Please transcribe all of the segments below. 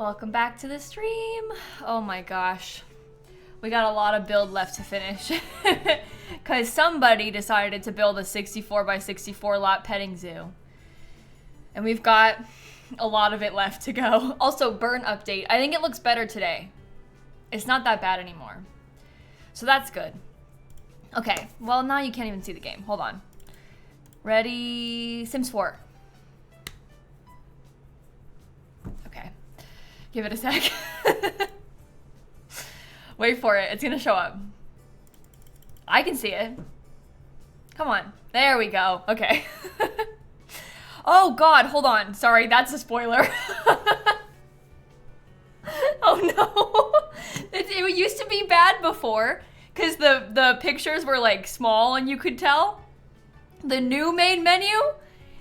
Welcome back to the stream. Oh my gosh. We got a lot of build left to finish. Because somebody decided to build a 64 by 64 lot petting zoo. And we've got a lot of it left to go. Also, burn update. I think it looks better today. It's not that bad anymore. So that's good. Okay, well now you can't even see the game. Hold on. Ready? Sims 4. Okay. Give it a sec. Wait for it. It's gonna show up. I can see it. Come on. There we go. Okay. Oh god, hold on. Sorry, that's a spoiler. Oh no. It used to be bad before because the pictures were like small and you could tell. The new main menu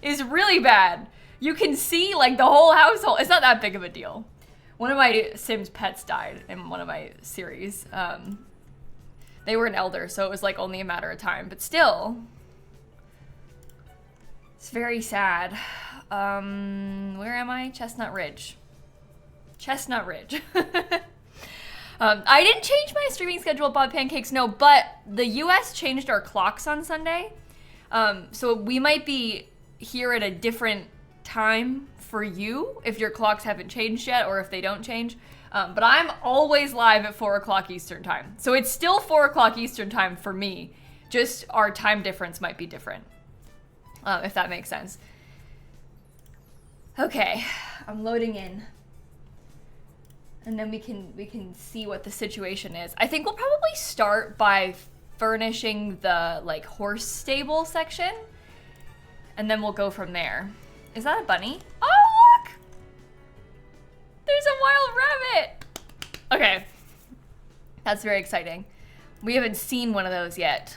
is really bad. You can see like the whole household. It's not that big of a deal. One of my Sims pets died in one of my series. They were an elder, so it was like only a matter of time, but still. It's very sad. Where am I? Chestnut Ridge. Chestnut Ridge. I didn't change my streaming schedule at Bob Pancakes, no, but the US changed our clocks on Sunday. So we might be here at a different time for you if your clocks haven't changed yet or if they don't change. But I'm always live at 4 o'clock Eastern time. So it's still 4 o'clock Eastern time for me. Just our time difference might be different. If that makes sense. Okay, I'm loading in. And then we can see what the situation is. I think we'll probably start by furnishing the like horse stable section. And then we'll go from there. Is that a bunny? Oh, look! There's a wild rabbit! Okay. That's very exciting. We haven't seen one of those yet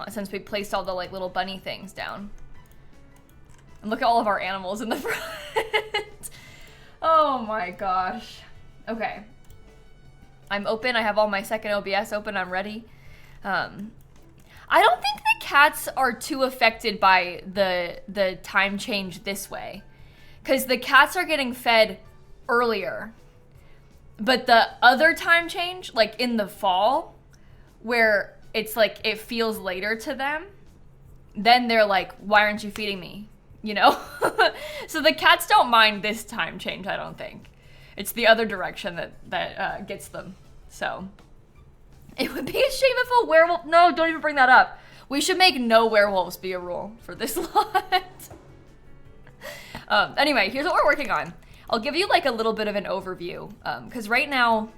since we placed all the like little bunny things down. And look at all of our animals in the front. Oh my gosh. Okay. I'm open. I have all my second OBS open. I'm ready. I don't think the cats are too affected by the time change this way. Because the cats are getting fed earlier. But the other time change, like in the fall, where it's like it feels later to them, then they're like, why aren't you feeding me? You know? So the cats don't mind this time change, I don't think. It's the other direction that gets them. So it would be a shame if a werewolf... No, don't even bring that up. We should make no werewolves be a rule for this lot. Anyway, here's what we're working on. I'll give you like a little bit of an overview. Because right now,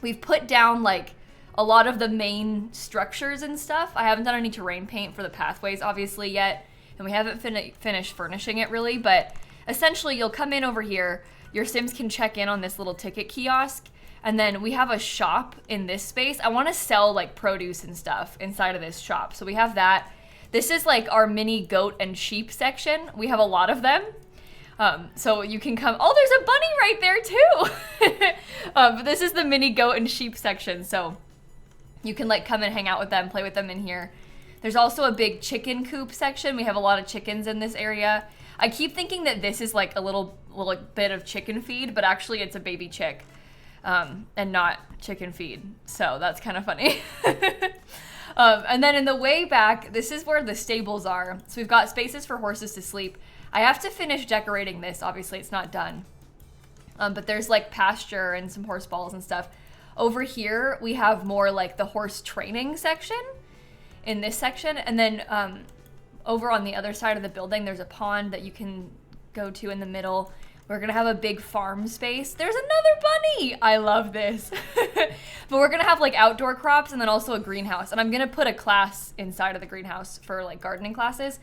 we've put down like a lot of the main structures and stuff. I haven't done any terrain paint for the pathways, obviously, yet. And we haven't finished furnishing it, really. But essentially, you'll come in over here. Your Sims can check in on this little ticket kiosk. And then we have a shop in this space. I want to sell like produce and stuff inside of this shop. So we have that. This is like our mini goat and sheep section. We have a lot of them. So you can come. Oh, there's a bunny right there too. But this is the mini goat and sheep section. So you can like come and hang out with them, play with them in here. There's also a big chicken coop section. We have a lot of chickens in this area. I keep thinking that this is like a little bit of chicken feed, but actually it's a baby chick. And not chicken feed. So that's kind of funny. And then in the way back, this is where the stables are. So we've got spaces for horses to sleep. I have to finish decorating this. Obviously, it's not done. But there's like pasture and some horse balls and stuff. Over here, we have more like the horse training section in this section. And then over on the other side of the building, there's a pond that you can go to in the middle. We're gonna have a big farm space. There's another bunny! I love this. But we're gonna have like outdoor crops and then also a greenhouse. And I'm gonna put a class inside of the greenhouse for like gardening classes.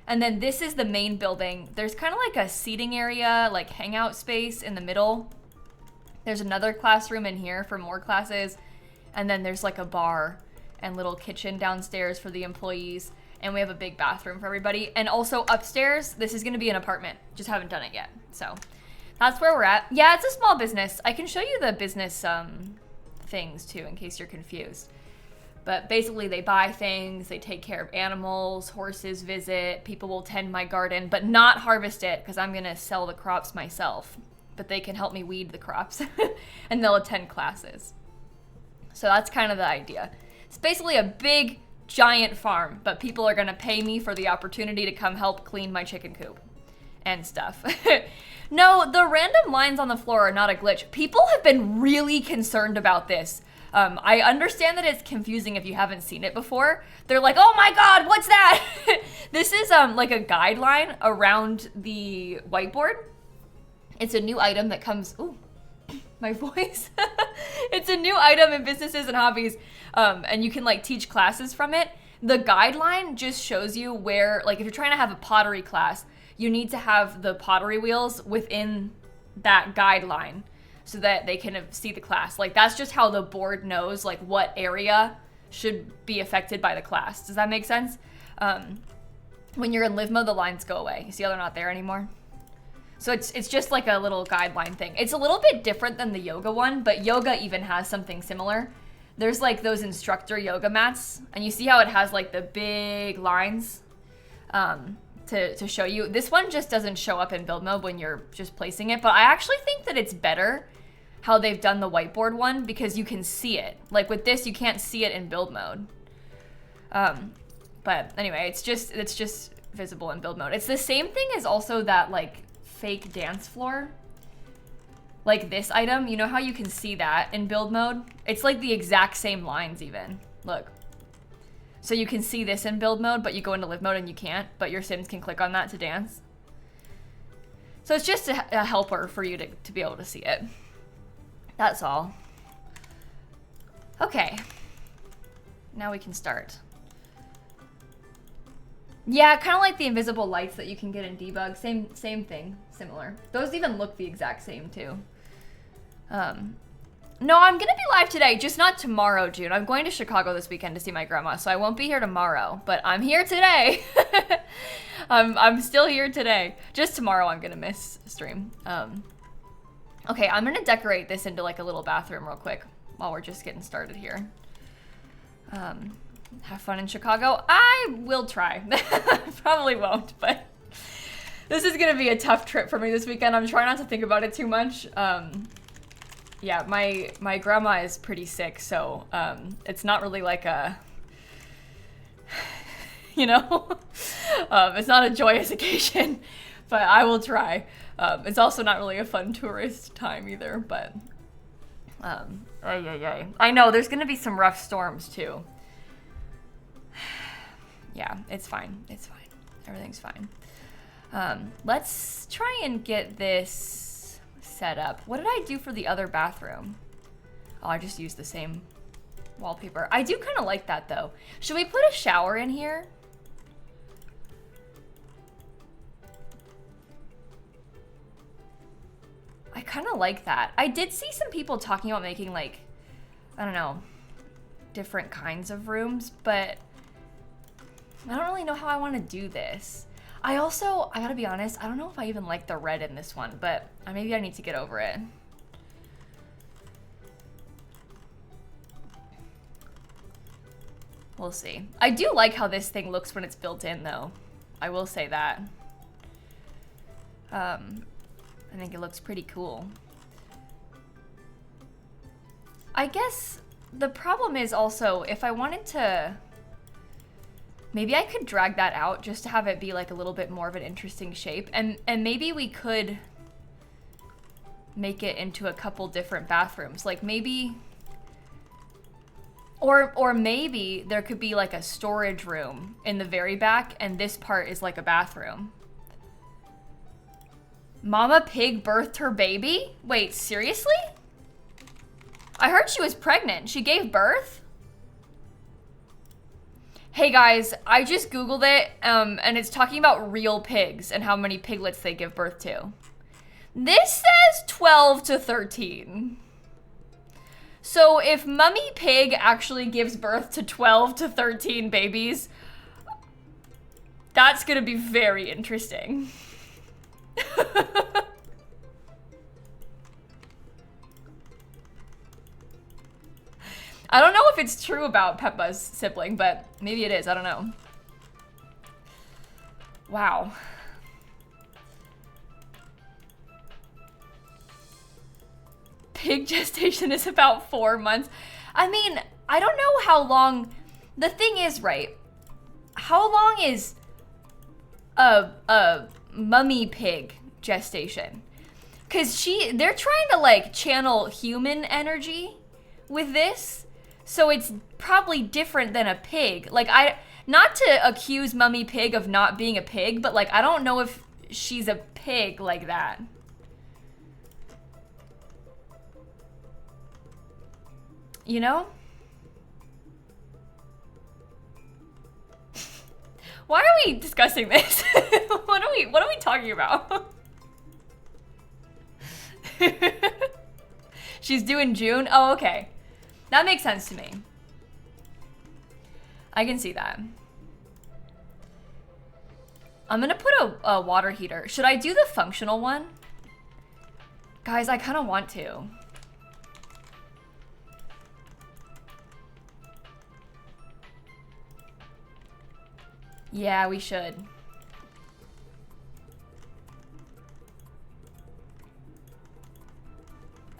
And then this is the main building. There's kind of like a seating area, like hangout space in the middle. There's another classroom in here for more classes. And then there's like a bar and little kitchen downstairs for the employees. And we have a big bathroom for everybody. And also upstairs, this is gonna be an apartment. Just haven't done it yet. So that's where we're at. Yeah, it's a small business. I can show you the business things too, in case you're confused. But basically they buy things, they take care of animals, horses visit, people will tend my garden, but not harvest it because I'm gonna sell the crops myself. but they can help me weed the crops and they'll attend classes. So that's kind of the idea. It's basically a big, giant farm, but people are gonna pay me for the opportunity to come help clean my chicken coop and stuff. No, the random lines on the floor are not a glitch. People have been really concerned about this. I understand that it's confusing if you haven't seen it before. They're like, oh my God, what's that? This is like a guideline around the whiteboard. It's a new item that comes, ooh, my voice. It's a new item in businesses and hobbies, and you can like teach classes from it. The guideline just shows you where, like if you're trying to have a pottery class, you need to have the pottery wheels within that guideline so that they can see the class. Like that's just how the board knows like what area should be affected by the class. Does that make sense? When you're in live mode, the lines go away. You see how they're not there anymore? So it's just like a little guideline thing. It's a little bit different than the yoga one, but yoga even has something similar. There's like those instructor yoga mats, and you see how it has like the big lines to show you. This one just doesn't show up in build mode when you're just placing it, but I actually think that it's better how they've done the whiteboard one because you can see it. Like with this, you can't see it in build mode. But anyway, it's just visible in build mode. It's the same thing as also that like fake dance floor. Like this item, you know how you can see that in build mode? It's like the exact same lines even. Look. So you can see this in build mode, but you go into live mode and you can't, but your Sims can click on that to dance. So it's just a helper for you to be able to see it. That's all. Okay. Now we can start. Yeah, kind of like the invisible lights that you can get in debug. Same thing, similar. Those even look the exact same too. No, I'm gonna be live today, just not tomorrow, June. I'm going to Chicago this weekend to see my grandma, so I won't be here tomorrow, but I'm here today. I'm still here today. Just tomorrow I'm gonna miss stream. Okay, I'm gonna decorate this into like a little bathroom real quick while we're just getting started here. Have fun in Chicago. I will try. Probably won't, but this is gonna be a tough trip for me this weekend. I'm trying not to think about it too much. Yeah, my grandma is pretty sick, so it's not really like a, you know, it's not a joyous occasion, but I will try. It's also not really a fun tourist time either, but I know there's gonna be some rough storms too. Yeah, it's fine. It's fine. Everything's fine. Let's try and get this set up. What did I do for the other bathroom? Oh, I just used the same wallpaper. I do kind of like that though. Should we put a shower in here? I kind of like that. I did see some people talking about making like, I don't know, different kinds of rooms, but I don't really know how I want to do this. I gotta be honest, I don't know if I even like the red in this one, but maybe I need to get over it. We'll see. I do like how this thing looks when it's built in though. I will say that. I think it looks pretty cool. I guess the problem is also if I wanted to, maybe I could drag that out just to have it be like a little bit more of an interesting shape. And maybe we could make it into a couple different bathrooms. Like maybe, or maybe there could be like a storage room in the very back and this part is like a bathroom. Mama Pig birthed her baby? Wait, seriously? I heard she was pregnant. She gave birth? Hey guys, I just Googled it, and it's talking about real pigs and how many piglets they give birth to. This says 12 to 13. So if Mummy Pig actually gives birth to 12 to 13 babies, that's gonna be very interesting. I don't know if it's true about Peppa's sibling, but maybe it is. I don't know. Wow. Pig gestation is about 4 months. I mean, I don't know how long. The thing is, right? How long is a mummy pig gestation? Because they're trying to like channel human energy with this. So it's probably different than a pig. Like, not to accuse Mummy Pig of not being a pig, but like, I don't know if she's a pig like that. You know? Why are we discussing this? What are we talking about? She's due in June? Oh, okay. That makes sense to me. I can see that. I'm gonna put a water heater. Should I do the functional one? Guys, I kind of want to. Yeah, we should.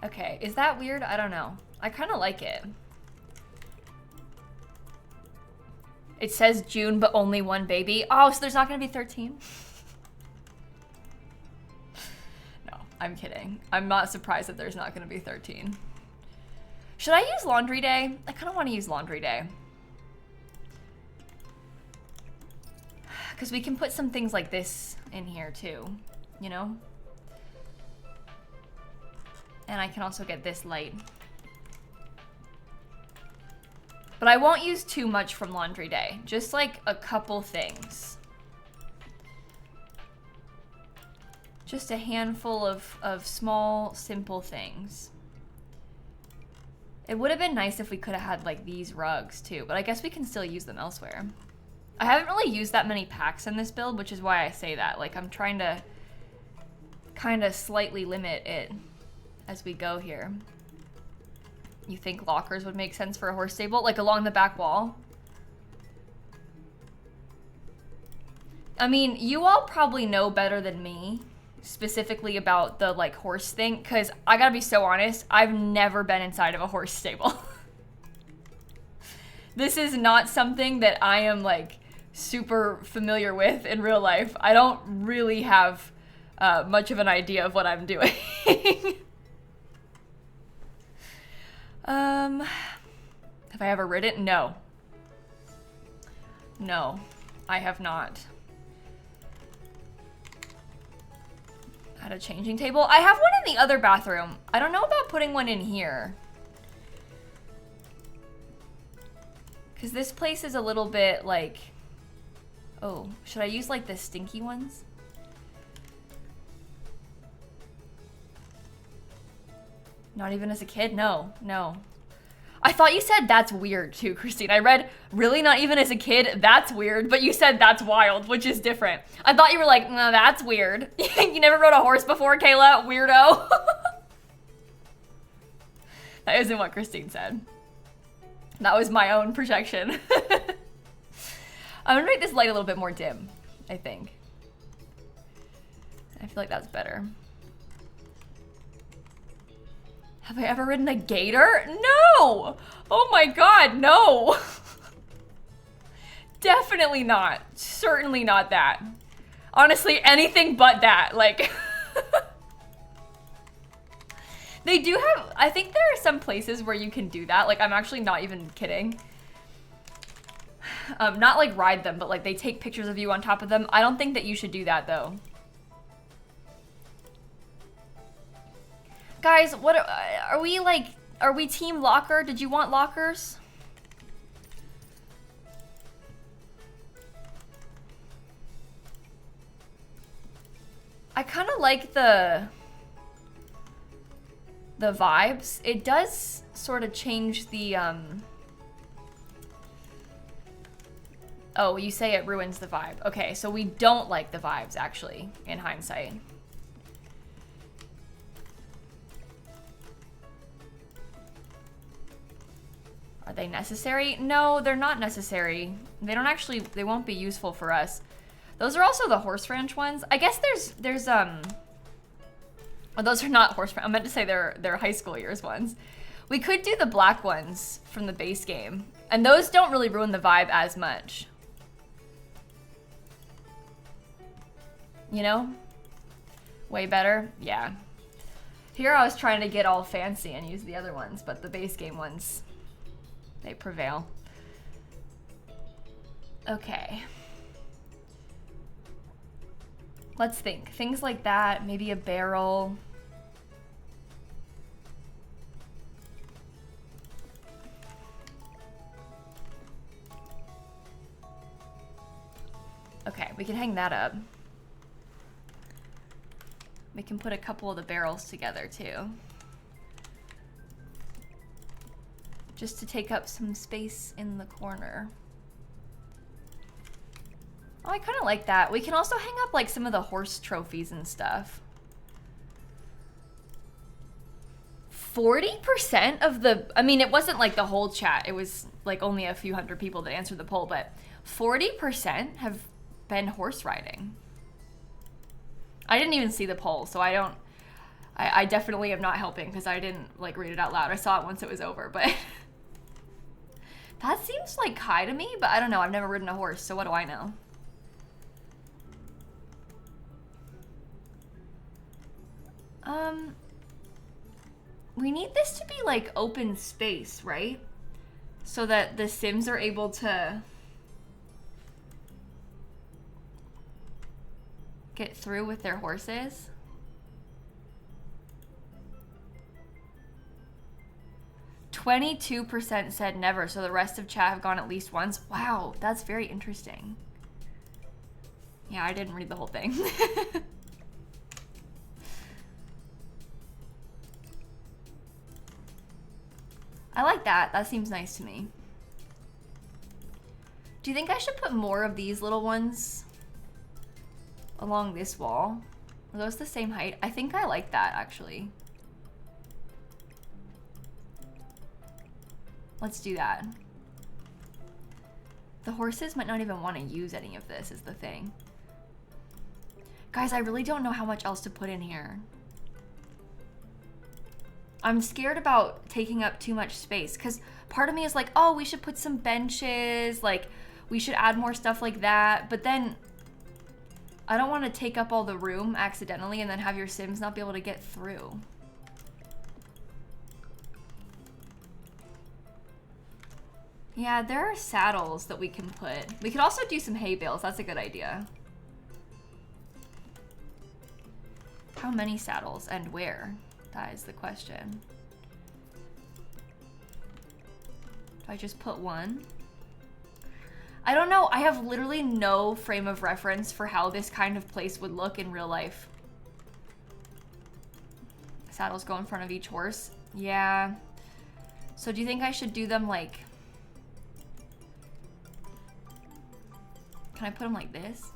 Okay, is that weird? I don't know. I kind of like it. It says June, but only one baby. Oh, so there's not gonna be 13? No, I'm kidding. I'm not surprised that there's not gonna be 13. Should I use laundry day? I kind of want to use laundry day. Because we can put some things like this in here too, you know? And I can also get this light. But I won't use too much from laundry day. Just like a couple things. Just a handful of small, simple things. It would have been nice if we could have had like these rugs too, but I guess we can still use them elsewhere. I haven't really used that many packs in this build, which is why I say that. Like, I'm trying to kind of slightly limit it as we go here. You think lockers would make sense for a horse stable? Like along the back wall? I mean, you all probably know better than me specifically about the like horse thing, because I gotta be so honest, I've never been inside of a horse stable. This is not something that I am like super familiar with in real life. I don't really have much of an idea of what I'm doing. Have I ever ridden? No. No, I have not. At a changing table? I have one in the other bathroom. I don't know about putting one in here. Because this place is a little bit like... Oh, should I use like the stinky ones? Not even as a kid? No, no. I thought you said that's weird too, Christine. I read, really not even as a kid, that's weird, but you said that's wild, which is different. I thought you were like, no, that's weird. You never rode a horse before, Kayla? Weirdo. That isn't what Christine said. That was my own projection. I'm gonna make this light a little bit more dim, I think. I feel like that's better. Have I ever ridden a gator? No! Oh my god, no! Definitely not. Certainly not that. Honestly, anything but that. Like, they do have, I think there are some places where you can do that. Like, I'm actually not even kidding. Not like ride them, but like they take pictures of you on top of them. I don't think that you should do that though. Guys, what are we like? Are we team locker? Did you want lockers? I kind of like the vibes. It does sort of change the Oh, you say it ruins the vibe. Okay, so we don't like the vibes actually in hindsight. Are they necessary? No, they're not necessary. They don't actually, they won't be useful for us. Those are also the horse ranch ones. I guess there's Oh, those are not horse. I meant to say they're high school years ones. We could do the black ones from the base game, and those don't really ruin the vibe as much. You know? Way better? Yeah. Here I was trying to get all fancy and use the other ones, but the base game ones, they prevail. Okay. Let's think. Things like that, maybe a barrel. Okay, we can hang that up. We can put a couple of the barrels together too. Just to take up some space in the corner. Oh, I kind of like that. We can also hang up like some of the horse trophies and stuff. 40% of the, I mean, it wasn't like the whole chat. It was like only a few hundred people that answered the poll, but 40% have been horse riding. I didn't even see the poll, so I definitely am not helping because I didn't like read it out loud. I saw it once it was over, but that seems like high to me, but I don't know. I've never ridden a horse, so what do I know? We need this to be like open space, right? So that the Sims are able to get through with their horses. %22% said never, so the rest of chat have gone at least once. Wow, that's very interesting. Yeah, I didn't read the whole thing. I like that. That seems nice to me. Do you think I should put more of these little ones along this wall? Are those the same height? I think I like that, actually. Let's do that. The horses might not even want to use any of this, is the thing. Guys, I really don't know how much else to put in here. I'm scared about taking up too much space because part of me is like, oh, we should put some benches, like we should add more stuff like that. But then I don't want to take up all the room accidentally and then have your Sims not be able to get through. Yeah, there are saddles that we can put. We could also do some hay bales. That's a good idea. How many saddles and where? That is the question. Do I just put one? I don't know. I have literally no frame of reference for how this kind of place would look in real life. Saddles go in front of each horse. Yeah. So do you think I should do them like... Can I put them like this?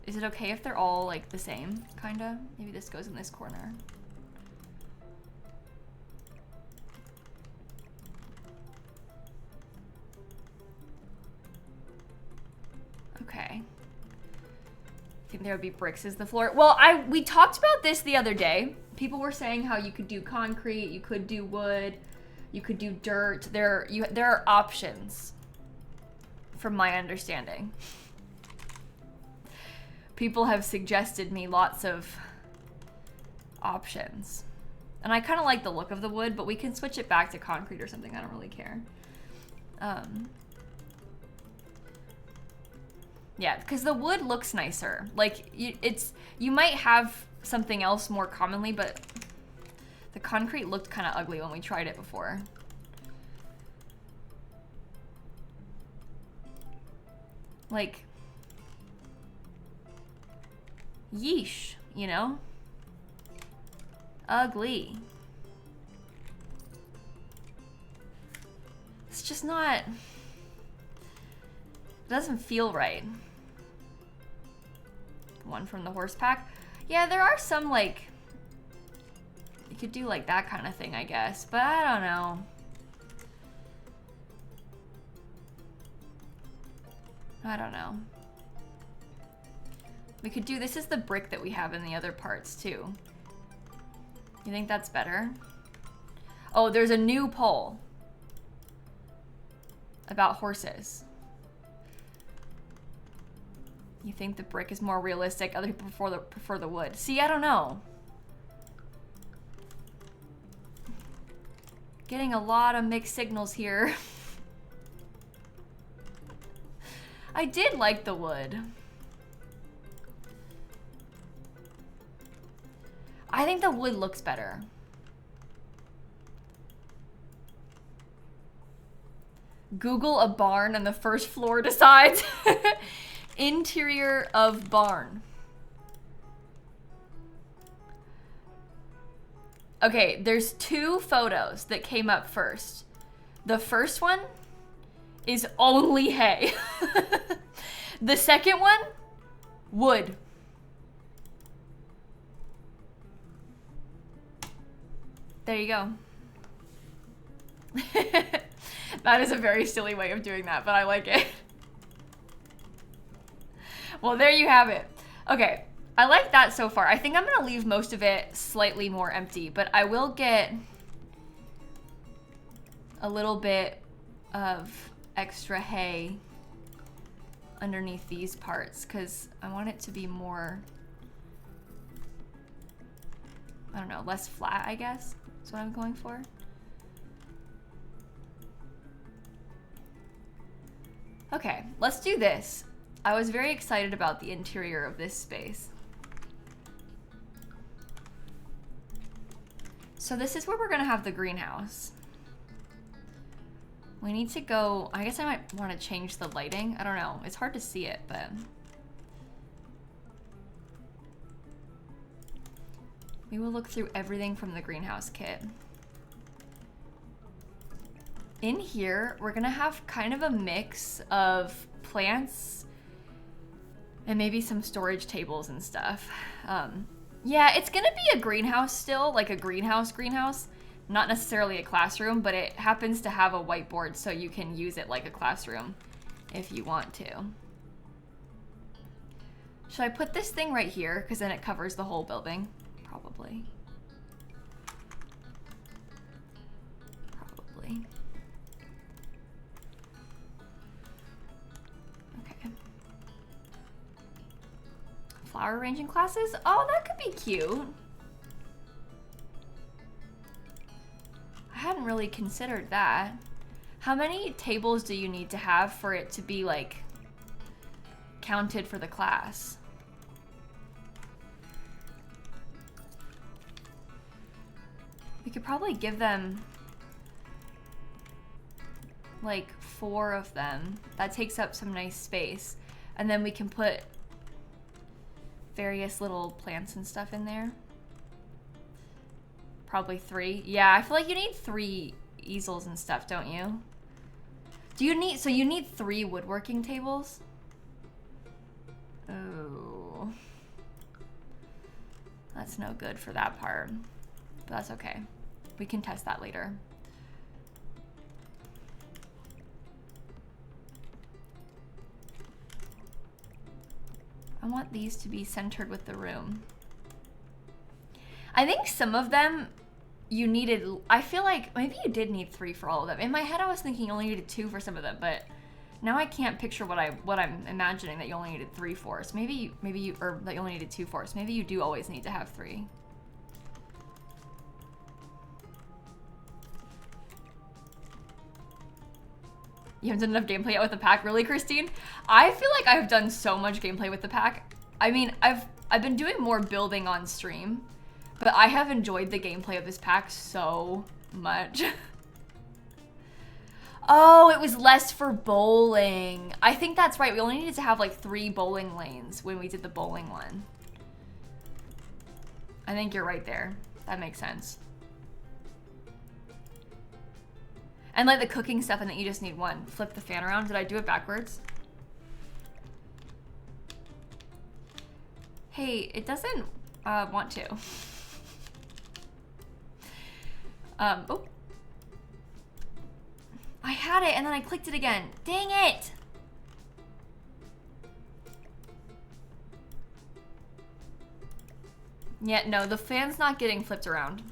Is it okay if they're all like the same, kinda? Maybe this goes in this corner. Okay. I think there would be bricks as the floor. Well, we talked about this the other day. People were saying how you could do concrete, you could do wood, you could do dirt. There are options, from my understanding. People have suggested me lots of options. And I kind of like the look of the wood, but we can switch it back to concrete or something. I don't really care. Yeah, because the wood looks nicer. Like, you might have something else more commonly, but the concrete looked kind of ugly when we tried it before. Like... Yeesh, you know? Ugly. It's just not... It doesn't feel right. One from the horse pack. Yeah, there are some, like... You could do, like, that kind of thing, I guess. But I don't know. I don't know. We could do, this is the brick that we have in the other parts too. You think that's better? Oh, there's a new poll about horses. You think the brick is more realistic? Other people prefer the wood. See, I don't know. Getting a lot of mixed signals here. I did like the wood. I think the wood looks better. Google a barn and the first floor decides. Interior of barn. Okay, there's 2 photos that came up first. The first one is only hay. The second one, wood. There you go. That is a very silly way of doing that, but I like it. Well, there you have it. Okay, I like that so far. I think I'm gonna leave most of it slightly more empty, but I will get a little bit of extra hay underneath these parts because I want it to be more, I don't know, less flat, I guess. That's what I'm going for. Okay, let's do this. I was very excited about the interior of this space. So this is where we're gonna have the greenhouse. We need to go, I guess I might want to change the lighting. I don't know, it's hard to see it, but. We will look through everything from the greenhouse kit. In here, we're gonna have kind of a mix of plants and maybe some storage tables and stuff. Yeah, it's gonna be a greenhouse still, like a greenhouse. Not necessarily a classroom, but it happens to have a whiteboard so you can use it like a classroom if you want to. Should I put this thing right here? Because then it covers the whole building. Probably. Okay. Flower arranging classes? Oh, that could be cute. I hadn't really considered that. How many tables do you need to have for it to be like counted for the class? We could probably give them like 4 of them. That takes up some nice space. And then we can put various little plants and stuff in there. Probably 3. Yeah, I feel like you need 3 easels and stuff, don't you? Do you need, so you need 3 woodworking tables? Oh. That's no good for that part. But that's okay. We can test that later. I want these to be centered with the room. I think some of them you needed, I feel like maybe you did need 3 for all of them. In my head I was thinking you only needed 2 for some of them, but now I can't picture what I'm imagining that you only needed 3 for. So maybe you, or that you only needed 2 for. So maybe you do always need to have 3. You haven't done enough gameplay yet with the pack? Really, Christine? I feel like I've done so much gameplay with the pack. I mean, I've been doing more building on stream, but I have enjoyed the gameplay of this pack so much. Oh, it was less for bowling. I think that's right. We only needed to have like 3 bowling lanes when we did the bowling one. I think you're right there. That makes sense. And like the cooking stuff, and then you just need 1. Flip the fan around. Did I do it backwards? Hey, it doesn't want to. Oh. I had it and then I clicked it again. Dang it! Yeah, no, the fan's not getting flipped around.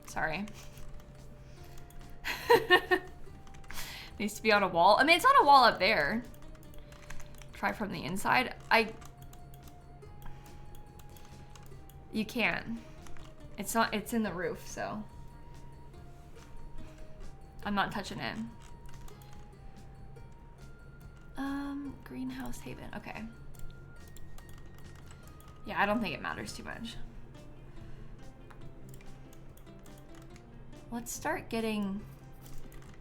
Sorry. Needs to be on a wall. I mean, it's on a wall up there. Try from the inside. You can. It's not, it's in the roof, so. I'm not touching it. Greenhouse Haven, okay. Yeah, I don't think it matters too much. Let's start getting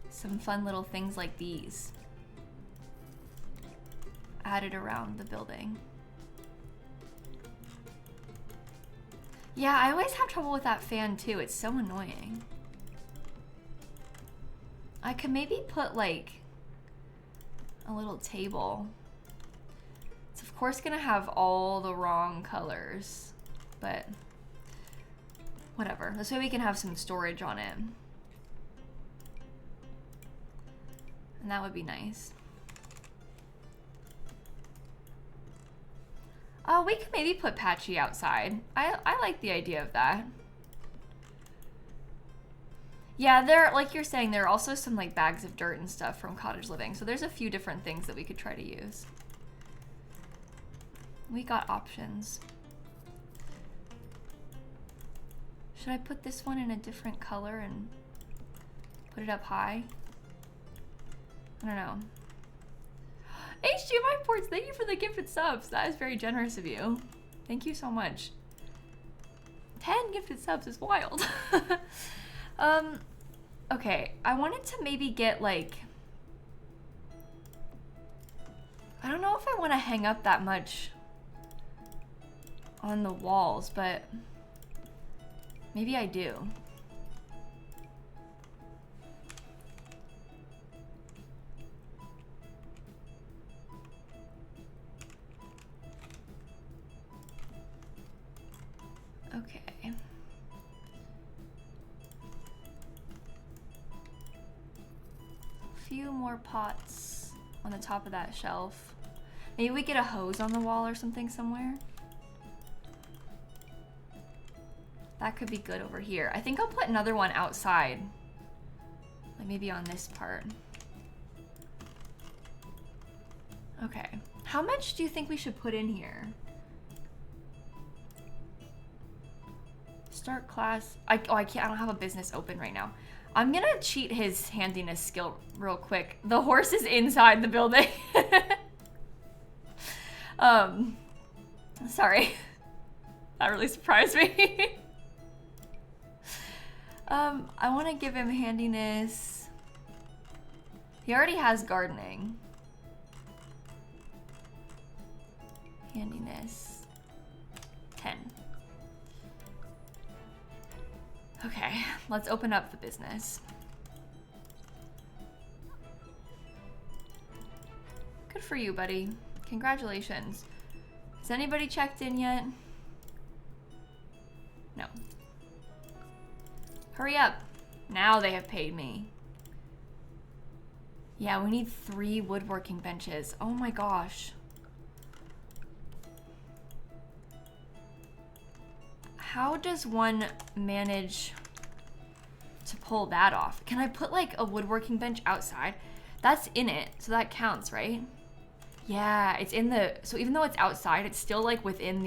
some fun little things like these added around the building. Yeah, I always have trouble with that fan too. It's so annoying. I could maybe put like a little table. It's of course gonna have all the wrong colors, but whatever. This way we can have some storage on it. And that would be nice. Oh, we could maybe put Patchy outside. I like the idea of that. Yeah, there, like you're saying, there are also some like bags of dirt and stuff from cottage living. So there's a few different things that we could try to use. We got options. Should I put this one in a different color and put it up high? I don't know. HDMI ports, thank you for the gifted subs. That is very generous of you. Thank you so much. 10 gifted subs is wild. Okay, I wanted to maybe get like, I don't know if I want to hang up that much on the walls, but maybe I do. Okay. Few more pots on the top of that shelf. Maybe we get a hose on the wall or something somewhere. That could be good over here. I think I'll put another one outside. Like maybe on this part. Okay. How much do you think we should put in here? Start class. I can't. I don't have a business open right now. I'm gonna cheat his handiness skill real quick. The horse is inside the building. Sorry. That really surprised me. I want to give him handiness. He already has gardening. Handiness 10. Okay, let's open up the business. Good for you, buddy. Congratulations. Has anybody checked in yet? No. Hurry up. Now they have paid me. Yeah, we need 3 woodworking benches. Oh my gosh. How does one manage to pull that off? Can I put like a woodworking bench outside? That's in it, so that counts, right? Yeah, it's in the, so even though it's outside, it's still like within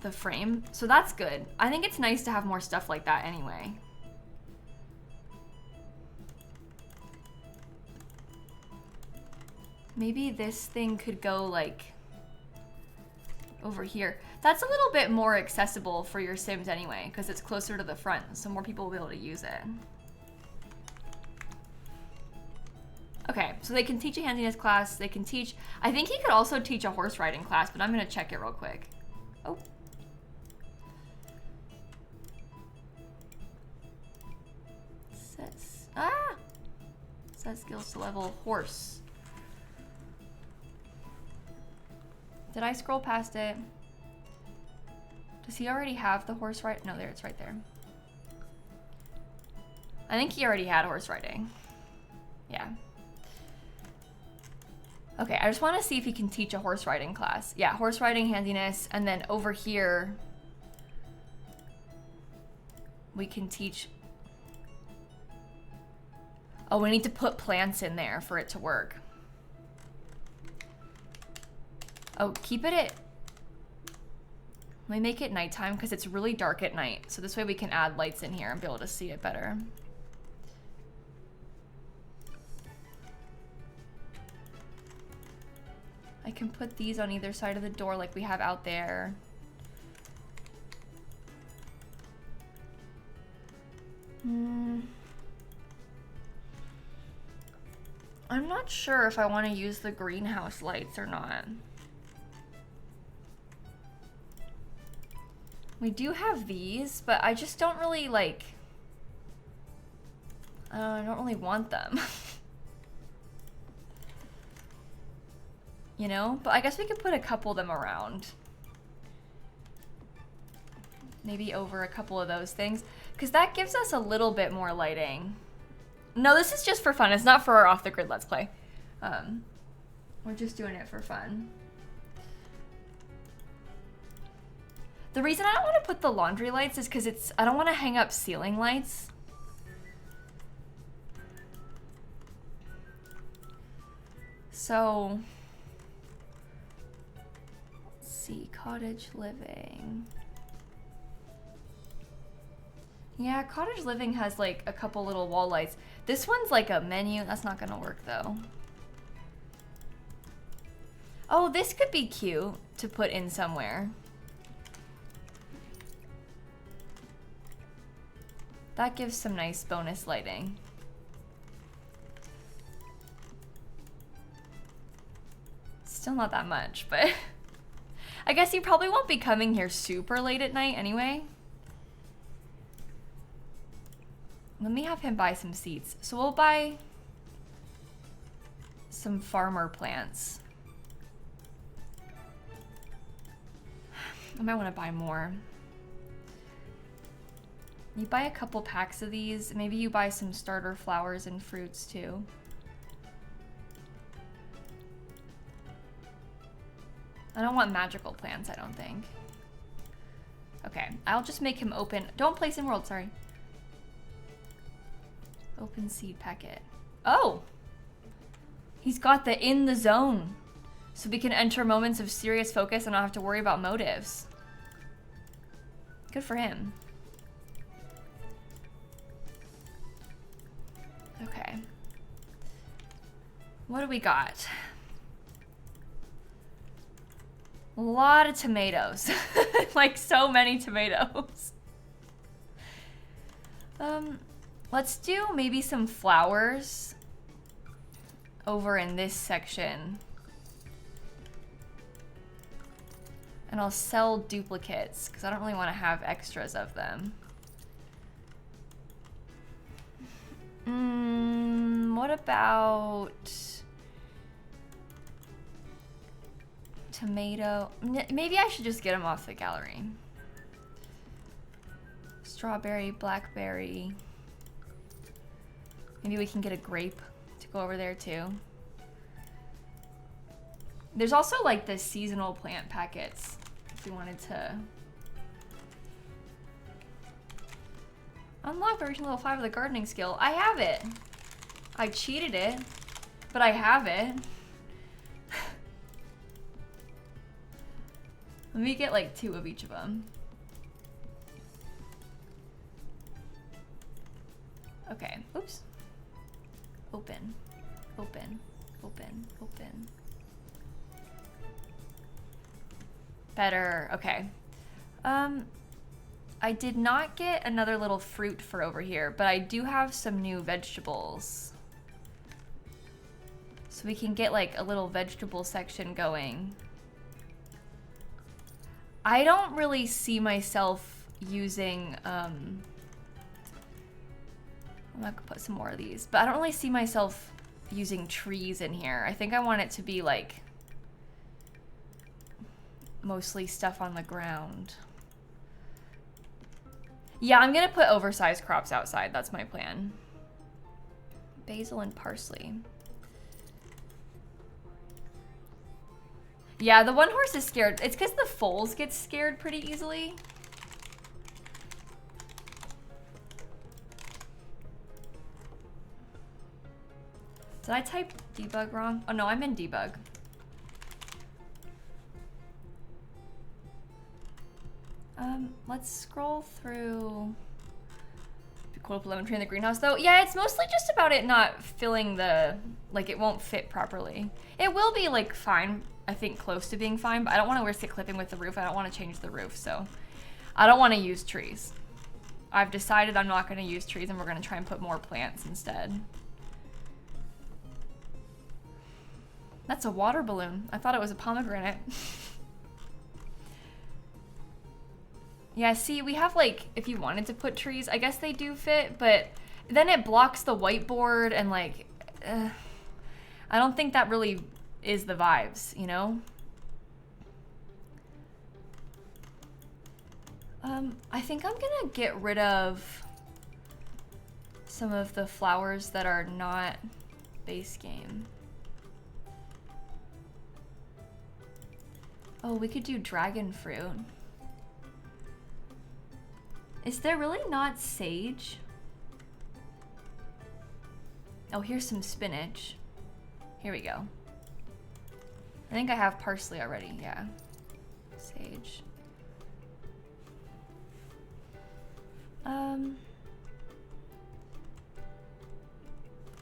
the frame. So that's good. I think it's nice to have more stuff like that anyway. Maybe this thing could go like over here. That's a little bit more accessible for your Sims anyway, because it's closer to the front, so more people will be able to use it. Okay, so they can teach a handiness class, they can teach, I think he could also teach a horse riding class, but I'm gonna check it real quick. Oh. Set skills to level horse. Did I scroll past it? Does he already have the horse ride? No, there, it's right there. I think he already had horse riding. Yeah. Okay, I just want to see if he can teach a horse riding class. Yeah, horse riding, handiness, and then over here we can teach. Oh, we need to put plants in there for it to work. Oh, keep it at... Let me make it nighttime because it's really dark at night. So this way we can add lights in here and be able to see it better. I can put these on either side of the door like we have out there. I'm not sure if I want to use the greenhouse lights or not. We do have these, but I just don't really like... I don't really want them. You know? But I guess we could put a couple of them around. Maybe over a couple of those things. Because that gives us a little bit more lighting. No, this is just for fun. It's not for our off-the-grid Let's Play. We're just doing it for fun. The reason I don't want to put the laundry lights is because I don't want to hang up ceiling lights. So, let's see, cottage living. Yeah, cottage living has like a couple little wall lights. This one's like a menu. That's not gonna work though. Oh, this could be cute to put in somewhere. That gives some nice bonus lighting. Still not that much, but I guess you probably won't be coming here super late at night anyway. Let me have him buy some seeds. So we'll buy some farmer plants. I might want to buy more. You buy a couple packs of these. Maybe you buy some starter flowers and fruits too. I don't want magical plants, I don't think. Okay, I'll just make him open. Don't place in world, sorry. Open seed packet. Oh! He's got the in the zone. So we can enter moments of serious focus and not have to worry about motives. Good for him. Okay. What do we got? A lot of tomatoes. Like so many tomatoes. Let's do maybe some flowers over in this section. And I'll sell duplicates because I don't really want to have extras of them. What about tomato? Maybe I should just get them off the gallery. Strawberry, blackberry. Maybe we can get a grape to go over there too. There's also like the seasonal plant packets if we wanted to. Unlock version level 5 of the gardening skill. I have it. I cheated it, but I have it. Let me get like 2 of each of them. Okay, oops. Open, open, open, open. Better, okay. I did not get another little fruit for over here, but I do have some new vegetables. So we can get like a little vegetable section going. I don't really see myself using, I'm gonna put some more of these, but I don't really see myself using trees in here. I think I want it to be like mostly stuff on the ground. Yeah, I'm gonna put oversized crops outside. That's my plan. Basil and parsley. Yeah, the one horse is scared. It's because the foals get scared pretty easily. Did I type debug wrong? Oh no, I'm in debug. Let's scroll through. Be cool to put lemon tree in the greenhouse though. Yeah, it's mostly just about it not filling the, like it won't fit properly. It will be like fine, I think close to being fine, but I don't want to risk it clipping with the roof. I don't want to change the roof, so I don't want to use trees. I've decided I'm not going to use trees and we're going to try and put more plants instead. That's a water balloon. I thought it was a pomegranate. Yeah, see, we have like, if you wanted to put trees, I guess they do fit, but then it blocks the whiteboard and like, I don't think that really is the vibes, you know? I think I'm gonna get rid of some of the flowers that are not base game. Oh, we could do dragon fruit. Is there really not sage? Oh, here's some spinach. Here we go. I think I have parsley already, yeah. Sage.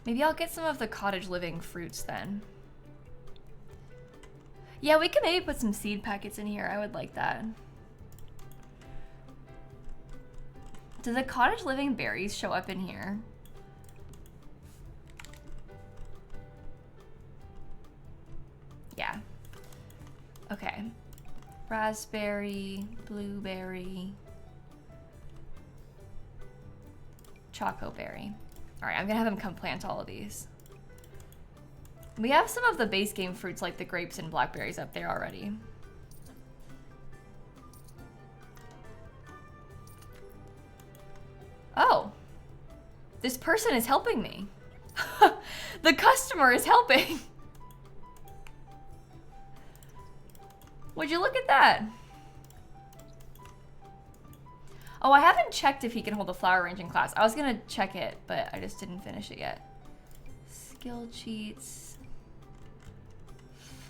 Maybe I'll get some of the cottage living fruits then. Yeah, we could maybe put some seed packets in here. I would like that. Do the cottage living berries show up in here? Yeah. Okay. Raspberry, blueberry, chocoberry. All right, I'm gonna have him come plant all of these. We have some of the base game fruits like the grapes and blackberries up there already. Oh, this person is helping me. The customer is helping. Would you look at that? Oh, I haven't checked if he can hold a flower arranging class. I was gonna check it, but I just didn't finish it yet. Skill cheats.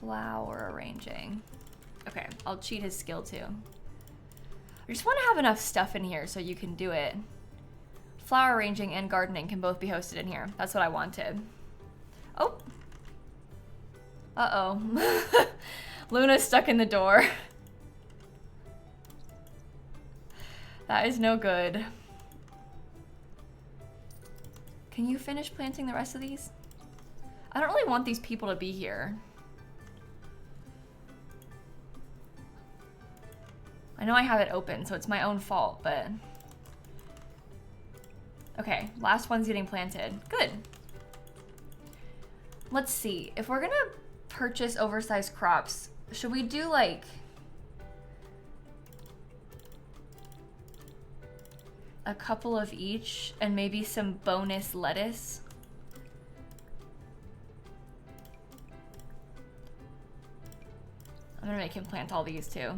Flower arranging. Okay, I'll cheat his skill too. I just want to have enough stuff in here so you can do it. Flower arranging and gardening can both be hosted in here. That's what I wanted. Oh. Uh-oh. Luna's stuck in the door. That is no good. Can you finish planting the rest of these? I don't really want these people to be here. I know I have it open, so it's my own fault, but... Okay, last one's getting planted. Good. Let's see. If we're gonna purchase oversized crops, should we do like... a couple of each and maybe some bonus lettuce? I'm gonna make him plant all these too.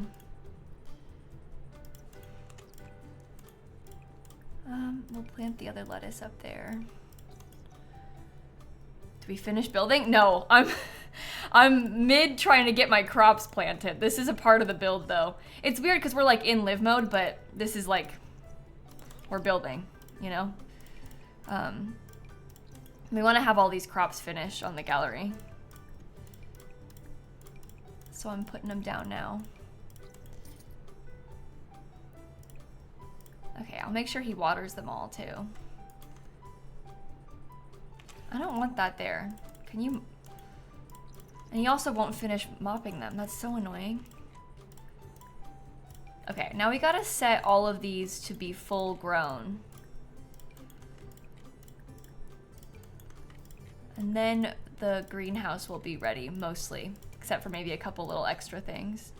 We'll plant the other lettuce up there. Did we finish building? No, I'm mid trying to get my crops planted. This is a part of the build though. It's weird because we're like in live mode, but this is like, we're building, you know? We want to have all these crops finished on the gallery. So I'm putting them down now. Okay, I'll make sure he waters them all too. I don't want that there. Can you? And he also won't finish mopping them. That's so annoying. Okay, now we gotta set all of these to be full grown. And then the greenhouse will be ready, mostly. Except for maybe a couple little extra things.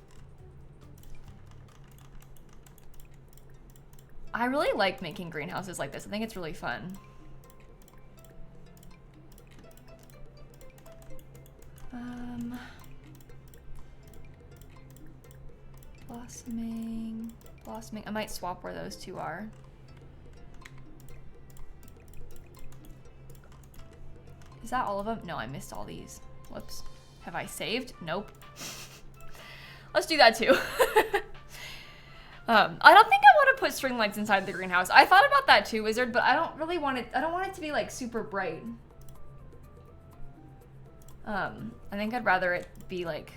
I really like making greenhouses like this. I think it's really fun. Blossoming, blossoming. I might swap where those two are. Is that all of them? No, I missed all these. Whoops. Have I saved? Nope. Let's do that too. I don't think I want to put string lights inside the greenhouse. I thought about that too, Wizard, but I don't really want it. I don't want it to be like super bright. I think I'd rather it be like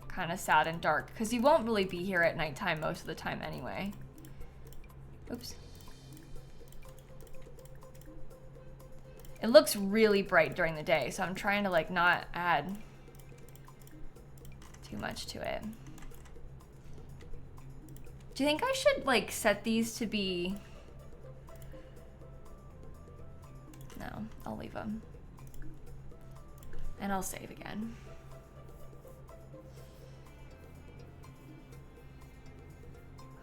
kind of sad and dark because you won't really be here at nighttime most of the time anyway. Oops. It looks really bright during the day, so I'm trying to like not add too much to it. Do you think I should like set these to be... No, I'll leave them. And I'll save again.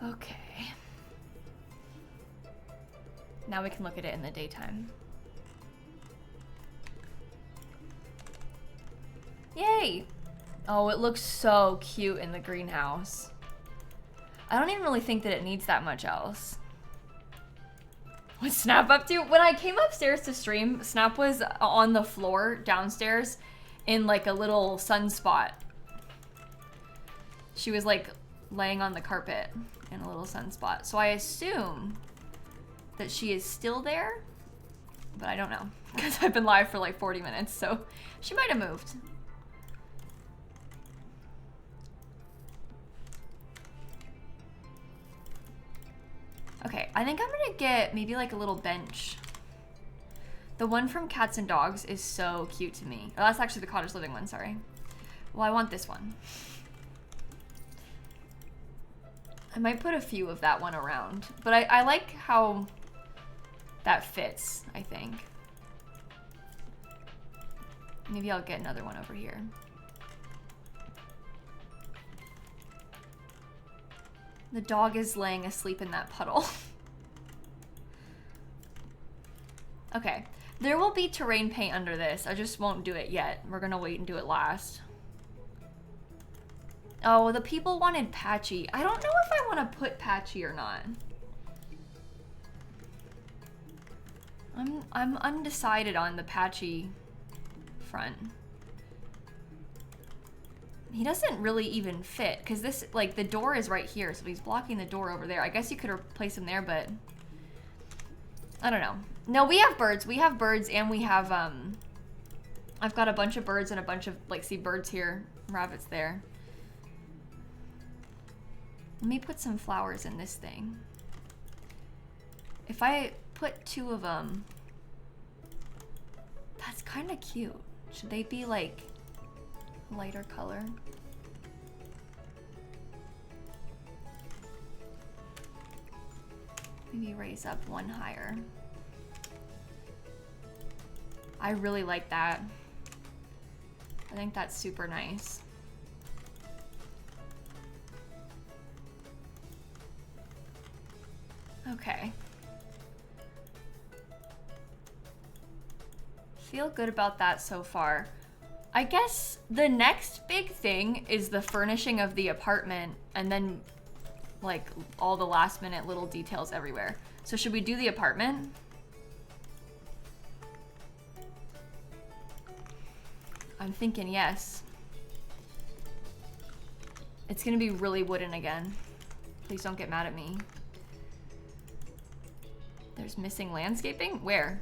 Okay. Now we can look at it in the daytime. Yay! Oh, it looks so cute in the greenhouse. I don't even really think that it needs that much else. What's Snap up to? When I came upstairs to stream, Snap was on the floor downstairs in like a little sunspot. She was like laying on the carpet in a little sunspot. So I assume that she is still there, but I don't know because I've been live for like 40 minutes, so she might have moved. Okay, I think I'm gonna get maybe like a little bench. The one from Cats and Dogs is so cute to me. Oh, that's actually the cottage living one, sorry. Well, I want this one. I might put a few of that one around, but I like how that fits, I think. Maybe I'll get another one over here. The dog is laying asleep in that puddle. Okay, there will be terrain paint under this. I just won't do it yet. We're gonna wait and do it last. Oh, the people wanted patchy. I don't know if I want to put patchy or not. I'm undecided on the patchy front. He doesn't really even fit because this, like, the door is right here, so he's blocking the door over there. I guess you could replace him there, but I don't know. No, we have birds. We have birds, and we have I've got a bunch of birds and a bunch of, like, see, birds here, rabbits there. Let me put some flowers in this thing. If I put 2 of them, that's kind of cute. Should they be like lighter color? Maybe raise up one higher. I really like that. I think that's super nice. Okay. Feel good about that so far. I guess the next big thing is the furnishing of the apartment and then like all the last minute little details everywhere. So should we do the apartment? I'm thinking yes. It's gonna be really wooden again. Please don't get mad at me. There's missing landscaping? Where?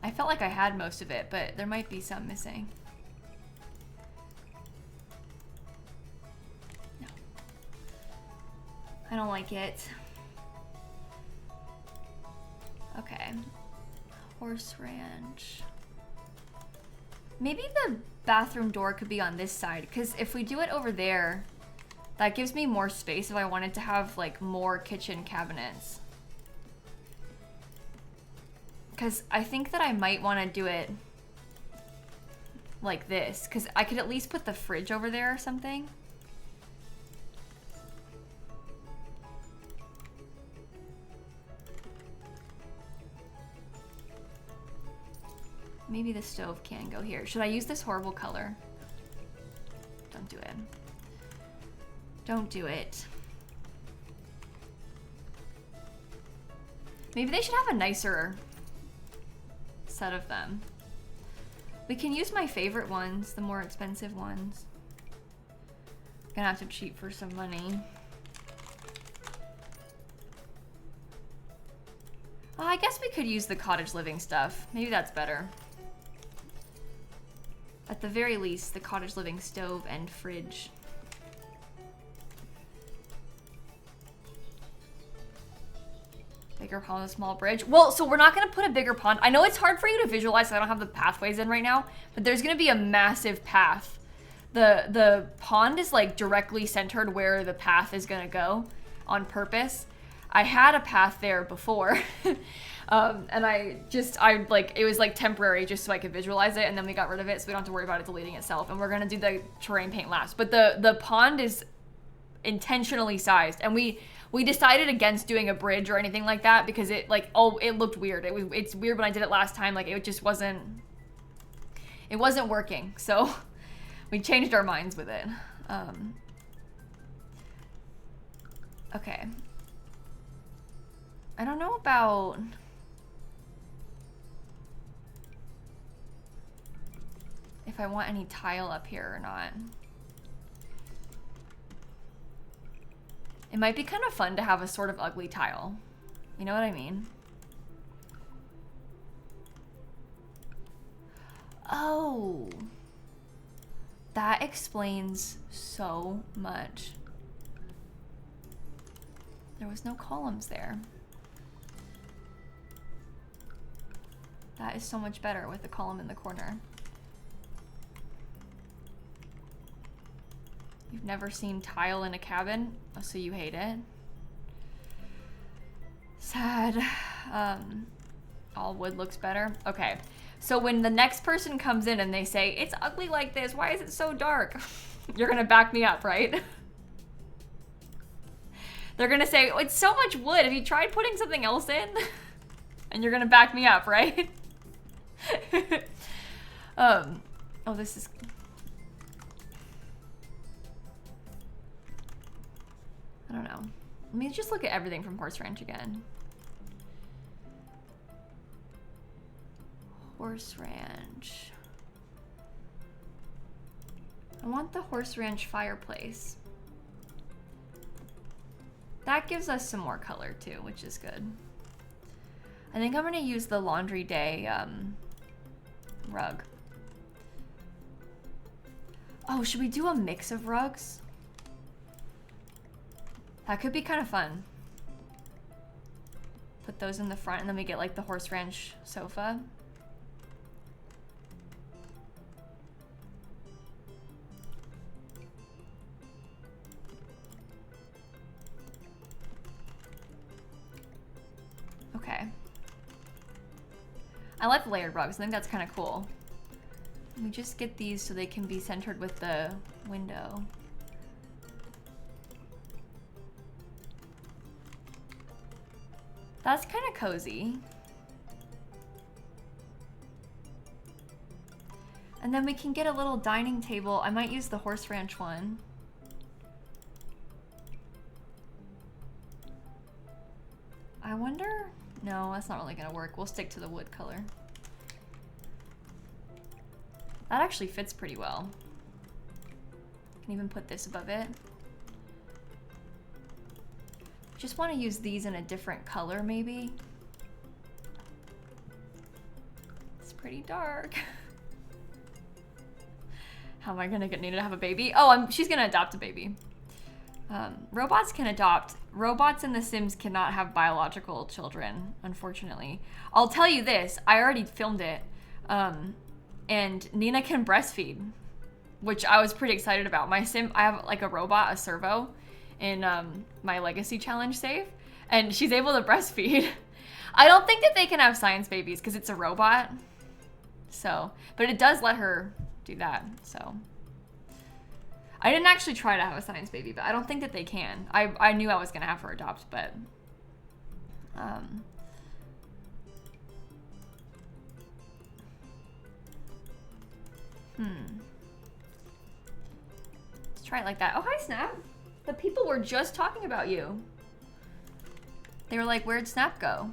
I felt like I had most of it, but there might be some missing. No. I don't like it. Okay. Horse ranch. Maybe the bathroom door could be on this side, because if we do it over there, that gives me more space if I wanted to have like more kitchen cabinets. Because I think that I might want to do it like this, because I could at least put the fridge over there or something. Maybe the stove can go here. Should I use this horrible color? Don't do it. Don't do it. Maybe they should have a nicer set of them. We can use my favorite ones, the more expensive ones. Gonna have to cheat for some money. Oh, I guess we could use the cottage living stuff. Maybe that's better. At the very least, the cottage living stove and fridge. Bigger pond, a small bridge. Well, so we're not gonna put a bigger pond. I know it's hard for you to visualize, so I don't have the pathways in right now, but there's gonna be a massive path. The pond is like directly centered where the path is gonna go on purpose. I had a path there before, and it was like temporary just so I could visualize it, and then we got rid of it so we don't have to worry about it deleting itself, and we're gonna do the terrain paint last. But the pond is intentionally sized, and we decided against doing a bridge or anything like that because it looked weird. It's weird when I did it last time, like it just wasn't working. So we changed our minds with it. Okay. I don't know about if I want any tile up here or not. It might be kind of fun to have a sort of ugly tile. You know what I mean? Oh. That explains so much. There was no columns there. That is so much better with the column in the corner. You've never seen tile in a cabin? Oh, so you hate it? Sad. All wood looks better. Okay. So when the next person comes in and they say, it's ugly like this, why is it so dark? You're gonna back me up, right? They're gonna say, oh, it's so much wood. Have you tried putting something else in? And you're gonna back me up, right? Oh, this is... I don't know. Let me just look at everything from Horse Ranch again. Horse Ranch. I want the Horse Ranch fireplace. That gives us some more color too, which is good. I think I'm gonna use the Laundry Day rug. Oh, should we do a mix of rugs? That could be kind of fun. Put those in the front and then we get like the Horse Ranch sofa. Okay. I like layered rugs. I think that's kind of cool. Let me just get these so they can be centered with the window. That's kind of cozy. And then we can get a little dining table. I might use the Horse Ranch one. I wonder... No, that's not really gonna work. We'll stick to the wood color. That actually fits pretty well. Can even put this above it. Just want to use these in a different color, maybe. It's pretty dark. How am I gonna need to have a baby? Oh, she's gonna adopt a baby. Robots can adopt. Robots in The Sims cannot have biological children, unfortunately. I'll tell you this, I already filmed it. And Nina can breastfeed, which I was pretty excited about. I have like a robot, a servo, in my Legacy Challenge save, and she's able to breastfeed. I don't think that they can have science babies because it's a robot. So, but it does let her do that, so. I didn't actually try to have a science baby, but I don't think that they can. I knew I was gonna have her adopt, but let's try it like that. Oh, hi, Snap. The people were just talking about you. They were like, where'd Snap go?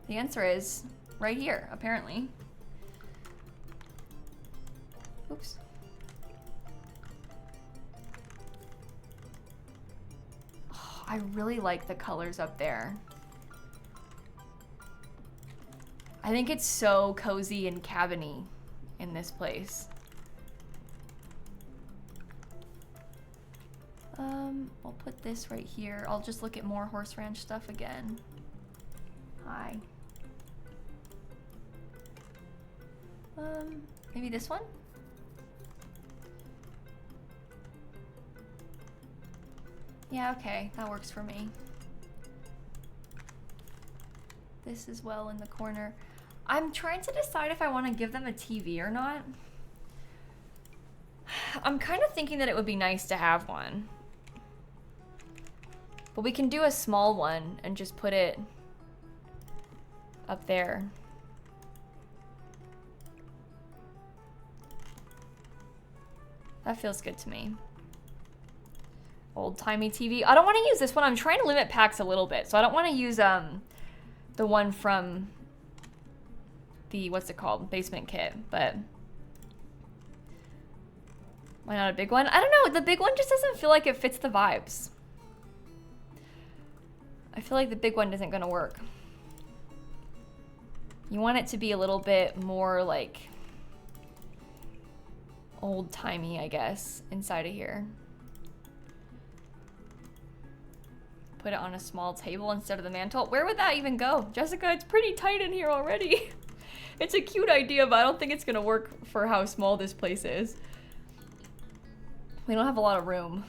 The answer is right here, apparently. Oops. Oh, I really like the colors up there. I think it's so cozy and cabiny in this place. I'll put this right here. I'll just look at more Horse Ranch stuff again. Hi. Maybe this one? Yeah, okay, that works for me. This as well in the corner. I'm trying to decide if I want to give them a TV or not. I'm kind of thinking that it would be nice to have one. But we can do a small one and just put it up there. That feels good to me. Old-timey TV. I don't want to use this one. I'm trying to limit packs a little bit. So I don't want to use the one from the, what's it called? Basement kit. But why not a big one? I don't know. The big one just doesn't feel like it fits the vibes. I feel like the big one isn't going to work. You want it to be a little bit more like old-timey, I guess, inside of here. Put it on a small table instead of the mantle. Where would that even go? Jessica, it's pretty tight in here already. It's a cute idea, but I don't think it's gonna work for how small this place is. We don't have a lot of room.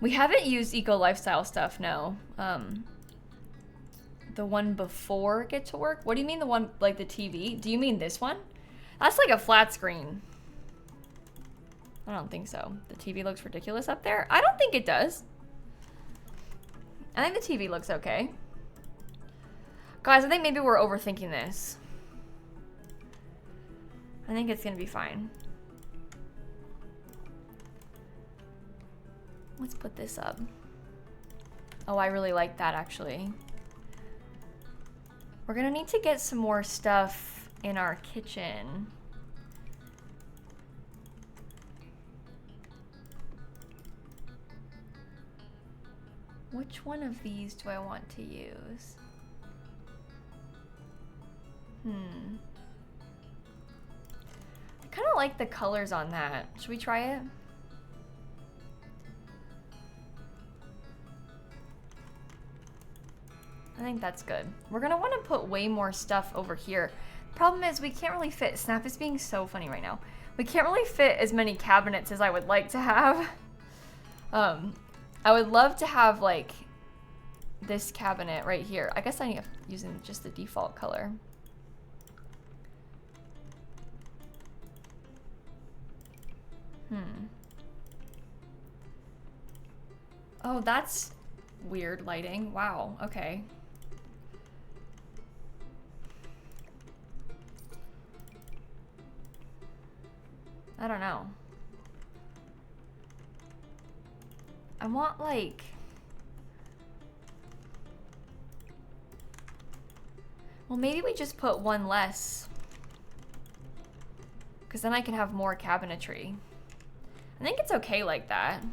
We haven't used eco lifestyle stuff, no. The one before Get to Work? What do you mean the one, like the TV? Do you mean this one? That's like a flat screen. I don't think so. The TV looks ridiculous up there. I don't think it does. I think the TV looks okay. Guys, I think maybe we're overthinking this. I think it's gonna be fine. Let's put this up. Oh, I really like that actually. We're gonna need to get some more stuff in our kitchen. Which one of these do I want to use? I kind of like the colors on that. Should we try it? I think that's good. We're gonna want to put way more stuff over here. Problem is we can't really fit, Snap is being so funny right now. We can't really fit as many cabinets as I would like to have. I would love to have like this cabinet right here. I guess I need to using just the default color. Oh, that's weird lighting. Wow, okay. I don't know. I want like... Well, maybe we just put one less. Because then I can have more cabinetry. I think it's okay like that.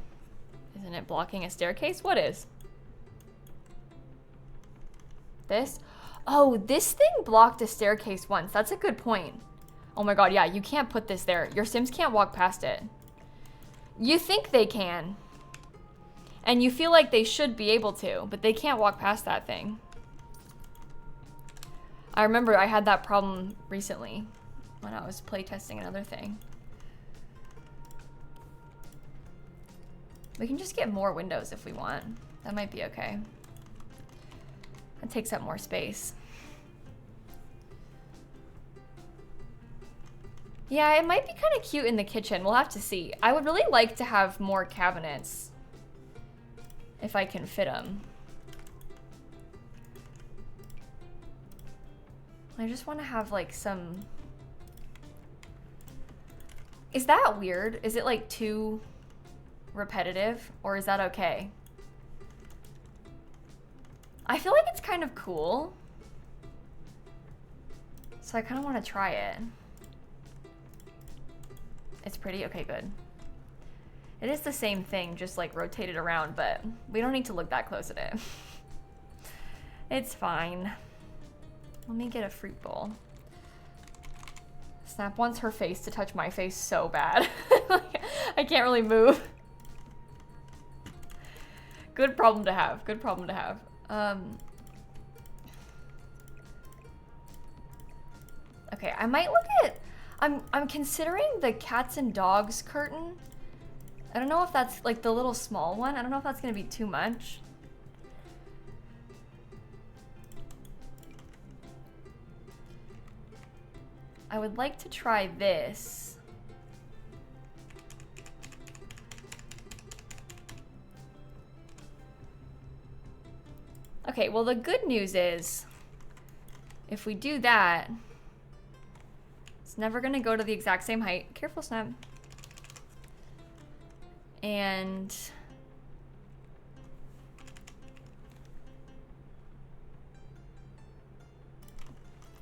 Isn't it blocking a staircase? What is? This? Oh, this thing blocked a staircase once. That's a good point. Oh my god, yeah, you can't put this there. Your Sims can't walk past it. You think they can. And you feel like they should be able to, but they can't walk past that thing. I remember I had that problem recently when I was playtesting another thing. We can just get more windows if we want. That might be okay. That takes up more space. Yeah, it might be kind of cute in the kitchen. We'll have to see. I would really like to have more cabinets if I can fit them. I just want to have like some Is that weird? Is it like too repetitive, or is that okay? I feel like it's kind of cool. So I kind of want to try it. It's pretty? Okay, good. It is the same thing, just like rotated around, but we don't need to look that close at it. It's fine. Let me get a fruit bowl. Snap wants her face to touch my face so bad. I can't really move. Good problem to have. Good problem to have. Okay, I might look at... I'm considering the cats and dogs curtain. I don't know if that's like the little small one. I don't know if that's gonna be too much. I would like to try this. Okay, well the good news is, if we do that, it's never gonna go to the exact same height. Careful, Snap. And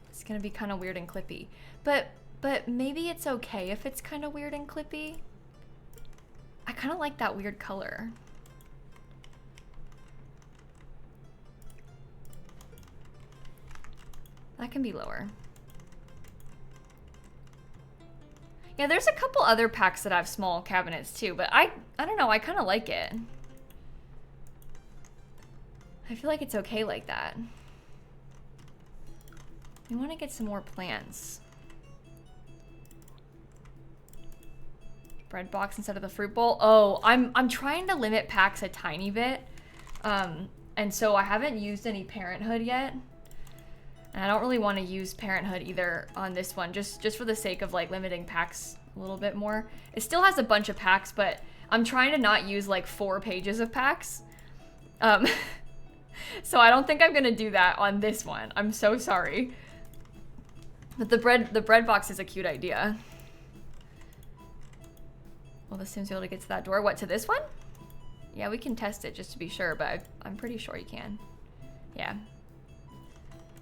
it's gonna be kind of weird and clippy. But maybe it's okay if it's kind of weird and clippy. I kind of like that weird color. That can be lower. Yeah, there's a couple other packs that have small cabinets too, but I don't know, I kind of like it. I feel like it's okay like that. We want to get some more plants. Bread box instead of the fruit bowl. Oh, I'm trying to limit packs a tiny bit. And so I haven't used any Parenthood yet. And I don't really want to use Parenthood either on this one, just for the sake of like limiting packs a little bit more. It still has a bunch of packs, but I'm trying to not use like 4 pages of packs. So I don't think I'm gonna do that on this one. I'm so sorry. But the bread box is a cute idea. Will the Sims be able to get to that door? What, to this one? Yeah, we can test it just to be sure, but I'm pretty sure you can. Yeah.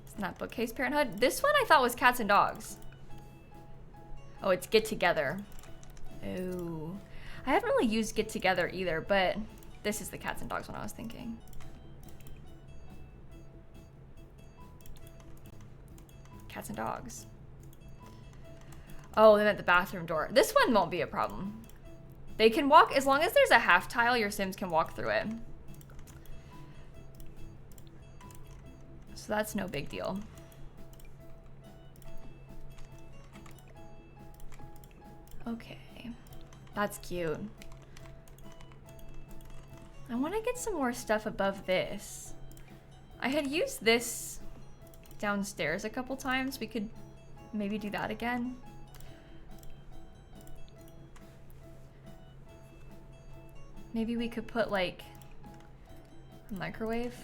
Isn't that bookcase Parenthood? This one I thought was cats and dogs. Oh, it's Get Together. Oh. I haven't really used Get Together either, but this is the cats and dogs one I was thinking. Cats and dogs. Oh, they meant the bathroom door. This one won't be a problem. They can walk, as long as there's a half tile, your Sims can walk through it. So that's no big deal. Okay, that's cute. I want to get some more stuff above this. I had used this downstairs a couple times. We could maybe do that again. Maybe we could put like a microwave.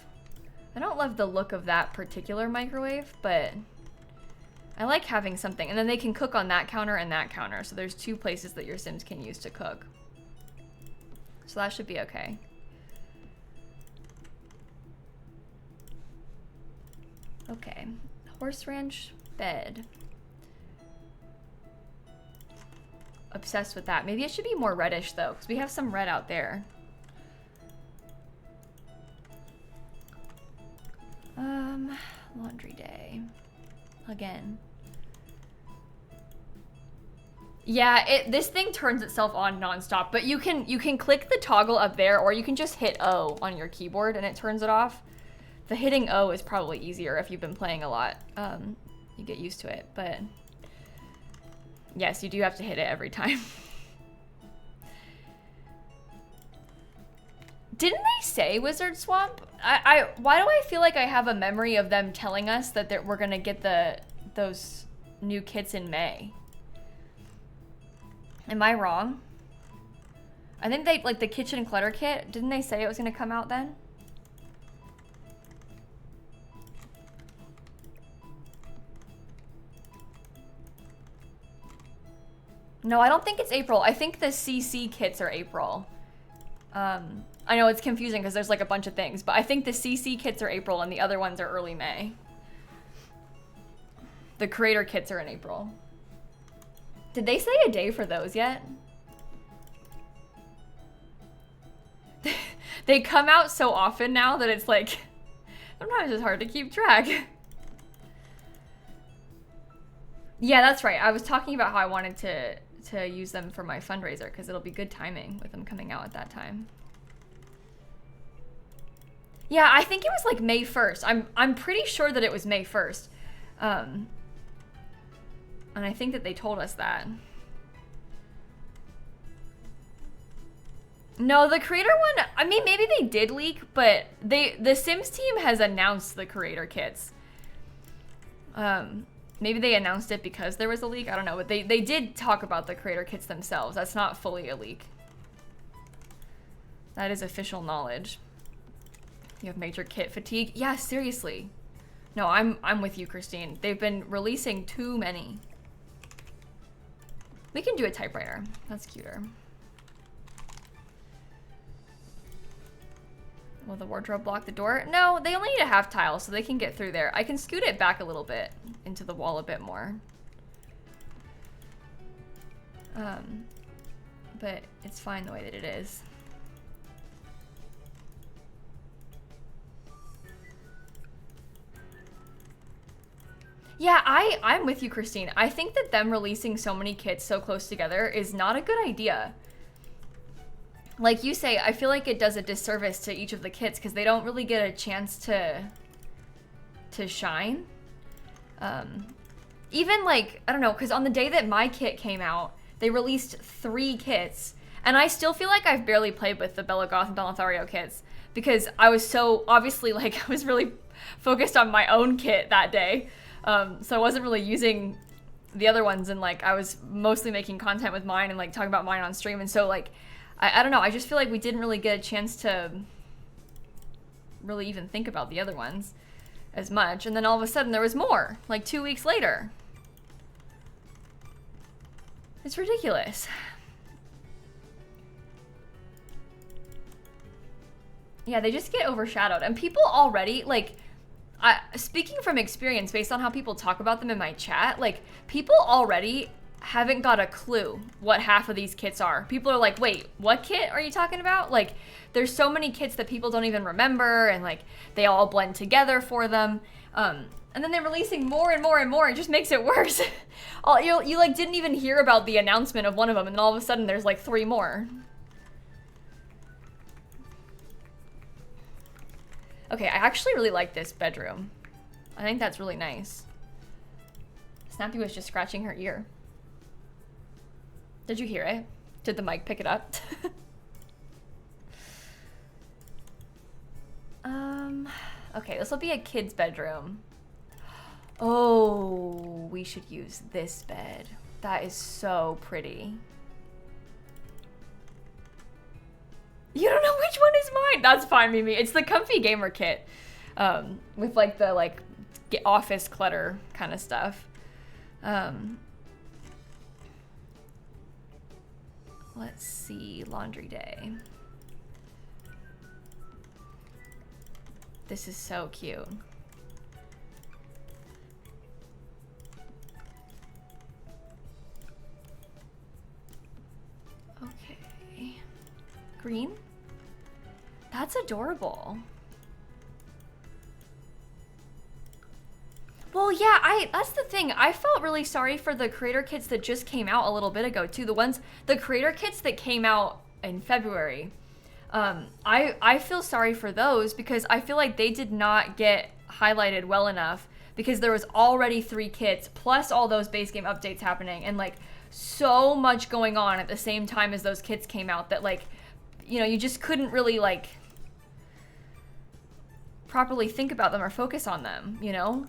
I don't love the look of that particular microwave, but I like having something. And then they can cook on that counter and that counter. So there's 2 places that your Sims can use to cook. So that should be okay. Okay, horse ranch bed. Obsessed with that. Maybe it should be more reddish though, because we have some red out there. Laundry day. Again. Yeah, this thing turns itself on nonstop, but you can click the toggle up there, or you can just hit O on your keyboard and it turns it off. The hitting O is probably easier if you've been playing a lot. You get used to it, but yes, you do have to hit it every time. Didn't they say Wizard Swamp? Why do I feel like I have a memory of them telling us that we're gonna get those new kits in May? Am I wrong? I think they, like the kitchen clutter kit, didn't they say it was gonna come out then? No, I don't think it's April. I think the CC kits are April. I know it's confusing because there's like a bunch of things, but I think the CC kits are April and the other ones are early May. The creator kits are in April. Did they say a day for those yet? They come out so often now that it's like, sometimes it's hard to keep track. Yeah, that's right. I was talking about how I wanted to use them for my fundraiser because it'll be good timing with them coming out at that time. Yeah, I think it was like May 1st. I'm pretty sure that it was May 1st. And I think that they told us that. No, the creator one, I mean, maybe they did leak, but the Sims team has announced the creator kits. Maybe they announced it because there was a leak. I don't know, but they did talk about the creator kits themselves. That's not fully a leak. That is official knowledge. You have major kit fatigue? Yeah, seriously. No, I'm with you, Christine. They've been releasing too many. We can do a typewriter. That's cuter. Will the wardrobe block the door? No, they only need a half tile, so they can get through there. I can scoot it back a little bit into the wall a bit more. But it's fine the way that it is. Yeah, I'm with you, Christine. I think that them releasing so many kits so close together is not a good idea. Like you say, I feel like it does a disservice to each of the kits because they don't really get a chance to shine. Even like, I don't know, because on the day that my kit came out, they released 3 kits, and I still feel like I've barely played with the Bella Goth and Bellathario kits because I was so, obviously, like, I was really focused on my own kit that day. So I wasn't really using the other ones, and like I was mostly making content with mine and like talking about mine on stream, and so like I don't know, I just feel like we didn't really get a chance to really even think about the other ones as much, and then all of a sudden there was more, like 2 weeks later. It's ridiculous. Yeah, they just get overshadowed, and people already, like, speaking from experience, based on how people talk about them in my chat, like, people already haven't got a clue what half of these kits are. People are like, wait, what kit are you talking about? Like, there's so many kits that people don't even remember, and like, they all blend together for them. And then they're releasing more and more and more. It just makes it worse. You like didn't even hear about the announcement of one of them, and then all of a sudden there's like 3 more. Okay, I actually really like this bedroom. I think that's really nice. Snappy was just scratching her ear. Did you hear it? Did the mic pick it up? Okay, this will be a kid's bedroom. Oh, we should use this bed. That is so pretty. You don't know which one is mine? That's fine, Mimi. It's the comfy gamer kit. With like the like office clutter kind of stuff. Let's see, laundry day. This is so cute. Okay. Green? That's adorable. Well, yeah, that's the thing. I felt really sorry for the creator kits that just came out a little bit ago too. The creator kits that came out in February. I feel sorry for those because I feel like they did not get highlighted well enough because there was already 3 kits plus all those base game updates happening and like so much going on at the same time as those kits came out that like, you know, you just couldn't really like properly think about them or focus on them, you know?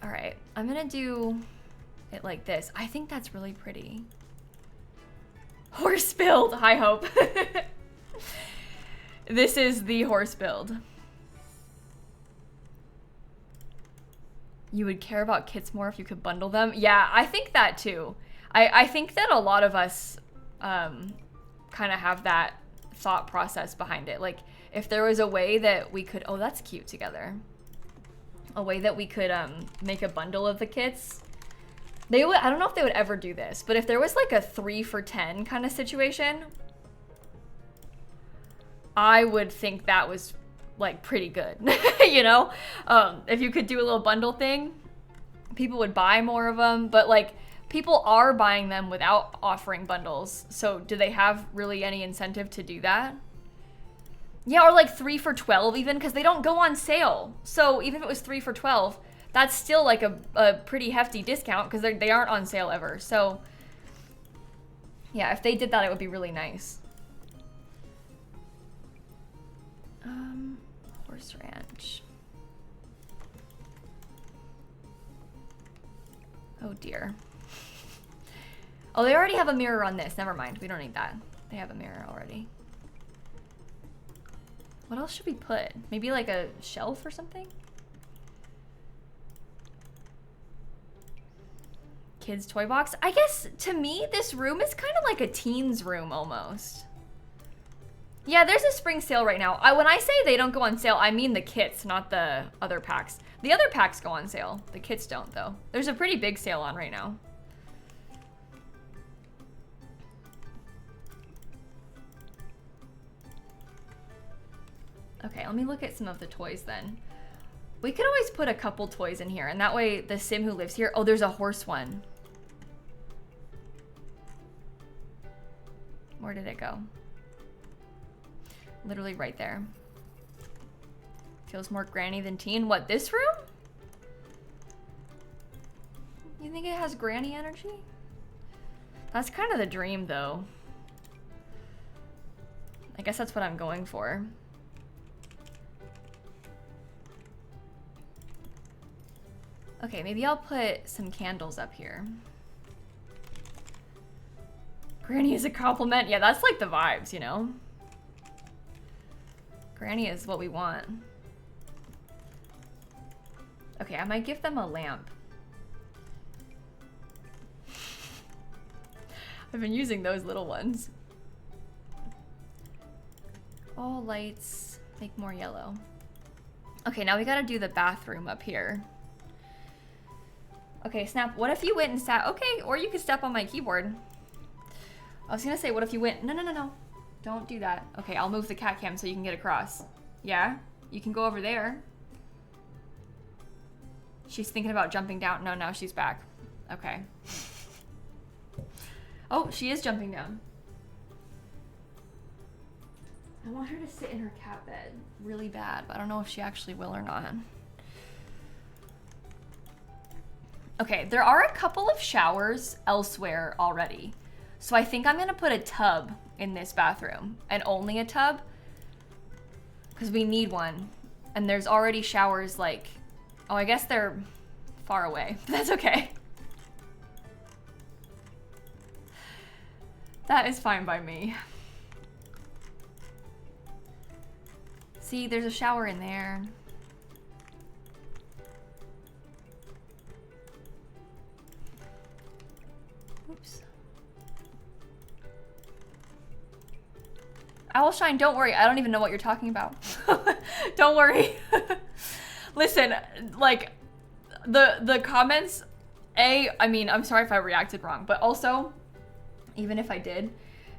All right, I'm gonna do it like this. I think that's really pretty. Horse build, high hope. This is the horse build. You would care about kits more if you could bundle them. Yeah, I think that too. I think that a lot of us kind of have that thought process behind it. Like, if there was a way that we could, oh, that's cute together. A way that we could make a bundle of the kits. They would, I don't know if they would ever do this, but if there was like a 3 for 10 kind of situation, I would think that was like pretty good, you know? If you could do a little bundle thing, people would buy more of them, but like people are buying them without offering bundles. So do they have really any incentive to do that? Yeah, or like 3 for 12 even, because they don't go on sale. So even if it was 3 for 12, that's still like a pretty hefty discount because they aren't on sale ever. So yeah, if they did that, it would be really nice. Horse ranch. Oh dear. Oh, they already have a mirror on this. Never mind. We don't need that. They have a mirror already. What else should we put? Maybe like a shelf or something? Kids toy box. I guess to me, this room is kind of like a teen's room almost. Yeah, there's a spring sale right now. When I say they don't go on sale, I mean the kits, not the other packs. The other packs go on sale. The kits don't, though. There's a pretty big sale on right now. Okay, let me look at some of the toys then. We could always put a couple toys in here, and that way the sim who lives here... Oh, there's a horse one. Where did it go? Literally right there. Feels more granny than teen. What, this room? You think it has granny energy? That's kind of the dream, though. I guess that's what I'm going for. Okay, maybe I'll put some candles up here. Granny is a compliment. Yeah, that's like the vibes, you know? Granny is what we want. Okay, I might give them a lamp. I've been using those little ones. All lights make more yellow. Okay, now we gotta do the bathroom up here. Okay, Snap, what if you went and sat... Okay, or you could step on my keyboard. I was gonna say, what if you went... No. Don't do that. Okay, I'll move the cat cam so you can get across. Yeah? You can go over there. She's thinking about jumping down. No, now she's back. Okay. Oh, she is jumping down. I want her to sit in her cat bed really bad, but I don't know if she actually will or not. Okay, there are a couple of showers elsewhere already. So I think I'm gonna put a tub in this bathroom, and only a tub, because we need one. And there's already showers like, oh, I guess they're far away, but that's okay. That is fine by me. See, there's a shower in there. Oops. Owlshine, don't worry. I don't even know what you're talking about. Don't worry. Listen, like, the comments, I mean, I'm sorry if I reacted wrong, but also, even if I did,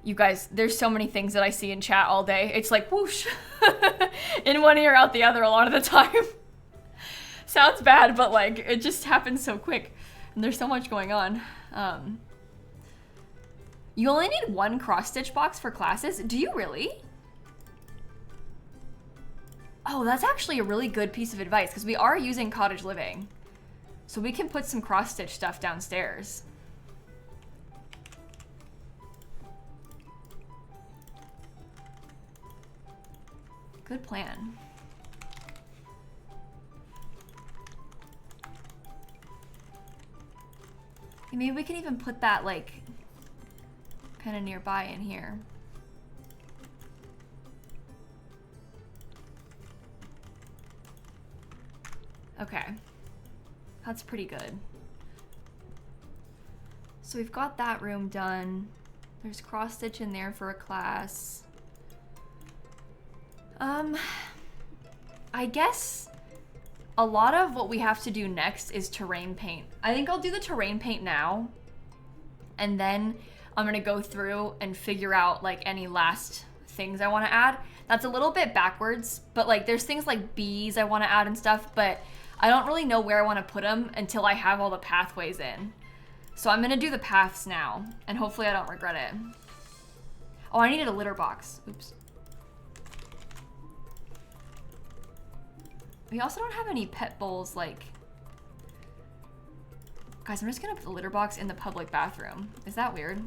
you guys, there's so many things that I see in chat all day. It's like whoosh. In one ear, out the other a lot of the time. Sounds bad, but like, it just happens so quick. And there's so much going on. You only need one cross-stitch box for classes? Do you really? Oh, that's actually a really good piece of advice because we are using cottage living. So we can put some cross-stitch stuff downstairs. Good plan. Maybe we can even put that like kind of nearby in here. Okay. That's pretty good. So we've got that room done. There's cross stitch in there for a class. I guess a lot of what we have to do next is terrain paint. I think I'll do the terrain paint now, and then I'm gonna go through and figure out like any last things I wanna add. That's a little bit backwards, but like there's things like bees I wanna add and stuff, but I don't really know where I wanna put them until I have all the pathways in. So I'm gonna do the paths now, and hopefully I don't regret it. Oh, I needed a litter box. Oops. We also don't have any pet bowls, like... Guys, I'm just gonna put the litter box in the public bathroom. Is that weird?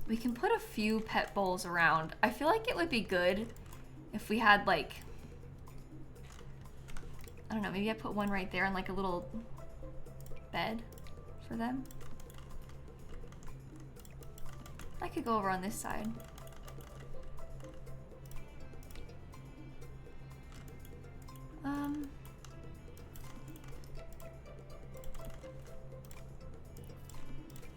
We can put a few pet bowls around. I feel like it would be good if we had, like... I don't know, maybe I put one right there and like a little bed for them. I could go over on this side.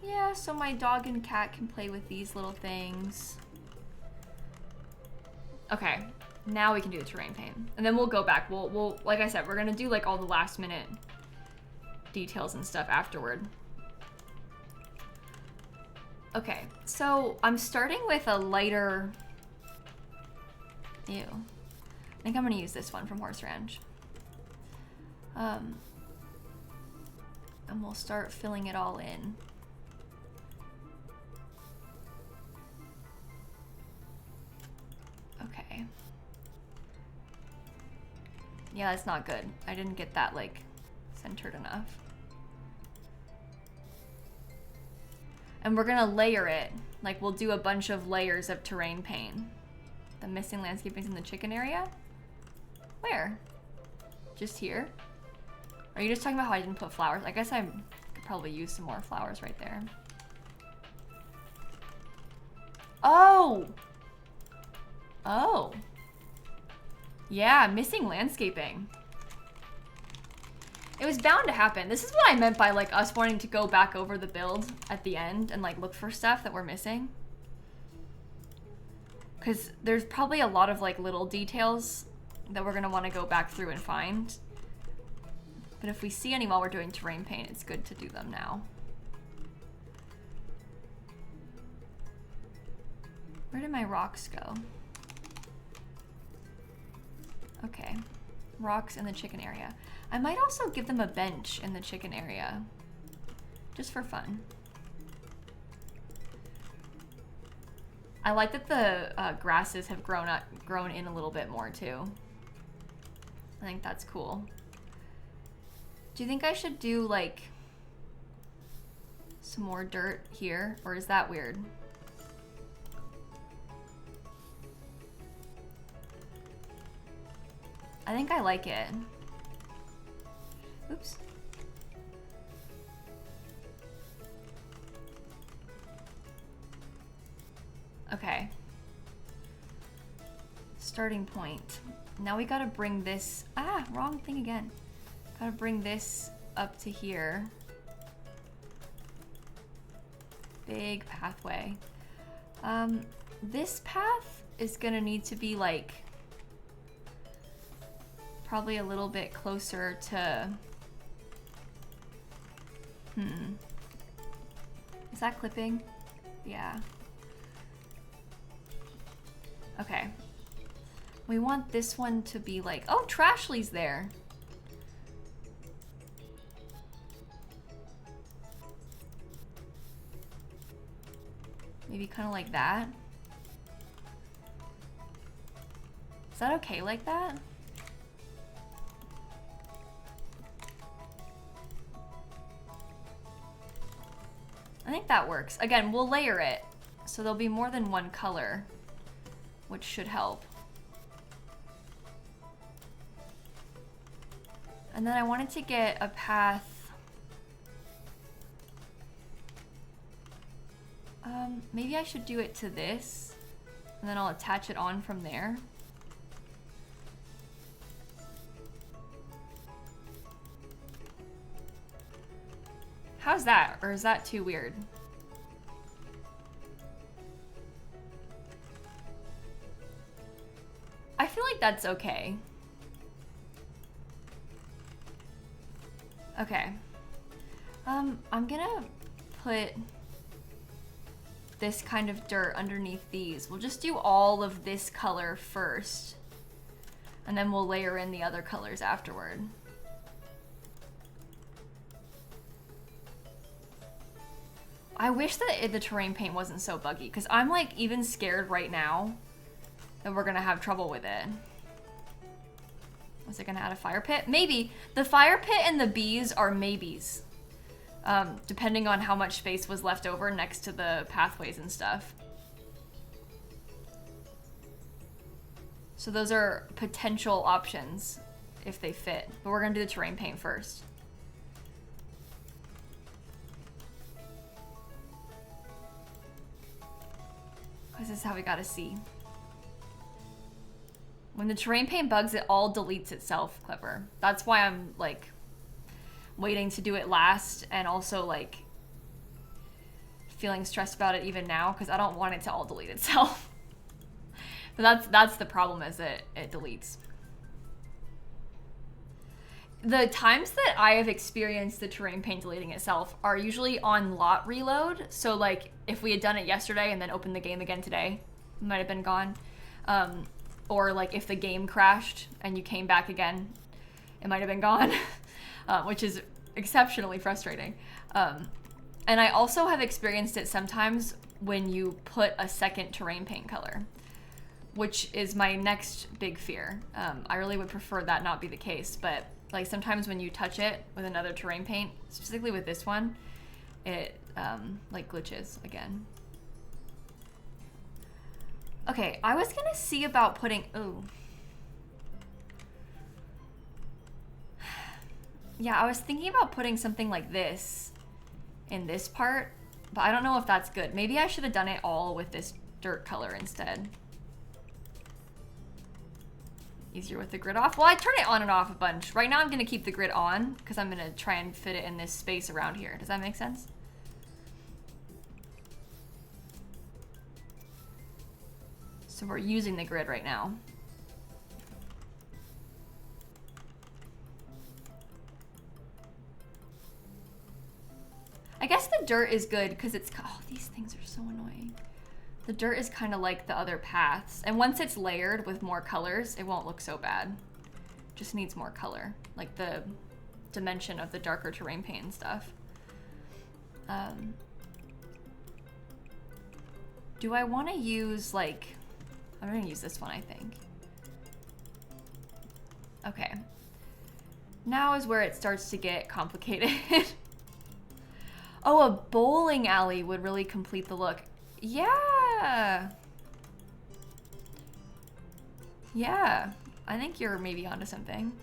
Yeah, so my dog and cat can play with these little things. Okay, now we can do the terrain paint. And then we'll go back. We'll like I said, we're gonna do like all the last minute details and stuff afterward. Okay, so I'm starting with a lighter... Ew. I think I'm gonna use this one from Horse Ranch. And we'll start filling it all in. Okay. Yeah, that's not good. I didn't get that, like, centered enough. And we're gonna layer it. Like, we'll do a bunch of layers of terrain paint. The missing landscaping's in the chicken area? Where? Just here? Are you just talking about how I didn't put flowers? I guess I could probably use some more flowers right there. Oh! Oh. Yeah, missing landscaping. It was bound to happen. This is what I meant by like us wanting to go back over the build at the end and like look for stuff that we're missing. Because there's probably a lot of like little details that we're gonna want to go back through and find. But if we see any while we're doing terrain paint, it's good to do them now. Where did my rocks go? Okay, rocks in the chicken area. I might also give them a bench in the chicken area, just for fun. I like that the grasses have grown in a little bit more too. I think that's cool. Do you think I should do like some more dirt here, or is that weird? I think I like it. Oops. Okay. Starting point. Now we gotta bring this, wrong thing again. Gotta bring this up to here. Big pathway. This path is gonna need to be like, probably a little bit closer to, is that clipping? Yeah. Okay. We want this one to be like, oh, Trashly's there. Maybe kind of like that. Is that okay like that? I think that works. Again, we'll layer it, so there'll be more than one color, which should help. And then I wanted to get a path. Maybe I should do it to this. And then I'll attach it on from there. How's that? Or is that too weird? I feel like that's okay. Okay. I'm gonna put this kind of dirt underneath these. We'll just do all of this color first, and then we'll layer in the other colors afterward. I wish that the terrain paint wasn't so buggy, because I'm like even scared right now that we're gonna have trouble with it. Was it gonna add a fire pit? Maybe. The fire pit and the bees are maybes. Depending on how much space was left over next to the pathways and stuff. So those are potential options if they fit. But we're gonna do the terrain paint first. This is how we gotta see. When the terrain paint bugs, it all deletes itself, Clever. That's why I'm like waiting to do it last, and also like feeling stressed about it even now because I don't want it to all delete itself. But that's the problem, is it deletes. The times that I have experienced the terrain paint deleting itself are usually on lot reload. So like if we had done it yesterday and then opened the game again today, it might have been gone. Or like if the game crashed and you came back again, it might have been gone, which is exceptionally frustrating. And I also have experienced it sometimes when you put a second terrain paint color, which is my next big fear. I really would prefer that not be the case, but like sometimes when you touch it with another terrain paint, specifically with this one, it like glitches again. Okay, I was gonna see about putting, ooh. Yeah, I was thinking about putting something like this in this part, but I don't know if that's good. Maybe I should have done it all with this dirt color instead. Easier with the grid off. Well, I turn it on and off a bunch. Right now I'm gonna keep the grid on because I'm gonna try and fit it in this space around here. Does that make sense? So we're using the grid right now. I guess the dirt is good because it's, oh, these things are so annoying. The dirt is kind of like the other paths. And once it's layered with more colors, it won't look so bad. Just needs more color, like the dimension of the darker terrain paint and stuff. Do I want to use like, I'm gonna use this one, I think. Okay. Now is where it starts to get complicated. Oh, a bowling alley would really complete the look. Yeah. Yeah. I think you're maybe onto something.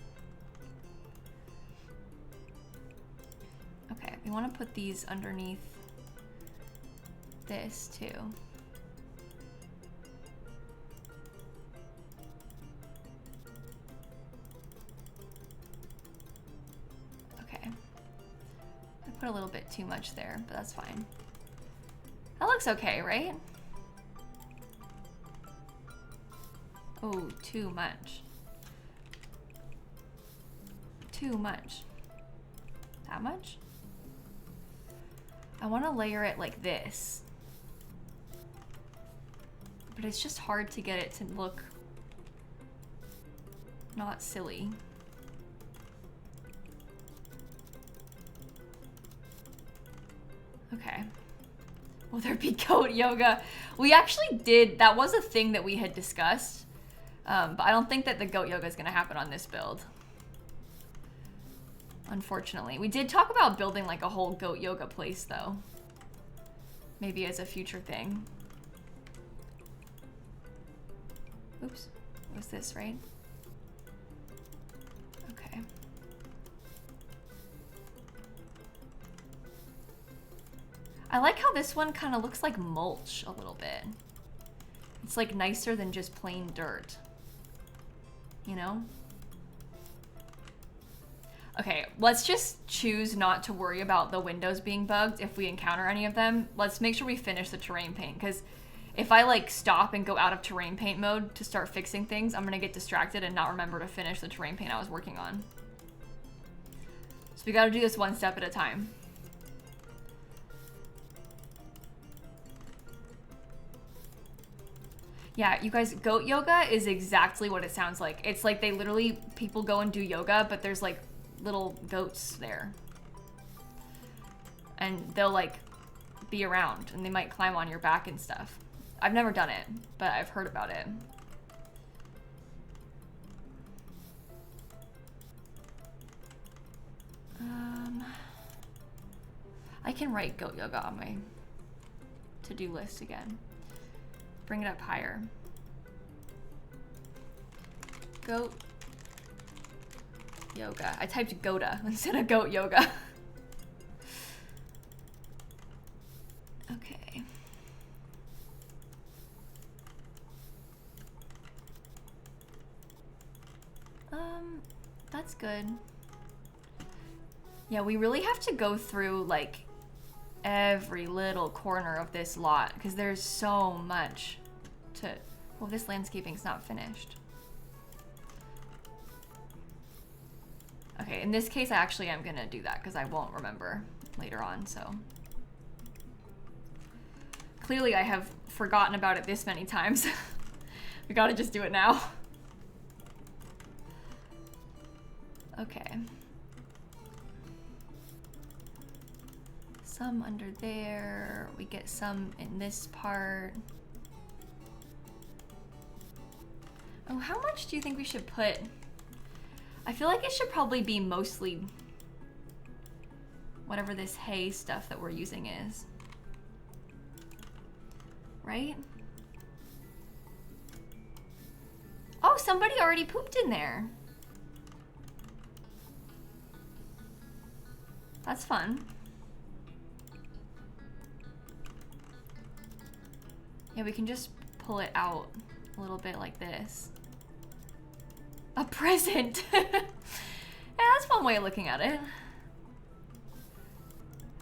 Okay, we want to put these underneath this too. Okay. I put a little bit too much there, but that's fine. That looks okay, right? Oh, too much. Too much. That much? I want to layer it like this. But it's just hard to get it to look not silly. Okay. Will there be goat yoga? We actually did, that was a thing that we had discussed. But I don't think that the goat yoga is going to happen on this build. Unfortunately. We did talk about building like a whole goat yoga place though. Maybe as a future thing. Oops. It was this, right? Okay. I like how this one kind of looks like mulch a little bit. It's like nicer than just plain dirt. You know? Okay, let's just choose not to worry about the windows being bugged if we encounter any of them. Let's make sure we finish the terrain paint, because if I like stop and go out of terrain paint mode to start fixing things, I'm gonna get distracted and not remember to finish the terrain paint I was working on. So we gotta do this one step at a time. Yeah, you guys, goat yoga is exactly what it sounds like. It's like they literally, people go and do yoga, but there's like little goats there. And they'll like be around and they might climb on your back and stuff. I've never done it, but I've heard about it. I can write goat yoga on my to-do list again. Bring it up higher. Goat yoga. I typed Goda instead of goat yoga. Okay. That's good. Yeah, we really have to go through like every little corner of this lot because there's so much to... Well, this landscaping's not finished. Okay, in this case, I actually am gonna do that because I won't remember later on, so. Clearly, I have forgotten about it this many times. We gotta just do it now. Okay. Some under there. We get some in this part. Oh, how much do you think we should put? I feel like it should probably be mostly whatever this hay stuff that we're using is. Right? Oh, somebody already pooped in there. That's fun. Yeah, we can just pull it out a little bit like this. A present! Yeah, that's one way of looking at it.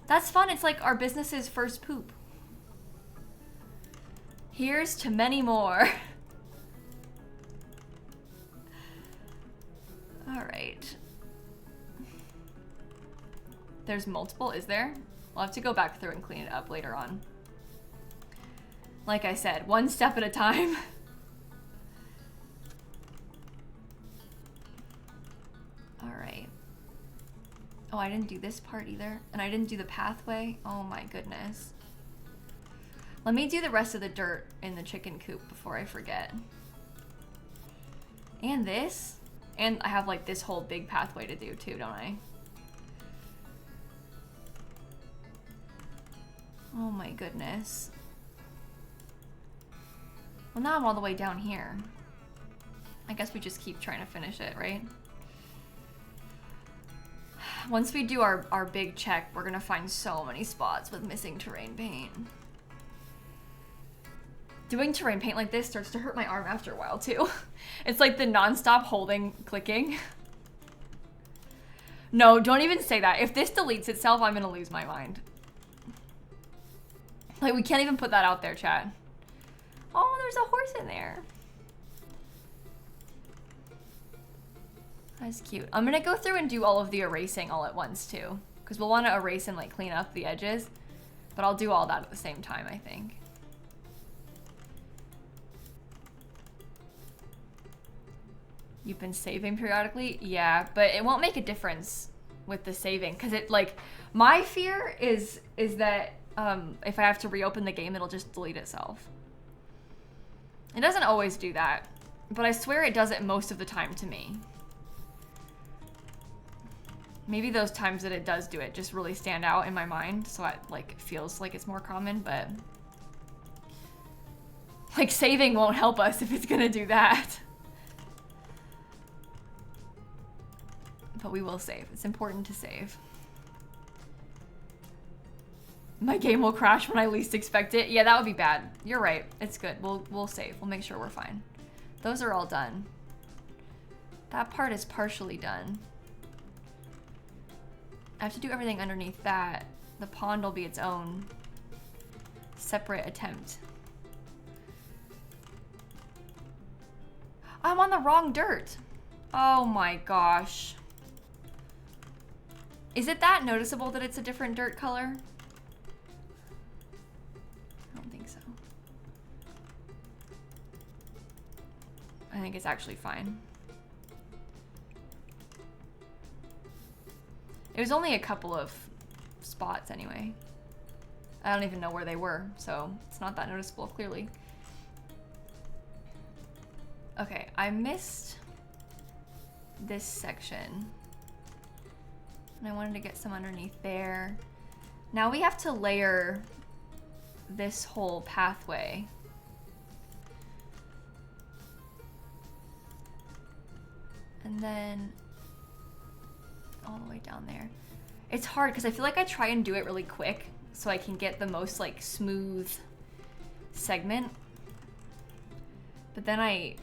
That's fun. It's like our business's first poop. Here's to many more. Alright. There's multiple, is there? We'll have to go back through and clean it up later on. Like I said, one step at a time. Alright. Oh, I didn't do this part either. And I didn't do the pathway. Oh my goodness. Let me do the rest of the dirt in the chicken coop before I forget. And this. And I have like this whole big pathway to do too, don't I? Oh my goodness. Well, now I'm all the way down here. I guess we just keep trying to finish it, right? Once we do our big check, we're gonna find so many spots with missing terrain paint. Doing terrain paint like this starts to hurt my arm after a while too. It's like the non-stop holding, clicking. No, don't even say that. If this deletes itself, I'm gonna lose my mind. Like, we can't even put that out there, chat. Oh, there's a horse in there. That's cute. I'm gonna go through and do all of the erasing all at once too, because we'll want to erase and like clean up the edges, but I'll do all that at the same time, I think. You've been saving periodically? Yeah, but it won't make a difference with the saving, because it, like, my fear is that if I have to reopen the game, it'll just delete itself. It doesn't always do that, but I swear it does it most of the time to me. Maybe those times that it does do it just really stand out in my mind, so it like feels like it's more common, but like saving won't help us if it's gonna do that. But we will save. It's important to save. My game will crash when I least expect it. Yeah, that would be bad. You're right. It's good. We'll save. We'll make sure we're fine. Those are all done. That part is partially done. I have to do everything underneath that. The pond will be its own separate attempt. I'm on the wrong dirt. Oh my gosh. Is it that noticeable that it's a different dirt color? I don't think so. I think it's actually fine. It was only a couple of spots anyway. I don't even know where they were, so it's not that noticeable, clearly. Okay, I missed this section. And I wanted to get some underneath there. Now we have to layer this whole pathway. And then all the way down there. It's hard because I feel like I try and do it really quick so I can get the most like smooth segment. But then I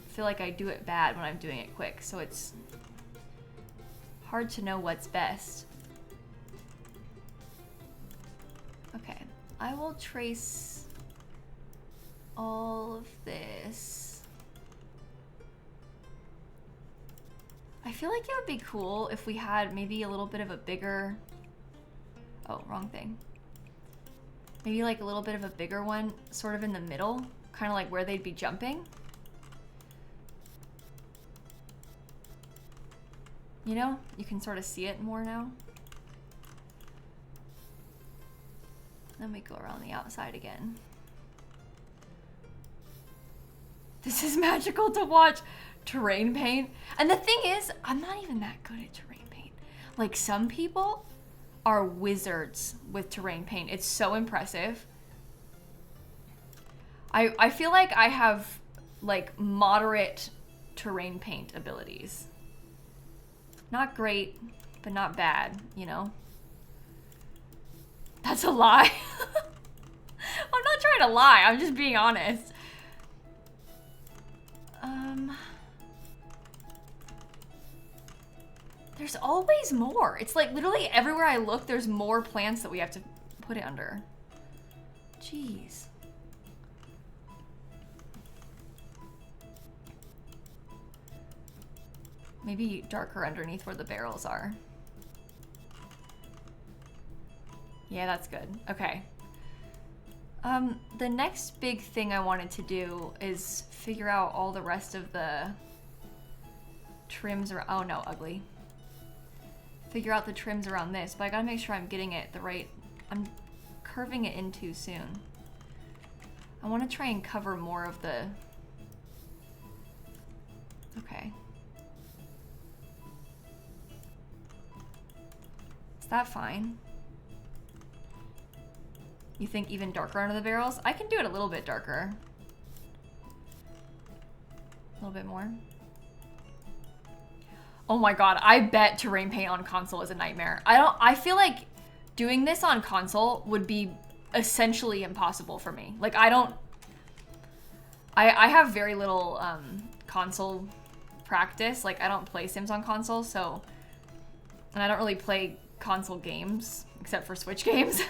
feel like I do it bad when I'm doing it quick, so it's hard to know what's best. Okay, I will trace all of this. I feel like it would be cool if we had maybe a little bit of a bigger, oh, wrong thing. Maybe like a little bit of a bigger one sort of in the middle, kind of like where they'd be jumping. You know, you can sort of see it more now. Then we go around the outside again. This is magical to watch. Terrain paint. And the thing is, I'm not even that good at terrain paint. Like, some people are wizards with terrain paint. It's so impressive. I feel like I have like moderate terrain paint abilities. Not great, but not bad, you know? That's a lie. I'm not trying to lie, I'm just being honest. There's always more. It's like literally everywhere I look, there's more plants that we have to put it under. Jeez. Maybe darker underneath where the barrels are. Yeah, that's good. Okay. The next big thing I wanted to do is figure out all the rest of the trims around. Oh no, ugly. Figure out the trims around this, but I gotta make sure I'm getting it the right. I'm curving it in too soon. I want to try and cover more of the. Okay. Is that fine? You think even darker under the barrels? I can do it a little bit darker. A little bit more. Oh my god, I bet terrain paint on console is a nightmare. I feel like doing this on console would be essentially impossible for me. Like, I have very little console practice. Like, I don't play Sims on console, so, and I don't really play console games except for Switch games.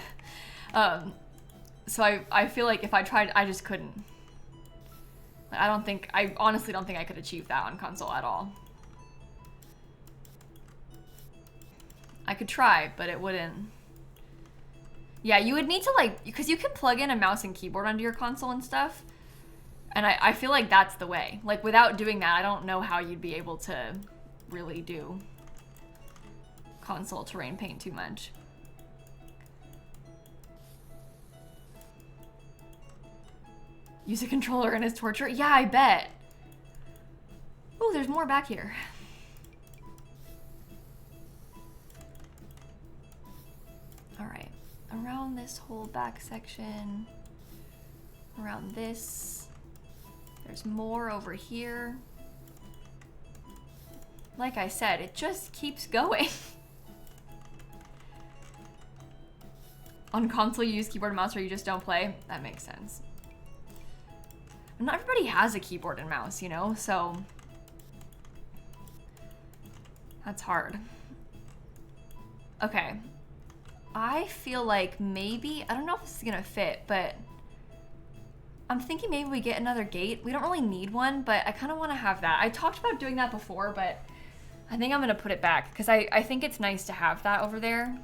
So I feel like if I tried, I just couldn't. I honestly don't think I could achieve that on console at all. I could try, but it wouldn't. Yeah, you would need to like, because you can plug in a mouse and keyboard onto your console and stuff. And I feel like that's the way. Like, without doing that, I don't know how you'd be able to really do console terrain paint too much. Use a controller and it's torture? Yeah, I bet. Oh, there's more back here. All right, around this whole back section, around this, there's more over here. Like I said, it just keeps going. On console you use keyboard and mouse or you just don't play? That makes sense. Not everybody has a keyboard and mouse, you know, so that's hard. Okay. I feel like maybe, I don't know if this is gonna fit, but I'm thinking maybe we get another gate. We don't really need one, but I kind of want to have that. I talked about doing that before, but I think I'm gonna put it back because I think it's nice to have that over there.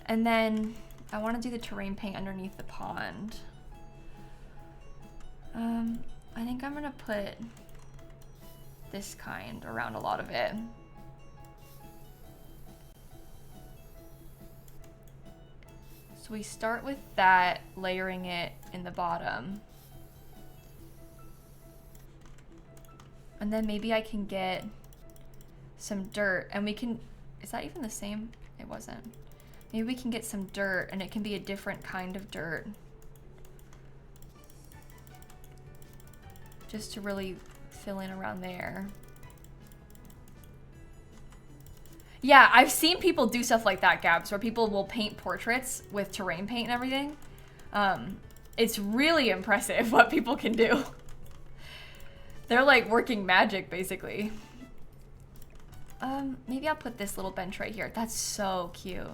And then I want to do the terrain paint underneath the pond. I think I'm gonna put this kind around a lot of it. So we start with that, layering it in the bottom. And then maybe I can get some dirt and we can, is that even the same? It wasn't. Maybe we can get some dirt and it can be a different kind of dirt. Just to really fill in around there. Yeah, I've seen people do stuff like that, Gabs, where people will paint portraits with terrain paint and everything. It's really impressive what people can do. They're like working magic, basically. Maybe I'll put this little bench right here. That's so cute.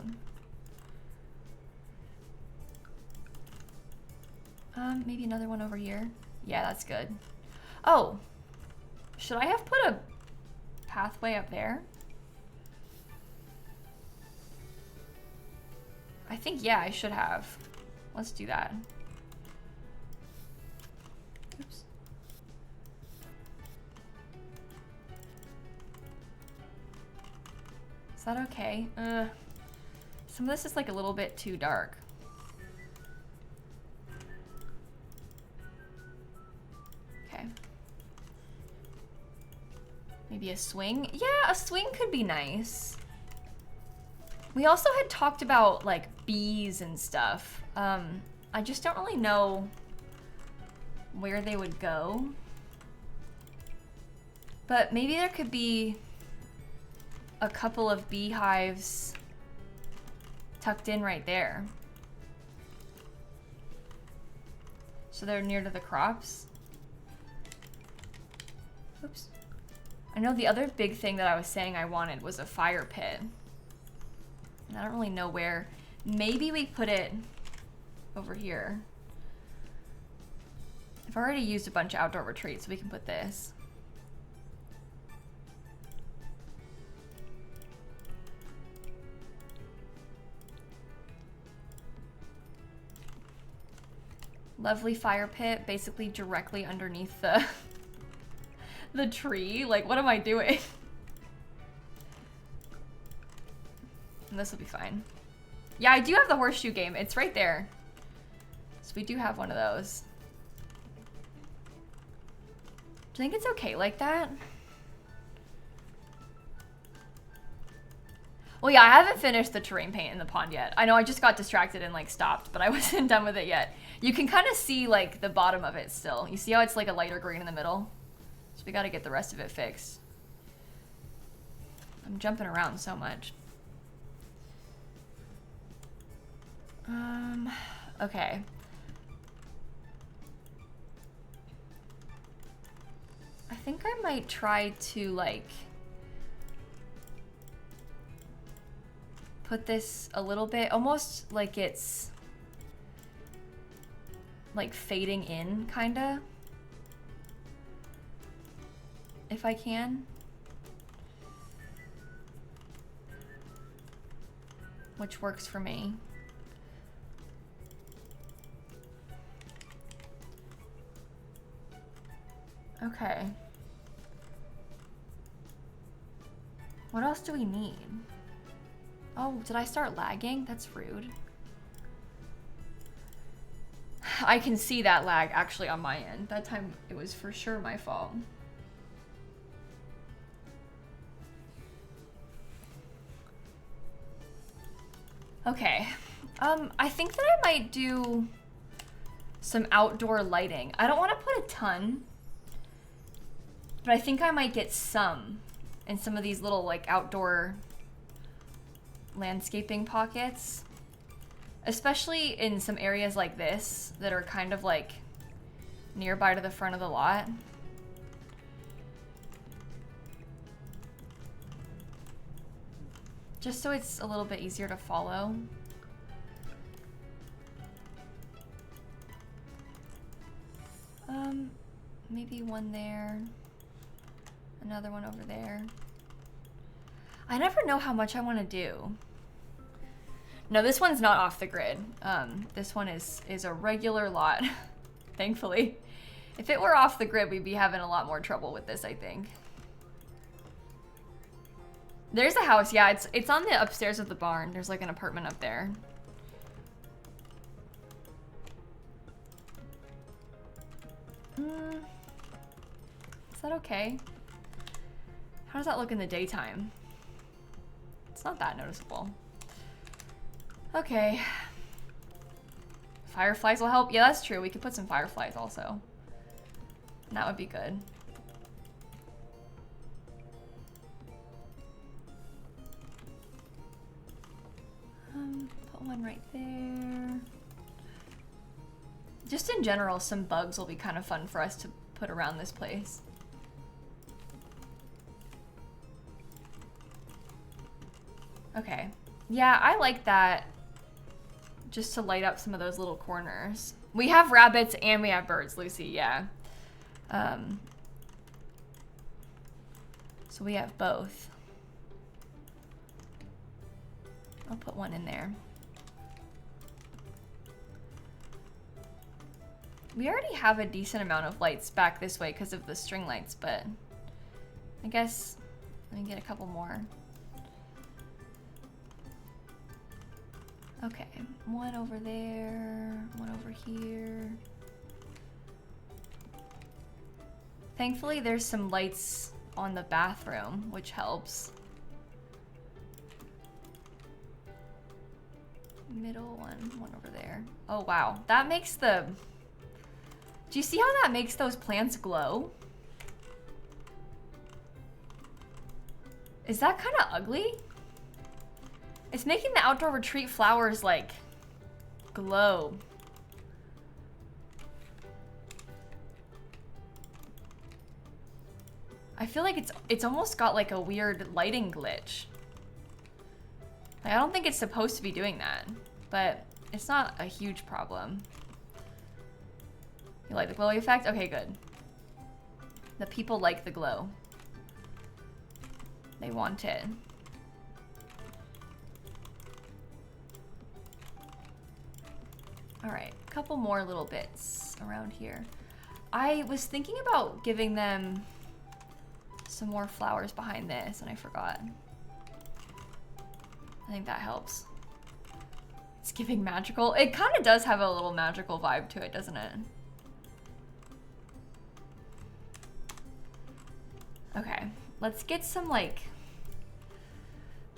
Maybe another one over here. Yeah, that's good. Oh, should I have put a pathway up there? I think, yeah, I should have. Let's do that. Oops. Is that okay? Some of this is like a little bit too dark. Okay. Maybe a swing? Yeah, a swing could be nice. We also had talked about like bees and stuff. I just don't really know where they would go. But maybe there could be a couple of beehives tucked in right there. So they're near to the crops. Oops. I know the other big thing that I was saying I wanted was a fire pit. And I don't really know where. Maybe we put it over here. I've already used a bunch of outdoor retreats, so we can put this. Lovely fire pit, basically directly underneath the the tree. Like, what am I doing? And this will be fine. Yeah, I do have the horseshoe game. It's right there. So we do have one of those. Do you think it's okay like that? Well, yeah, I haven't finished the terrain paint in the pond yet. I know I just got distracted and like stopped, but I wasn't done with it yet. You can kind of see like the bottom of it still. You see how it's like a lighter green in the middle? So we got to get the rest of it fixed. I'm jumping around so much. Okay. I think I might try to like put this a little bit, almost like it's like fading in, kinda. If I can. Which works for me. Okay. What else do we need? Oh, did I start lagging? That's rude. I can see that lag actually on my end. That time it was for sure my fault. Okay. I think that I might do some outdoor lighting. I don't want to put a ton, but I think I might get some in some of these little like outdoor landscaping pockets, especially in some areas like this that are kind of like nearby to the front of the lot. Just so it's a little bit easier to follow. Maybe one there, another one over there. I never know how much I want to do. No, this one's not off the grid. This one is a regular lot, thankfully. If it were off the grid, we'd be having a lot more trouble with this, I think. There's a house, yeah, it's on the upstairs of the barn. There's like an apartment up there. Is that okay? How does that look in the daytime? It's not that noticeable. Okay. Fireflies will help. Yeah, that's true. We could put some fireflies also. And that would be good. Put one right there. Just in general, some bugs will be kind of fun for us to put around this place. Okay. Yeah, I like that. Just to light up some of those little corners. We have rabbits and we have birds, Lucy, yeah. So we have both. I'll put one in there. We already have a decent amount of lights back this way because of the string lights, but I guess let me get a couple more. Okay, one over there, one over here. Thankfully, there's some lights on the bathroom, which helps. Middle one over there. Oh, wow. That makes the... Do you see how that makes those plants glow? Is that kind of ugly? It's making the outdoor retreat flowers, like, glow. I feel like it's almost got, like, a weird lighting glitch. Like, I don't think it's supposed to be doing that, but it's not a huge problem. You like the glowy effect? Okay, good. The people like the glow. They want it. All right, a couple more little bits around here. I was thinking about giving them some more flowers behind this, and I forgot. I think that helps. It's giving magical. It kind of does have a little magical vibe to it, doesn't it? Okay, let's get some, like,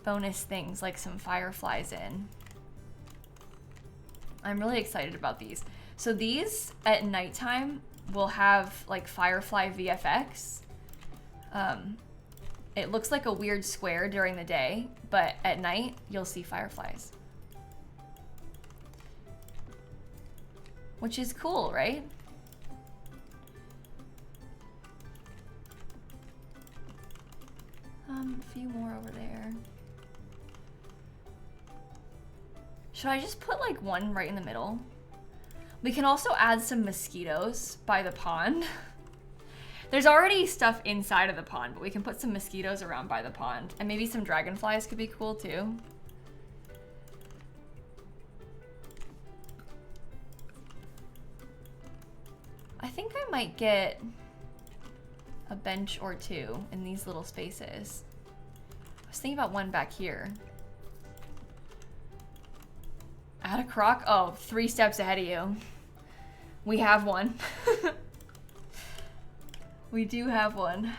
bonus things, like some fireflies in. I'm really excited about these. So these, at nighttime, will have, like, firefly VFX. It looks like a weird square during the day, but at night, you'll see fireflies. Which is cool, right? A few more over there. Should I just put like one right in the middle? We can also add some mosquitoes by the pond. There's already stuff inside of the pond, but we can put some mosquitoes around by the pond. And maybe some dragonflies could be cool too. I think I might get a bench or two in these little spaces. I was thinking about one back here. Add a crock? Oh, 3 steps ahead of you. We have one. We do have one.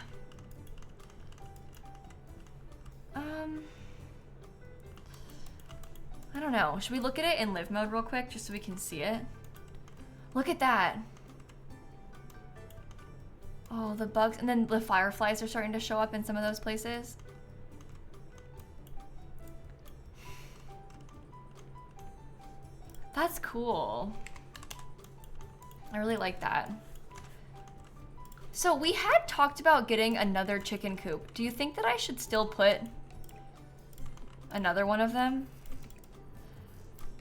I don't know. Should we look at it in live mode real quick just so we can see it? Look at that. Oh, the bugs. And then the fireflies are starting to show up in some of those places. cool. I really like that. So we had talked about getting another chicken coop. Do you think that I should still put another one of them?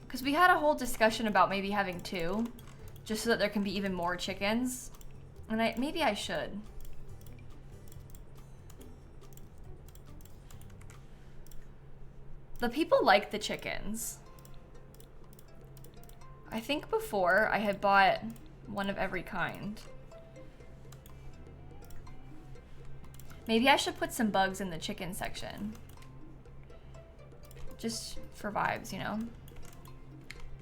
Because we had a whole discussion about maybe having 2, just so that there can be even more chickens. And maybe I should. The people like the chickens. I think before I had bought one of every kind. Maybe I should put some bugs in the chicken section. Just for vibes, you know?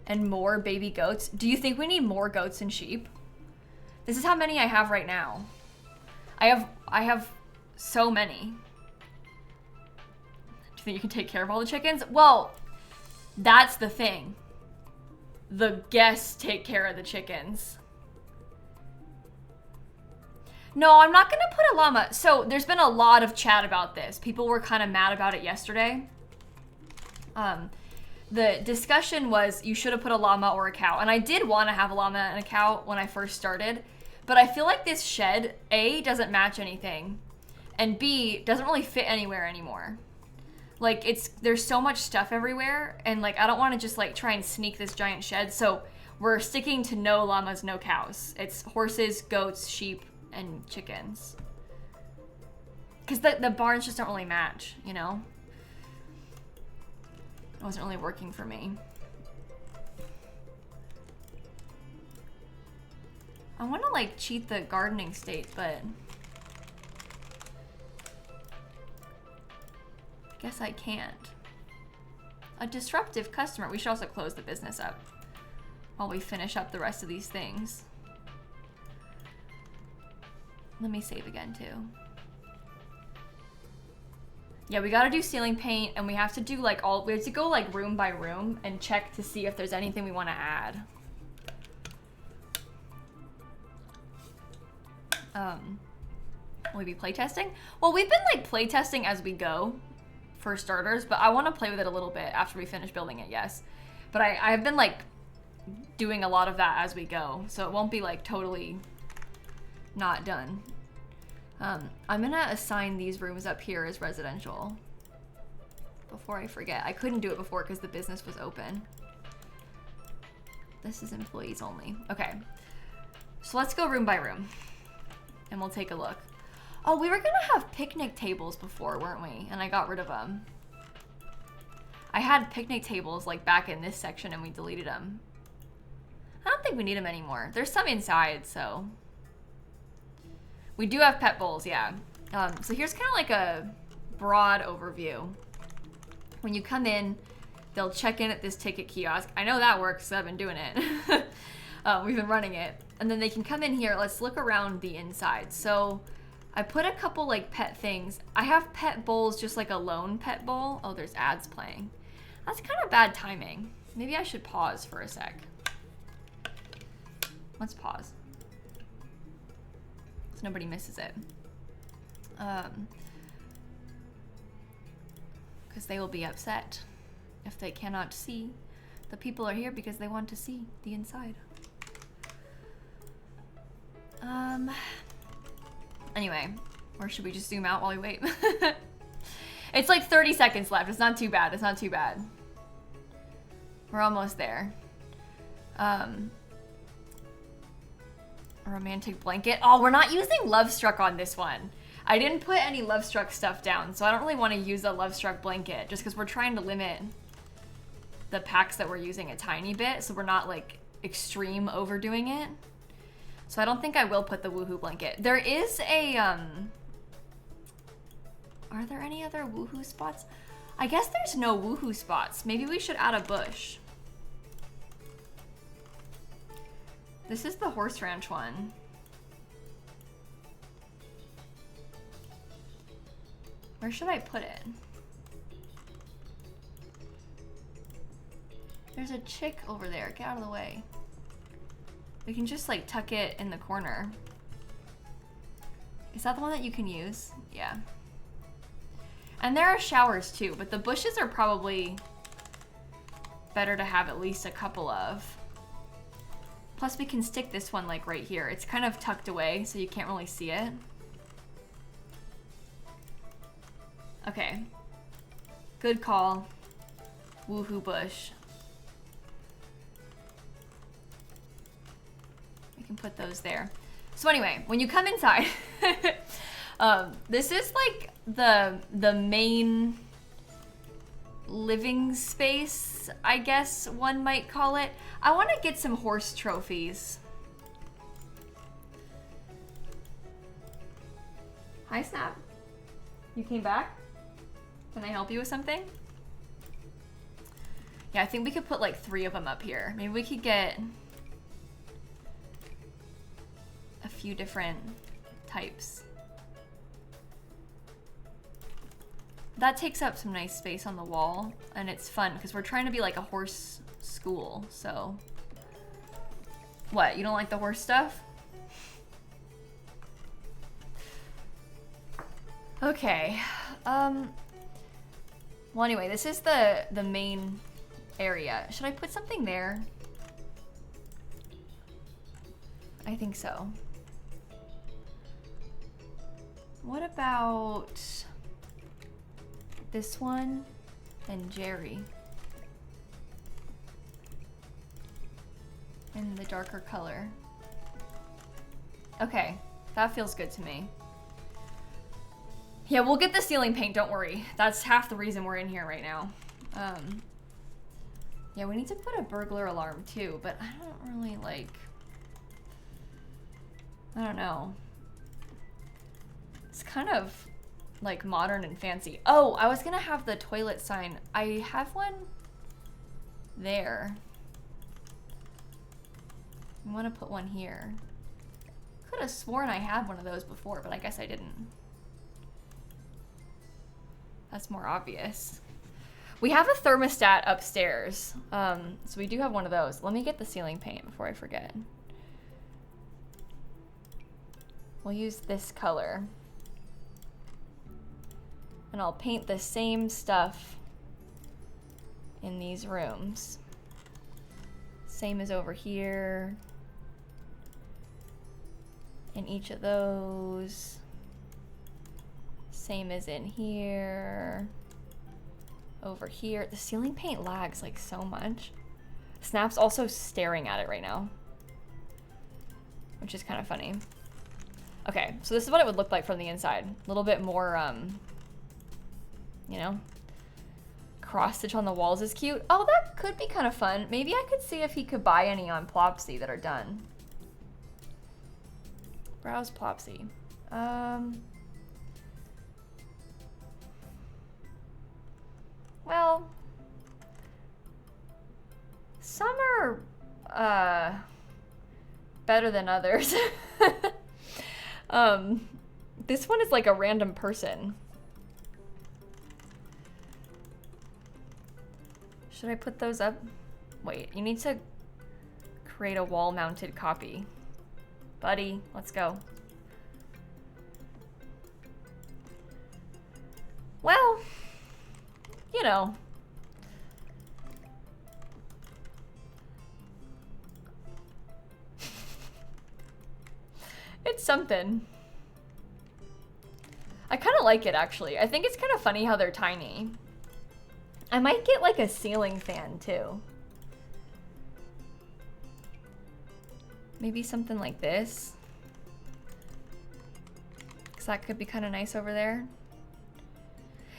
And more baby goats. Do you think we need more goats and sheep? This is how many I have right now. I have so many. Do you think you can take care of all the chickens? Well, that's the thing. The guests take care of the chickens. No, I'm not gonna put a llama. So there's been a lot of chat about this. People were kind of mad about it yesterday. The discussion was you should have put a llama or a cow. And I did want to have a llama and a cow when I first started. But I feel like this shed, A, doesn't match anything. And B, doesn't really fit anywhere anymore. Like, there's so much stuff everywhere. And, like, I don't want to just, like, try and sneak this giant shed. So we're sticking to no llamas, no cows. It's horses, goats, sheep, and chickens. Because the barns just don't really match, you know? It wasn't really working for me. I want to like cheat the gardening state, but guess I can't. A disruptive customer. We should also close the business up while we finish up the rest of these things. Let me save again too. Yeah, we gotta do ceiling paint, and we have to do like we have to go like room by room and check to see if there's anything we want to add. Will we be playtesting? Well, we've been like playtesting as we go for starters, but I want to play with it a little bit after we finish building it, yes. But I've been like doing a lot of that as we go, so it won't be like totally not done. I'm gonna assign these rooms up here as residential before I forget. I couldn't do it before because the business was open. This is employees only. Okay, so let's go room by room and we'll take a look. Oh, we were gonna have picnic tables before, weren't we? And I got rid of them. I had picnic tables like back in this section and we deleted them. I don't think we need them anymore. There's some inside, so. We do have pet bowls, yeah. So here's kind of like a broad overview. When you come in, they'll check in at this ticket kiosk. I know that works because I've been doing it. We've been running it. And then they can come in here. Let's look around the inside. So I put a couple like pet things. I have pet bowls, just like a lone pet bowl. Oh, there's ads playing. That's kind of bad timing. Maybe I should pause for a sec. Let's pause. So nobody misses it. Because they will be upset if they cannot see. The people are here because they want to see the inside. Anyway, or should we just zoom out while we wait? It's like 30 seconds left. It's not too bad. It's not too bad. We're almost there. A romantic blanket. Oh, we're not using Love Struck on this one. I didn't put any Love Struck stuff down, so I don't really want to use a Love Struck blanket just because we're trying to limit the packs that we're using a tiny bit, so we're not like extreme overdoing it. So I don't think I will put the woohoo blanket. There is a, are there any other woohoo spots? I guess there's no woohoo spots. Maybe we should add a bush. This is the horse ranch one. Where should I put it? There's a chick over there. Get out of the way. We can just like tuck it in the corner. Is that the one that you can use? Yeah. And there are showers too, but the bushes are probably better to have at least a couple of. Plus we can stick this one like right here. It's kind of tucked away, so you can't really see it. Okay. Good call. Woohoo bush. We can put those there. So anyway, when you come inside, this is like the main living space, I guess one might call it. I want to get some horse trophies. Hi, Snap. You came back? Can I help you with something? Yeah, I think we could put like 3 of them up here. Maybe we could get a few different types. That takes up some nice space on the wall, and it's fun because we're trying to be like a horse school, so. What, you don't like the horse stuff? Okay, well anyway, this is the main area. Should I put something there? I think so. What about this one and Jerry in the darker color? Okay, that feels good to me. Yeah, we'll get the ceiling paint, don't worry. That's half the reason we're in here right now. Yeah, we need to put a burglar alarm too, but I don't really like, I don't know. It's kind of like modern and fancy. Oh, I was gonna have the toilet sign. I have one there. I want to put one here. Could have sworn I had one of those before, but I guess I didn't. That's more obvious. We have a thermostat upstairs, so we do have one of those. Let me get the ceiling paint before I forget. We'll use this color. And I'll paint the same stuff in these rooms. Same as over here. In each of those. Same as in here. Over here. The ceiling paint lags like so much. Snap's also staring at it right now, which is kind of funny. Okay, so this is what it would look like from the inside. A little bit more, you know, cross stitch on the walls is cute. Oh, that could be kind of fun. Maybe I could see if he could buy any on Plopsy that are done. Browse Plopsy. Well, some are better than others. This one is like a random person. Should I put those up? Wait, you need to create a wall-mounted copy. Buddy, let's go. Well, you know. It's something. I kind of like it, actually. I think it's kind of funny how they're tiny. I might get like a ceiling fan too. Maybe something like this. Because that could be kind of nice over there.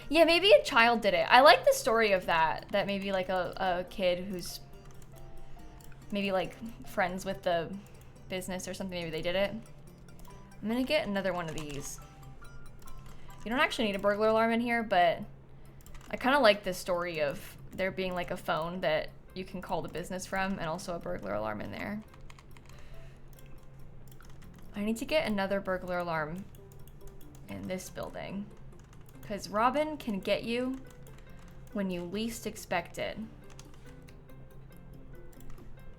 Yeah, maybe a child did it. I like the story of that. That maybe like a kid who's maybe like friends with the business or something, maybe they did it. I'm gonna get another one of these. You don't actually need a burglar alarm in here, but I kind of like the story of there being like a phone that you can call the business from and also a burglar alarm in there. I need to get another burglar alarm in this building because Robin can get you when you least expect it.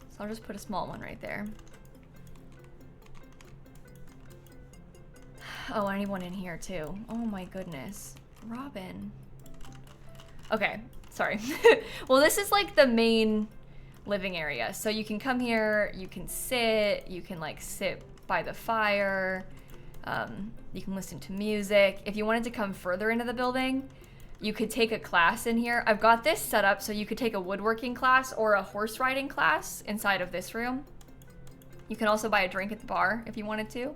So I'll just put a small one right there. Oh, I need one in here too. Oh my goodness. Robin. Okay, sorry. Well, this is like the main living area. So you can come here, you can sit, you can like sit by the fire, you can listen to music. If you wanted to come further into the building, you could take a class in here. I've got this set up so you could take a woodworking class or a horse riding class inside of this room. You can also buy a drink at the bar if you wanted to.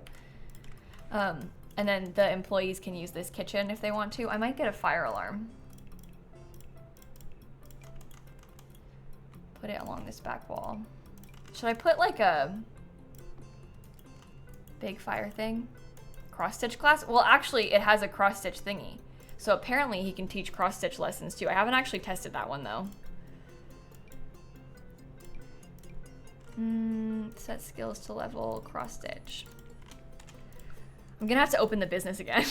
And then the employees can use this kitchen if they want to. I might get a fire alarm. Put it along this back wall. Should I put like a big fire thing? Cross-stitch class? Well, actually, it has a cross-stitch thingy. So apparently he can teach cross-stitch lessons too. I haven't actually tested that one though. Set skills to level, cross-stitch. I'm gonna have to open the business again.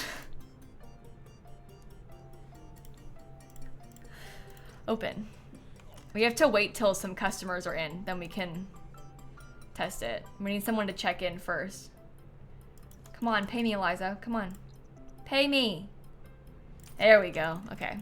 Open. We have to wait till some customers are in, then we can test it. We need someone to check in first. Come on, pay me, Eliza. Come on. Pay me. There we go. Okay.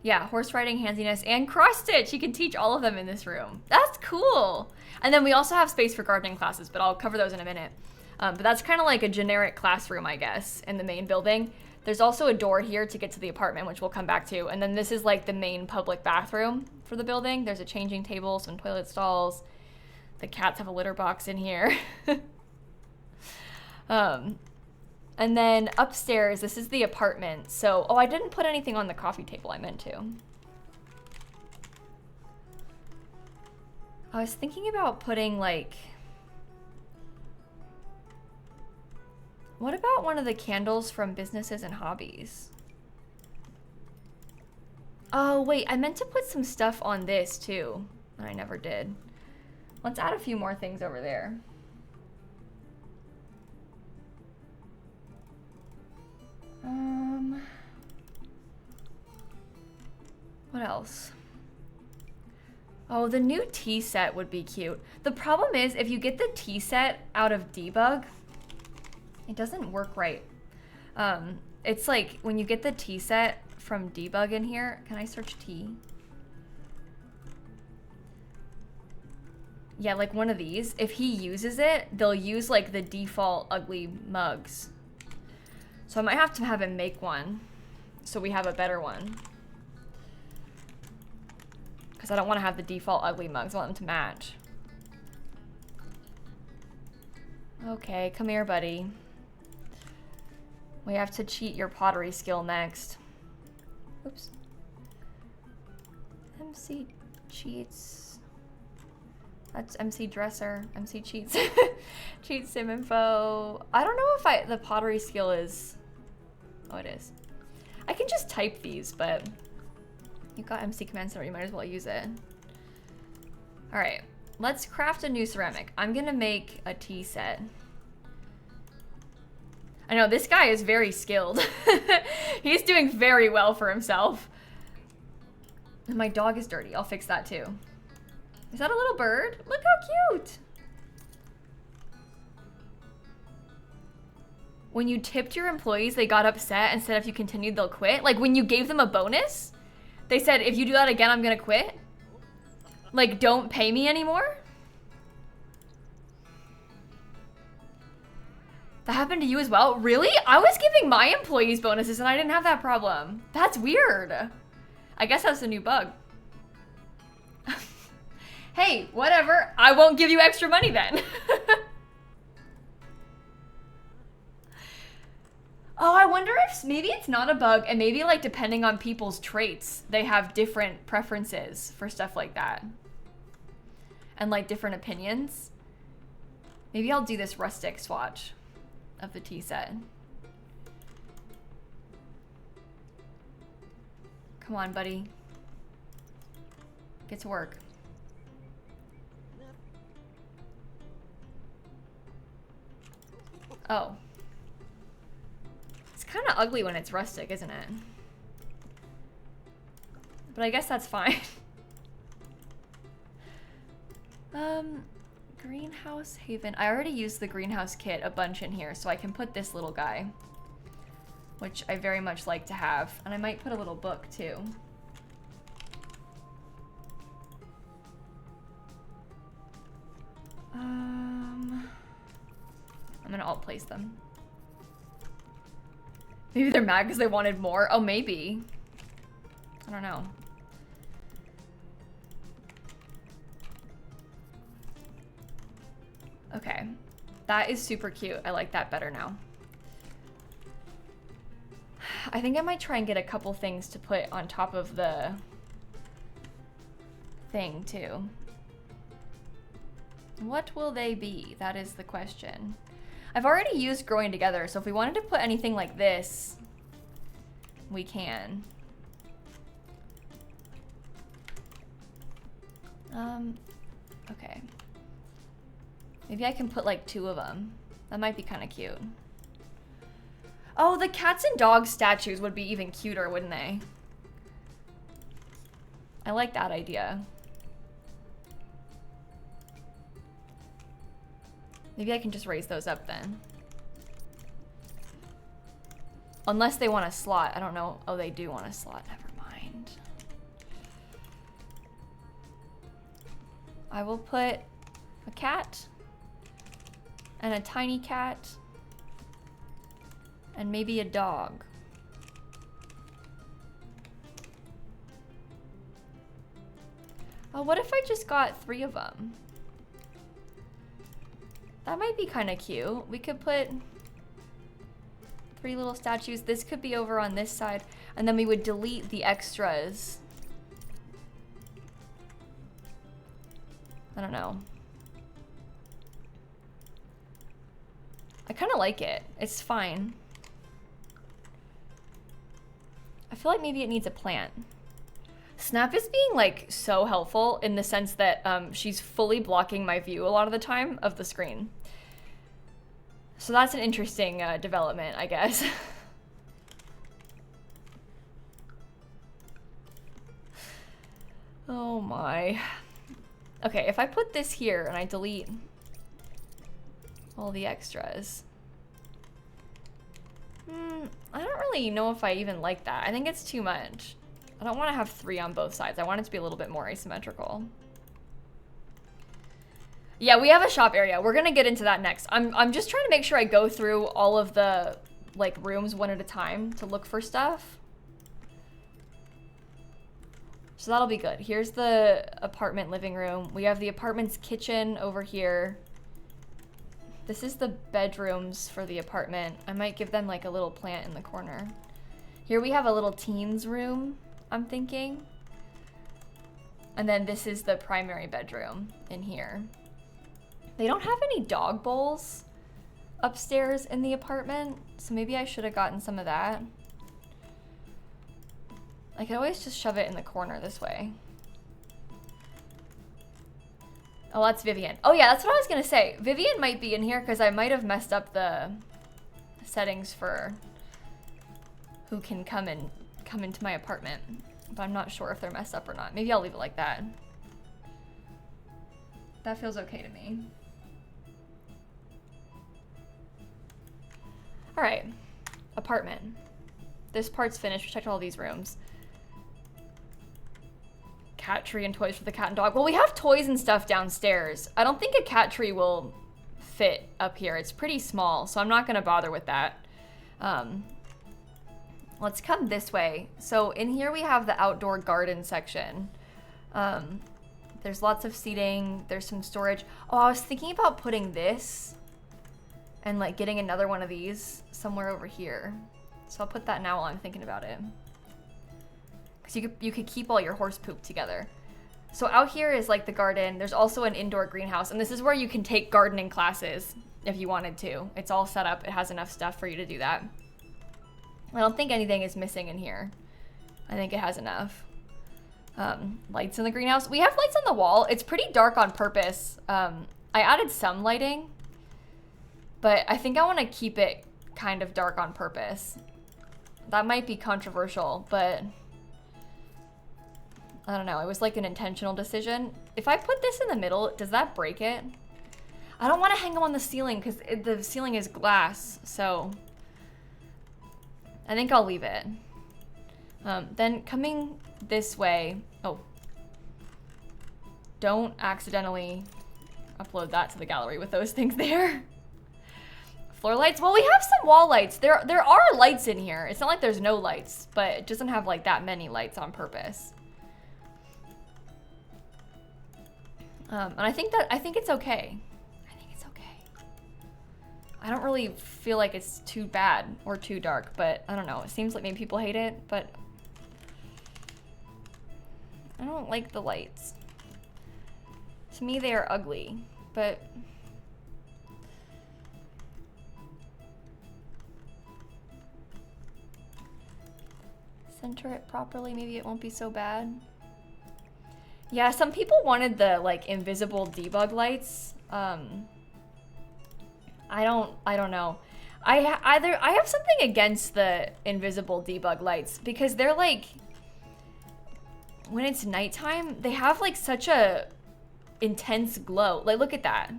Yeah, horse riding, handiness, and cross stitch. You can teach all of them in this room. That's cool. And then we also have space for gardening classes, but I'll cover those in a minute. But that's kind of like a generic classroom, I guess, in the main building. There's also a door here to get to the apartment, which we'll come back to. And then this is like the main public bathroom for the building. There's a changing table, some toilet stalls. The cats have a litter box in here. And then upstairs, this is the apartment. So, oh, I didn't put anything on the coffee table. I meant to. I was thinking about putting like, what about one of the candles from Businesses and Hobbies? Oh, wait, I meant to put some stuff on this too. I never did. Let's add a few more things over there. What else? Oh, the new tea set would be cute. The problem is if you get the tea set out of debug, it doesn't work right. It's like when you get the tea set from debug in here, can I search tea? Yeah, like one of these. If he uses it, they'll use like the default ugly mugs. So I might have to have him make one so we have a better one. Because I don't want to have the default ugly mugs. I want them to match. Okay, come here, buddy. We have to cheat your pottery skill next. Oops. MC cheats. That's MC dresser. MC cheats. Cheat sim info. I don't know if the pottery skill is... Oh, it is. I can just type these, but you've got MC command center. You might as well use it. All right, let's craft a new ceramic. I'm gonna make a tea set. I know this guy is very skilled. He's doing very well for himself. And my dog is dirty. I'll fix that too. Is that a little bird? Look how cute. When you tipped your employees, they got upset and said if you continued, they'll quit. Like when you gave them a bonus, they said, if you do that again, I'm gonna quit. Like, don't pay me anymore. That happened to you as well? Really? I was giving my employees bonuses and I didn't have that problem. That's weird. I guess that's a new bug. Hey, whatever. I won't give you extra money then. Oh, I wonder if maybe it's not a bug and maybe like depending on people's traits, they have different preferences for stuff like that. And like different opinions. Maybe I'll do this rustic swatch of the tea set. Come on, buddy. Get to work. Oh. It's kind of ugly when it's rustic, isn't it? But I guess that's fine. Greenhouse Haven. I already used the greenhouse kit a bunch in here, so I can put this little guy, which I very much like to have. And I might put a little book too. I'm gonna alt place them. Maybe they're mad because they wanted more. Oh, maybe. I don't know. Okay. That is super cute. I like that better now. I think I might try and get a couple things to put on top of the thing too. What will they be? That is the question. I've already used growing together, so if we wanted to put anything like this, we can. Okay. Maybe I can put like 2 of them. That might be kind of cute. Oh, the cats and dogs statues would be even cuter, wouldn't they? I like that idea. Maybe I can just raise those up then. Unless they want a slot. I don't know. Oh, they do want a slot. Never mind. I will put a cat and a tiny cat and maybe a dog. Oh, what if I just got 3 of them? That might be kind of cute. We could put 3 little statues. This could be over on this side, and then we would delete the extras. I don't know. I kind of like it. It's fine. I feel like maybe it needs a plant. Snap is being like so helpful in the sense that she's fully blocking my view a lot of the time of the screen. So that's an interesting development, I guess. Oh my. Okay, if I put this here and I delete all the extras. I don't really know if I even like that. I think it's too much. I don't want to have 3 on both sides. I want it to be a little bit more asymmetrical. Yeah, we have a shop area. We're gonna get into that next. I'm just trying to make sure I go through all of the like rooms one at a time to look for stuff. So that'll be good. Here's the apartment living room. We have the apartment's kitchen over here. This is the bedrooms for the apartment. I might give them like a little plant in the corner. Here we have a little teens room, I'm thinking. And then this is the primary bedroom in here. They don't have any dog bowls upstairs in the apartment, so maybe I should have gotten some of that. I could always just shove it in the corner this way. Oh, that's Vivian. Oh yeah, that's what I was gonna say. Vivian might be in here because I might have messed up the settings for who can come into my apartment. But I'm not sure if they're messed up or not. Maybe I'll leave it like that. That feels okay to me. All right, apartment. This part's finished. We checked all these rooms. Cat tree and toys for the cat and dog. Well, we have toys and stuff downstairs. I don't think a cat tree will fit up here. It's pretty small, so I'm not gonna bother with that. Let's come this way. So in here we have the outdoor garden section. There's lots of seating. There's some storage. Oh, I was thinking about putting this and like getting another one of these somewhere over here. So I'll put that now while I'm thinking about it. Because you could keep all your horse poop together. So out here is like the garden. There's also an indoor greenhouse, and this is where you can take gardening classes if you wanted to. It's all set up. It has enough stuff for you to do that. I don't think anything is missing in here. I think it has enough. Lights in the greenhouse. We have lights on the wall. It's pretty dark on purpose. I added some lighting, but I think I want to keep it kind of dark on purpose. That might be controversial, but I don't know. It was like an intentional decision. If I put this in the middle, does that break it? I don't want to hang them on the ceiling because the ceiling is glass, so I think I'll leave it. Then coming this way, oh, don't accidentally, upload that to the gallery with those things there. Floor lights? Well, we have some wall lights. There are lights in here. It's not like there's no lights, but it doesn't have like that many lights on purpose. And I think it's okay. I think it's okay. I don't really feel like it's too bad or too dark, but I don't know. It seems like maybe people hate it, but I don't like the lights. To me, they are ugly, but center it properly, maybe it won't be so bad. Yeah, some people wanted the like invisible debug lights. I don't know. I have something against the invisible debug lights because they're like, when it's nighttime, they have like such a intense glow. Like, look at that.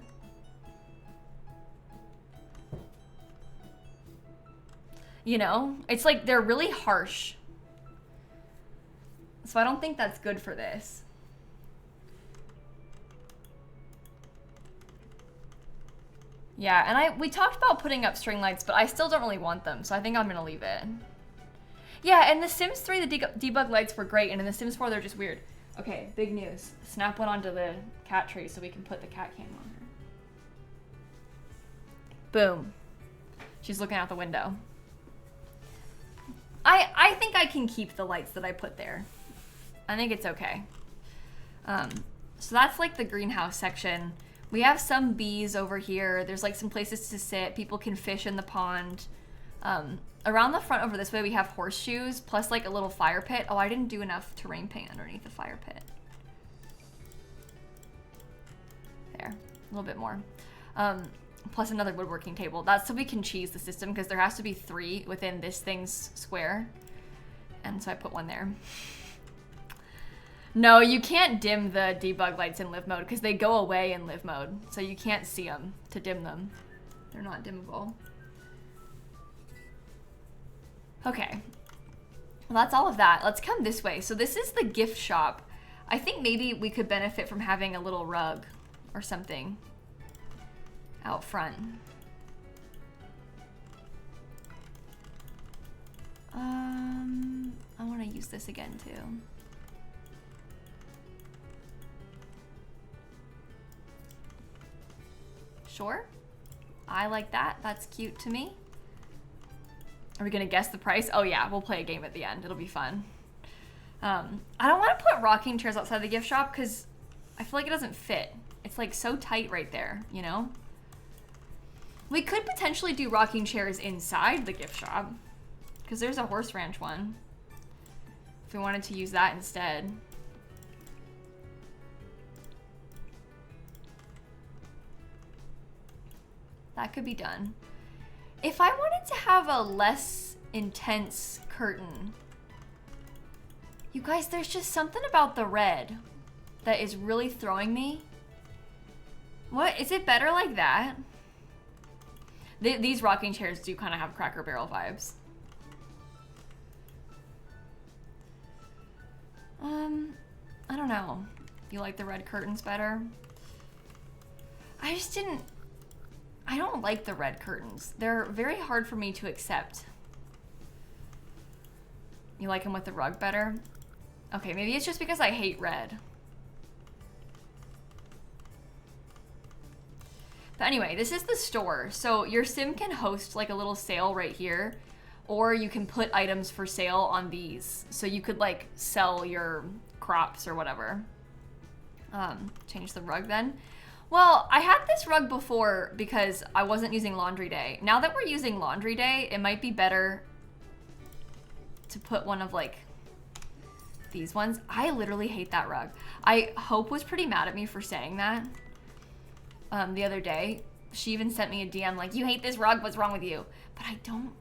You know, it's like they're really harsh. So I don't think that's good for this. Yeah, and we talked about putting up string lights, but I still don't really want them, so I think I'm gonna leave it. Yeah, in The Sims 3, the debug lights were great, and in The Sims 4, they're just weird. Okay, big news. Snap went onto the cat tree so we can put the cat cam on her. Boom. She's looking out the window. I think I can keep the lights that I put there. I think it's okay. So that's like the greenhouse section. We have some bees over here. There's like some places to sit. People can fish in the pond. Around the front over this way, we have horseshoes, plus like a little fire pit. Oh, I didn't do enough terrain paint underneath the fire pit. There, a little bit more. Plus another woodworking table. That's so we can cheese the system because there has to be 3 within this thing's square. And so I put one there. No, you can't dim the debug lights in live mode because they go away in live mode. So you can't see them to dim them. They're not dimmable. Okay. Well, that's all of that. Let's come this way. So this is the gift shop. I think maybe we could benefit from having a little rug or something out front. I want to use this again too. Sure. I like that. That's cute to me. Are we gonna guess the price? Oh yeah, we'll play a game at the end. It'll be fun. I don't want to put rocking chairs outside the gift shop because I feel like it doesn't fit. It's like so tight right there, you know? We could potentially do rocking chairs inside the gift shop because there's a horse ranch one. If we wanted to use that instead. That could be done. If I wanted to have a less intense curtain, you guys, there's just something about the red that is really throwing me. What? Is it better like that? These rocking chairs do kind of have Cracker Barrel vibes. I don't know. You like the red curtains better? I don't like the red curtains. They're very hard for me to accept. You like them with the rug better? Okay, maybe it's just because I hate red. But anyway, this is the store. So your sim can host like a little sale right here, or you can put items for sale on these. So you could like sell your crops or whatever. Change the rug then. Well, I had this rug before because I wasn't using laundry day. Now that we're using laundry day, it might be better to put one of like these ones. I literally hate that rug. Hope was pretty mad at me for saying that the other day. She even sent me a DM like, you hate this rug, what's wrong with you? But I don't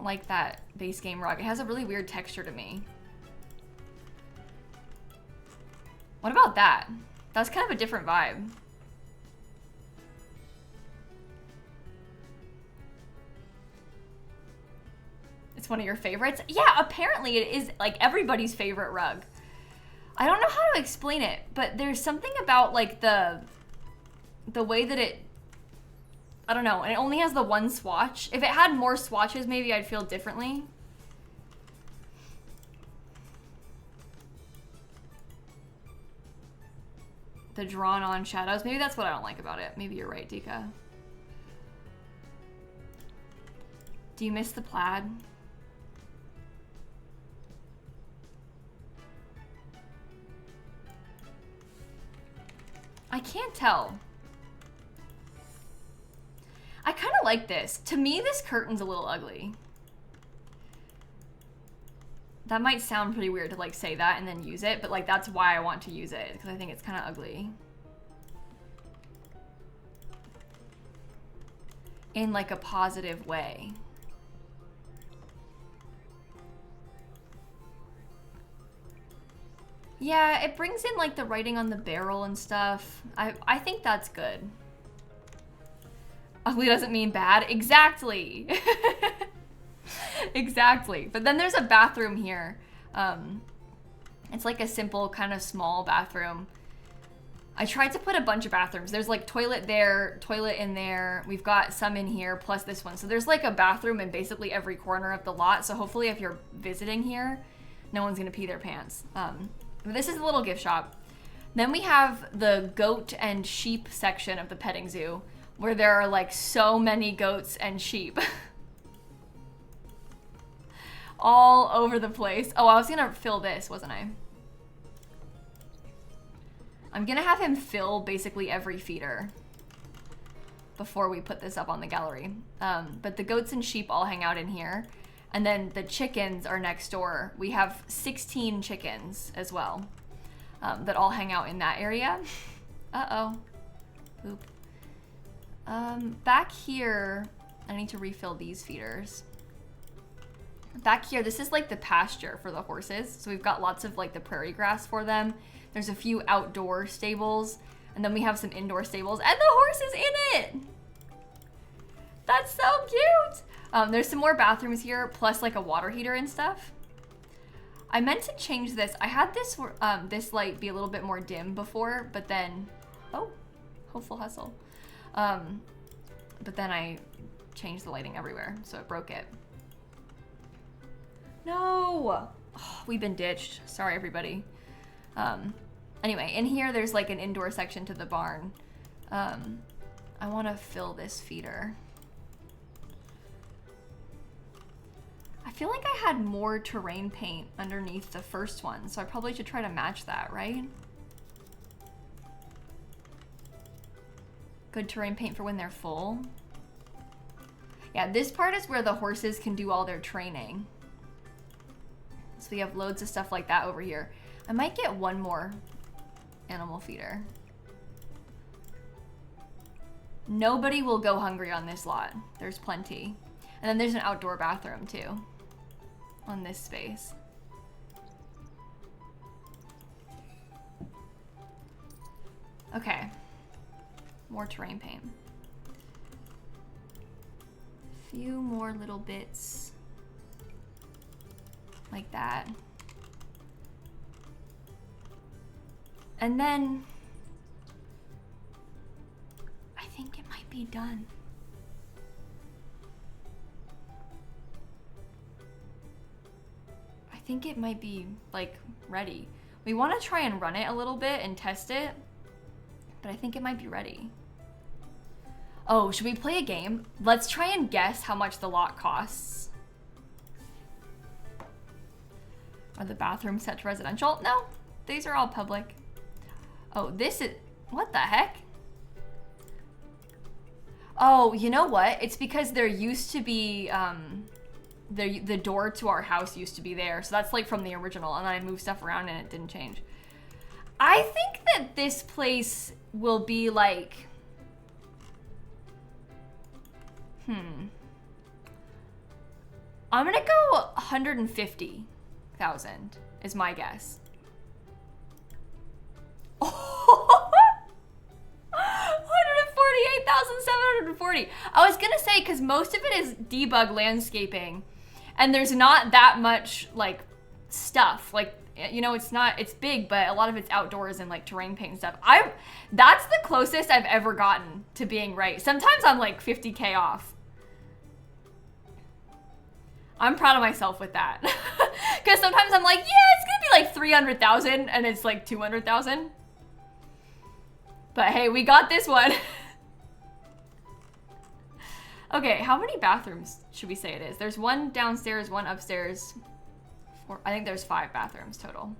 like that base game rug. It has a really weird texture to me. What about that? That's kind of a different vibe. It's one of your favorites? Yeah, apparently it is like everybody's favorite rug. I don't know how to explain it, but there's something about like the way that it, I don't know, and it only has the one swatch. If it had more swatches, maybe I'd feel differently. The drawn on shadows, maybe that's what I don't like about it. Maybe you're right, Dika. Do you miss the plaid? I can't tell. I kind of like this. To me, this curtain's a little ugly. That might sound pretty weird to like say that and then use it, but like that's why I want to use it, because I think it's kind of ugly. In like a positive way. Yeah, it brings in like the writing on the barrel and stuff. I think that's good. Ugly doesn't mean bad. Exactly. Exactly. But then there's a bathroom here. It's like a simple kind of small bathroom. I tried to put a bunch of bathrooms. There's like toilet there, toilet in there. We've got some in here plus this one. So there's like a bathroom in basically every corner of the lot. So hopefully if you're visiting here, no one's gonna pee their pants. This is a little gift shop. Then we have the goat and sheep section of the petting zoo, where there are like so many goats and sheep. All over the place. Oh, I was gonna fill this, wasn't I? I'm gonna have him fill basically every feeder before we put this up on the gallery. But the goats and sheep all hang out in here. And then the chickens are next door. We have 16 chickens as well that all hang out in that area. Uh-oh. Poop. Back here, I need to refill these feeders. Back here, this is like the pasture for the horses. So we've got lots of like the prairie grass for them. There's a few outdoor stables. And then we have some indoor stables and the horse is in it. That's so cute. There's some more bathrooms here, plus like a water heater and stuff. I meant to change this. I had this this light be a little bit more dim before, but then, oh, hopeful hustle. But then I changed the lighting everywhere, so it broke it. No, oh, we've been ditched. Sorry, everybody. Anyway, in here, there's like an indoor section to the barn. I want to fill this feeder. I feel like I had more terrain paint underneath the first one, so I probably should try to match that, right? Good terrain paint for when they're full. Yeah, this part is where the horses can do all their training. So we have loads of stuff like that over here. I might get one more animal feeder. Nobody will go hungry on this lot. There's plenty. And then there's an outdoor bathroom too on this space. Okay, more terrain paint. Few more little bits like that. And then I think it might be done. I think it might be like ready. We want to try and run it a little bit and test it, but I think it might be ready. Oh, should we play a game? Let's try and guess how much the lot costs. Are the bathrooms set to residential? No, these are all public. Oh, this is, what the heck? Oh, you know what? It's because there used to be, the door to our house used to be there. So that's like from the original, and then I moved stuff around and it didn't change. I think that this place will be like, I'm gonna go 150,000 is my guess. 148,740. I was gonna say, because most of it is debug landscaping, and there's not that much like stuff. Like You know, it's big, but a lot of it's outdoors and like terrain paint and stuff. That's the closest I've ever gotten to being right. Sometimes I'm like 50K off. I'm proud of myself with that. Because sometimes I'm like, yeah, it's gonna be like 300,000 and it's like 200,000. But hey, we got this one. Okay, how many bathrooms should we say it is? There's one downstairs, one upstairs. I think there's 5 bathrooms total.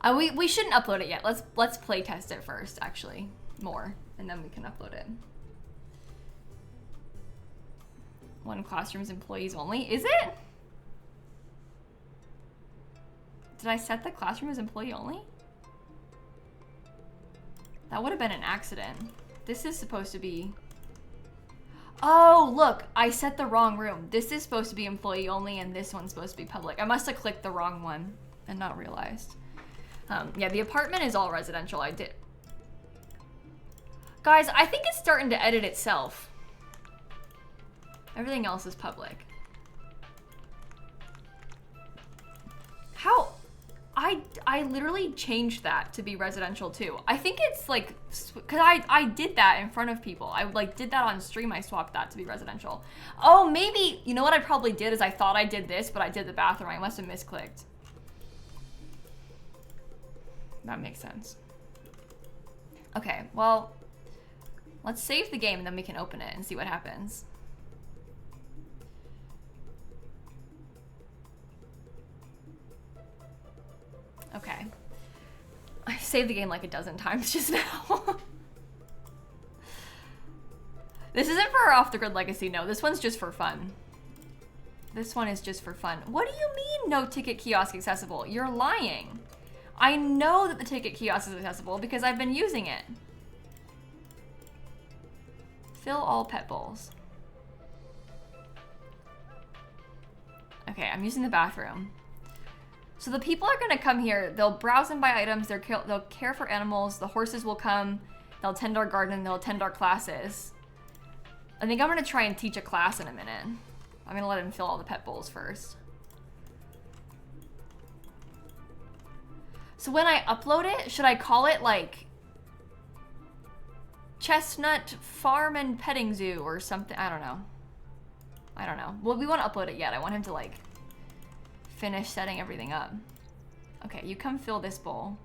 We shouldn't upload it yet. Let's play test it first, actually, more, and then we can upload it. 1 classroom's employees only. Is it? Did I set the classroom as employee only? That would have been an accident. This is supposed to be... Oh, look, I set the wrong room. This is supposed to be employee only and this one's supposed to be public. I must have clicked the wrong one and not realized. Yeah, the apartment is all residential. I did. Guys, I think it's starting to edit itself. Everything else is public. How? I literally changed that to be residential too. I think it's like, cause I did that in front of people. I like did that on stream. I swapped that to be residential. Oh, maybe, you know what I probably did is I thought I did this, but I did the bathroom. I must have misclicked. That makes sense. Okay, well, let's save the game and then we can open it and see what happens. Okay. I saved the game like a dozen times just now. This isn't for our Off the Grid Legacy, no. This one's just for fun. This one is just for fun. What do you mean no ticket kiosk accessible? You're lying. I know that the ticket kiosk is accessible because I've been using it. Fill all pet bowls. Okay, I'm using the bathroom. So the people are gonna come here, they'll browse and buy items, they'll care for animals, the horses will come, they'll tend our garden, they'll attend our classes. I think I'm gonna try and teach a class in a minute. I'm gonna let him fill all the pet bowls first. So when I upload it, should I call it like Chestnut Farm and Petting Zoo or something? I don't know. I don't know. Well, we won't upload it yet. I want him to like finish setting everything up. Okay, you come fill this bowl.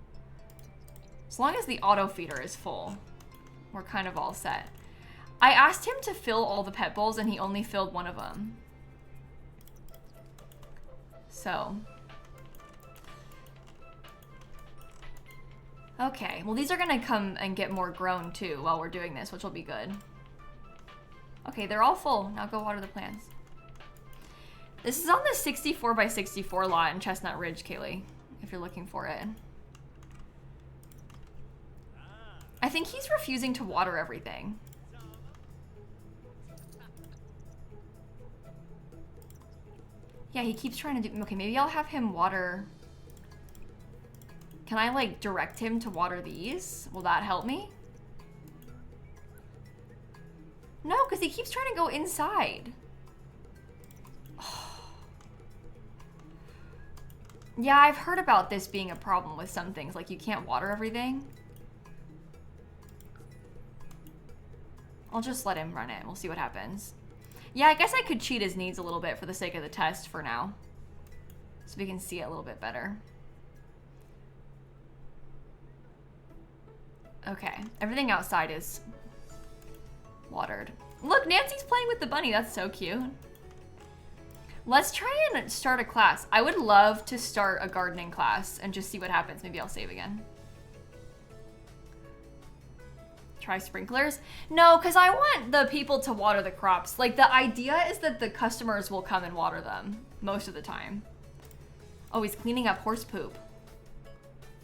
As long as the auto feeder is full, we're kind of all set. I asked him to fill all the pet bowls and he only filled one of them. So. Okay, well these are gonna come and get more grown too while we're doing this, which will be good. Okay, they're all full. Now go water the plants. This is on the 64 by 64 lot in Chestnut Ridge, Kaylee, if you're looking for it. I think he's refusing to water everything. Yeah, he keeps trying to do, okay, maybe I'll have him water. Can I like direct him to water these? Will that help me? No, because he keeps trying to go inside. Yeah, I've heard about this being a problem with some things, like you can't water everything. I'll just let him run it. We'll see what happens. Yeah, I guess I could cheat his needs a little bit for the sake of the test for now. So we can see it a little bit better. Okay, everything outside is watered. Look, Nancy's playing with the bunny. That's so cute. Let's try and start a class. I would love to start a gardening class and just see what happens. Maybe I'll save again. Try sprinklers? No, because I want the people to water the crops. Like, the idea is that the customers will come and water them most of the time. Oh, he's cleaning up horse poop.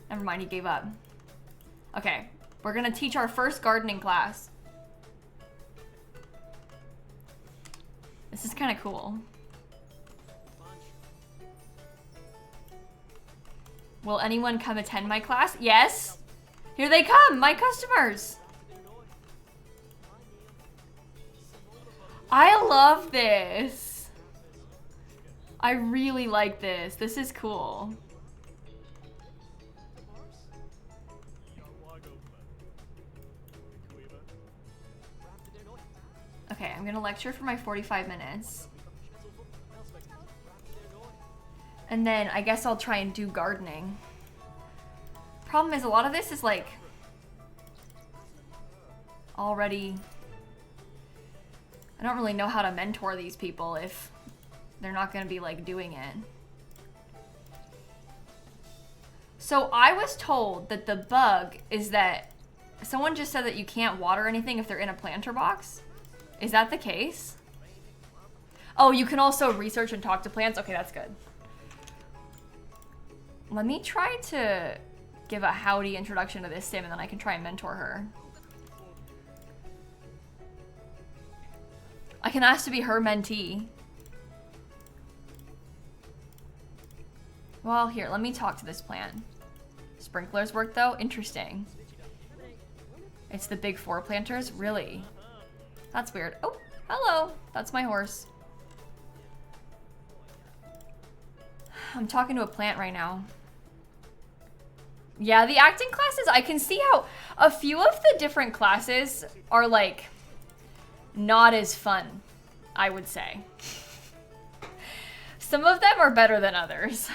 Never mind, he gave up. Okay, we're gonna teach our first gardening class. This is kind of cool. Will anyone come attend my class? Yes. Here they come, my customers. I love this. I really like this. This is cool. Okay, I'm gonna lecture for my 45 minutes. And then I guess I'll try and do gardening. Problem is, a lot of this is like already, I don't really know how to mentor these people if they're not gonna be like doing it. So I was told that the bug is that someone just said that you can't water anything if they're in a planter box. Is that the case? Oh, you can also research and talk to plants? Okay, that's good. Let me try to give a howdy introduction to this sim and then I can try and mentor her. I can ask to be her mentee. Well, here, let me talk to this plant. Sprinklers work though? Interesting. It's the big 4 planters? Really? That's weird. Oh, hello. That's my horse. I'm talking to a plant right now. Yeah, the acting classes, I can see how a few of the different classes are like not as fun, I would say. Some of them are better than others.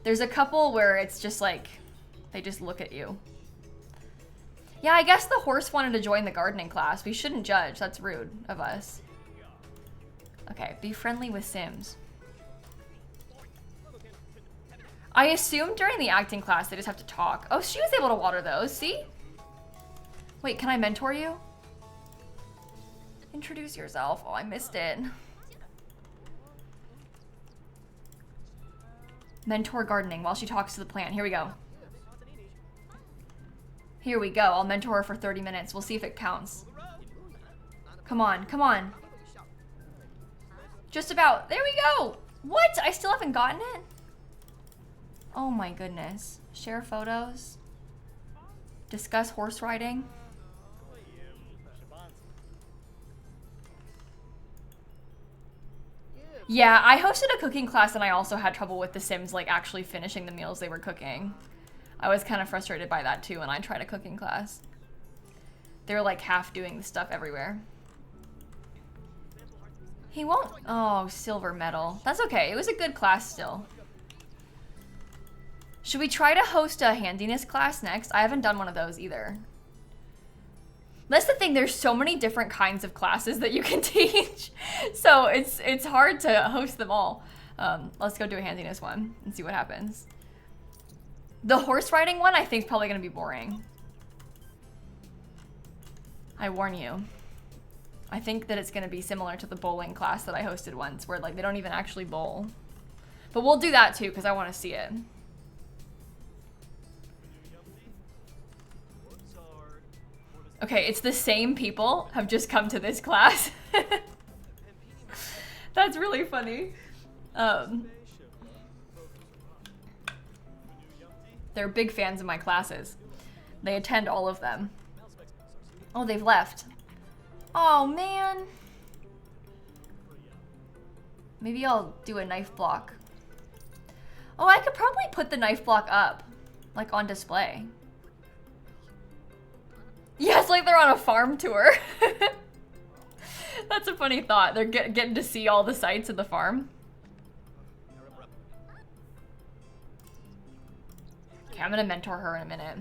There's a couple where it's just like, they just look at you. Yeah, I guess the horse wanted to join the gardening class. We shouldn't judge. That's rude of us. Okay, be friendly with Sims. I assume during the acting class they just have to talk. Oh, she was able to water those, see? Wait, can I mentor you? Introduce yourself. Oh, I missed it. Mentor gardening while she talks to the plant. Here we go. Here we go. I'll mentor her for 30 minutes. We'll see if it counts. Come on, come on. Just about. There we go. What? I still haven't gotten it? Oh my goodness. Share photos. Discuss horse riding. Yeah, I hosted a cooking class and I also had trouble with the Sims like actually finishing the meals they were cooking. I was kind of frustrated by that too when I tried a cooking class. They were like half doing the stuff everywhere. He won't. Oh, silver medal. That's okay. It was a good class still. Should we try to host a handiness class next? I haven't done one of those either. That's the thing. There's so many different kinds of classes that you can teach. So it's hard to host them all. Let's go do a handiness one and see what happens. The horse riding one I think is probably going to be boring. I warn you. I think that it's going to be similar to the bowling class that I hosted once where like they don't even actually bowl. But we'll do that too because I want to see it. Okay, it's the same people have just come to this class. That's really funny. They're big fans of my classes. They attend all of them. Oh, they've left. Oh, man. Maybe I'll do a knife block. Oh, I could probably put the knife block up, like on display. Yeah, it's like they're on a farm tour. That's a funny thought. They're getting to see all the sights of the farm. Okay, I'm gonna mentor her in a minute.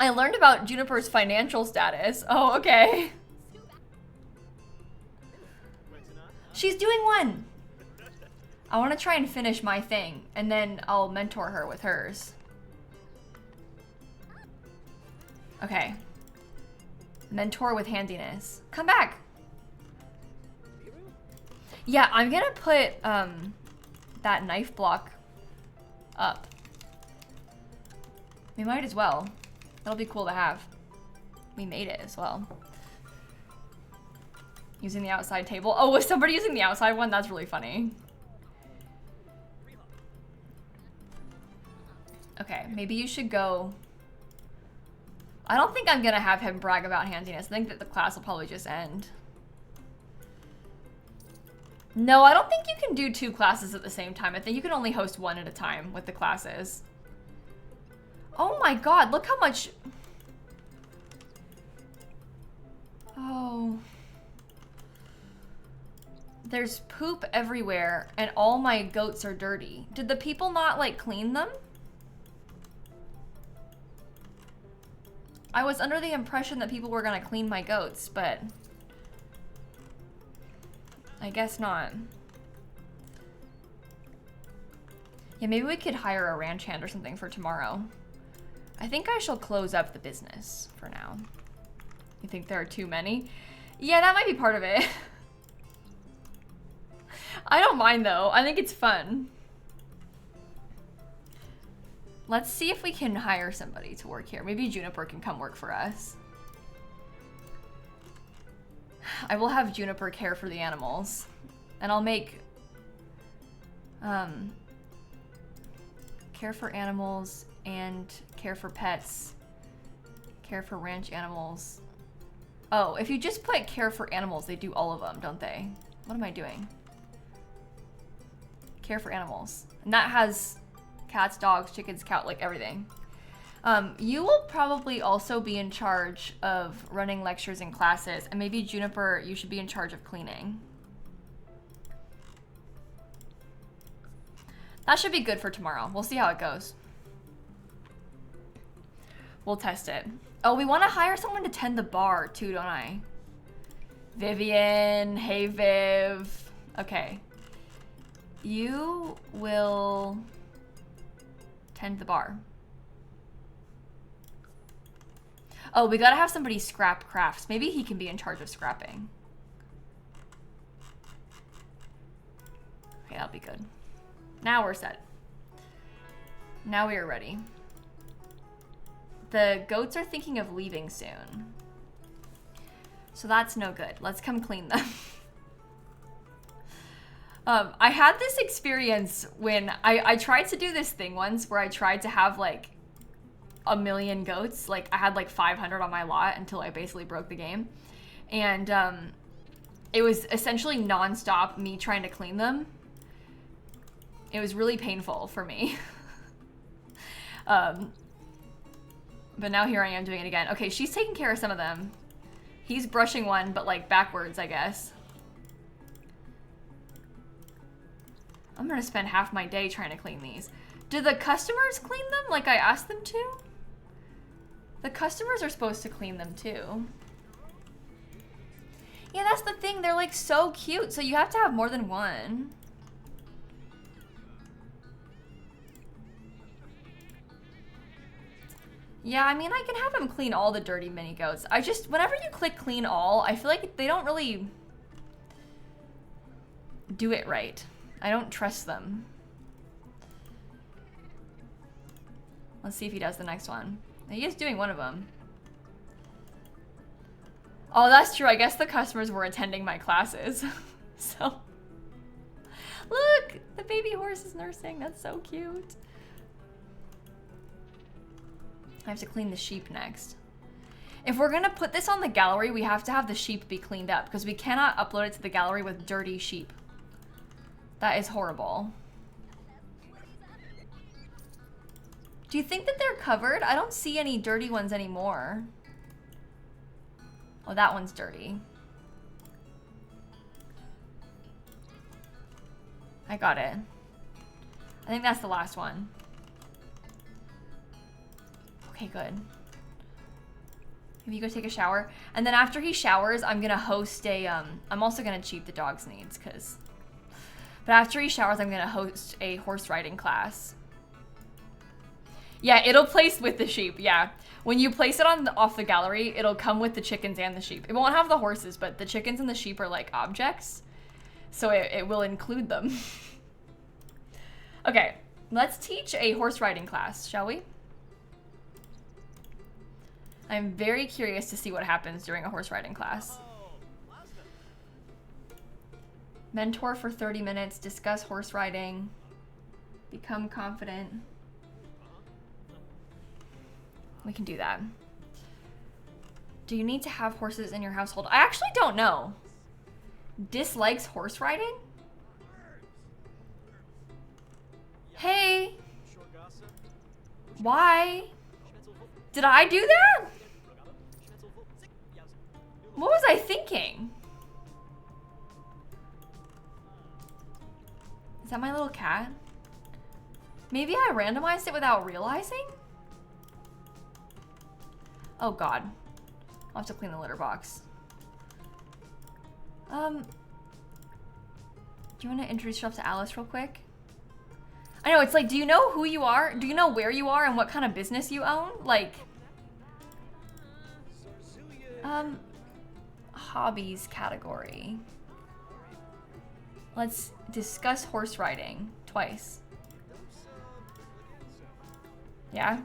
I learned about Juniper's financial status. Oh, okay. She's doing one. I want to try and finish my thing, and then I'll mentor her with hers. Okay. Mentor with handiness. Come back. Yeah, I'm gonna put that knife block up. We might as well. That'll be cool to have. We made it as well. Using the outside table. Oh, was somebody using the outside one? That's really funny. Okay, maybe you should go. I don't think I'm gonna have him brag about handiness. I think that the class will probably just end. No, I don't think you can do 2 classes at the same time. I think you can only host 1 at a time with the classes. Oh my god, look how much... Oh. There's poop everywhere and all my goats are dirty. Did the people not, like, clean them? I was under the impression that people were gonna clean my goats, but... I guess not. Yeah, maybe we could hire a ranch hand or something for tomorrow. I think I shall close up the business for now. You think there are too many? Yeah, that might be part of it. I don't mind though. I think it's fun. Let's see if we can hire somebody to work here. Maybe Juniper can come work for us. I will have Juniper care for the animals. And I'll make... care for animals and care for pets. Care for ranch animals. Oh, if you just put care for animals, they do all of them, don't they? What am I doing? Care for animals. And that has cats, dogs, chickens, cow, like everything. You will probably also be in charge of running lectures and classes, and maybe Juniper, you should be in charge of cleaning. That should be good for tomorrow. We'll see how it goes. We'll test it. Oh, we want to hire someone to tend the bar too, don't I? Vivian, hey Viv. Okay. You will tend the bar. Oh, we gotta have somebody scrap crafts. Maybe he can be in charge of scrapping. Okay, that'll be good. Now we're set. Now we are ready. The goats are thinking of leaving soon. So that's no good. Let's come clean them. I had this experience when I tried to do this thing once where I tried to have like 1,000,000 goats. Like I had like 500 on my lot until I basically broke the game. And it was essentially non-stop me trying to clean them. It was really painful for me. But now here I am doing it again. Okay, she's taking care of some of them. He's brushing one, but like backwards, I guess. I'm gonna spend half my day trying to clean these. Did the customers clean them like I asked them to? The customers are supposed to clean them too. Yeah, that's the thing. They're like so cute. So you have to have more than one. Yeah, I mean, I can have him clean all the dirty mini goats. I just, whenever you click clean all, I feel like they don't really do it right. I don't trust them. Let's see if he does the next one. He is doing one of them. Oh, that's true. I guess the customers were attending my classes. So, look, the baby horse is nursing. That's so cute. I have to clean the sheep next. If we're gonna put this on the gallery, we have to have the sheep be cleaned up because we cannot upload it to the gallery with dirty sheep. That is horrible. Do you think that they're covered? I don't see any dirty ones anymore. Oh, that one's dirty. I got it. I think that's the last one. Okay, good. Maybe you go take a shower. And then after he showers, I'm gonna host a, I'm also gonna cheat the dog's needs, cause, but after he showers, I'm gonna host a horse riding class. Yeah, it'll place with the sheep, yeah. When you place it on off the gallery, it'll come with the chickens and the sheep. It won't have the horses, but the chickens and the sheep are like objects. So it will include them. Okay, let's teach a horse riding class, shall we? I'm very curious to see what happens during a horse riding class. Mentor for 30 minutes, discuss horse riding, become confident. We can do that. Do you need to have horses in your household? I actually don't know. Dislikes horse riding? Why? Did I do that? What was I thinking? Is that my little cat? Maybe I randomized it without realizing? Oh God. I'll have to clean the litter box. Do you want to introduce yourself to Alice real quick? I know, it's like, do you know who you are? Do you know where you are and what kind of business you own? Like, hobbies category. Let's discuss horse riding twice. Yeah?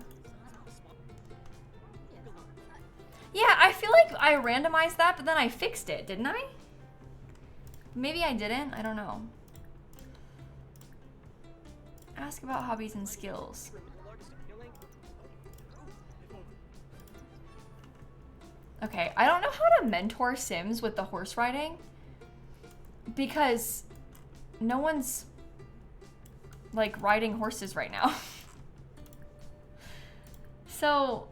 Yeah, I feel like I randomized that, but then I fixed it, didn't I? Maybe I didn't, I don't know. Ask about hobbies and skills. Okay, I don't know how to mentor Sims with the horse riding because no one's like riding horses right now. So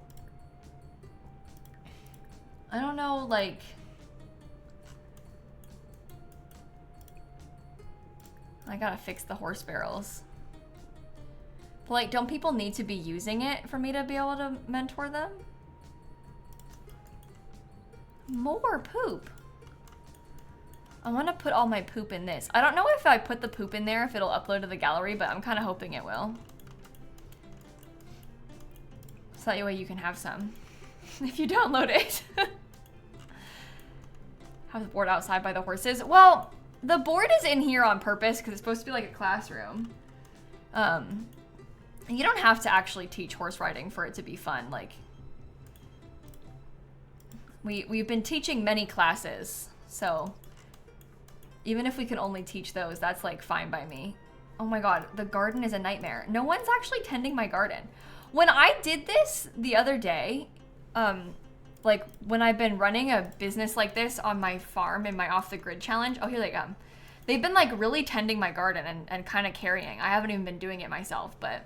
I don't know, like I gotta fix the horse barrels. But like, don't people need to be using it for me to be able to mentor them? More poop. I want to put all my poop in this. I don't know if I put the poop in there, if it'll upload to the gallery, but I'm kind of hoping it will. So that way you can have some if you download it. Have the board outside by the horses. Well, the board is in here on purpose because it's supposed to be like a classroom. You don't have to actually teach horse riding for it to be fun. Like, we've been teaching many classes, so even if we can only teach those, that's like fine by me. Oh my God, the garden is a nightmare. No one's actually tending my garden. When I did this the other day, like when I've been running a business like this on my farm in my off the grid challenge, oh, here they come. They've been like really tending my garden and kind of carrying. I haven't even been doing it myself, but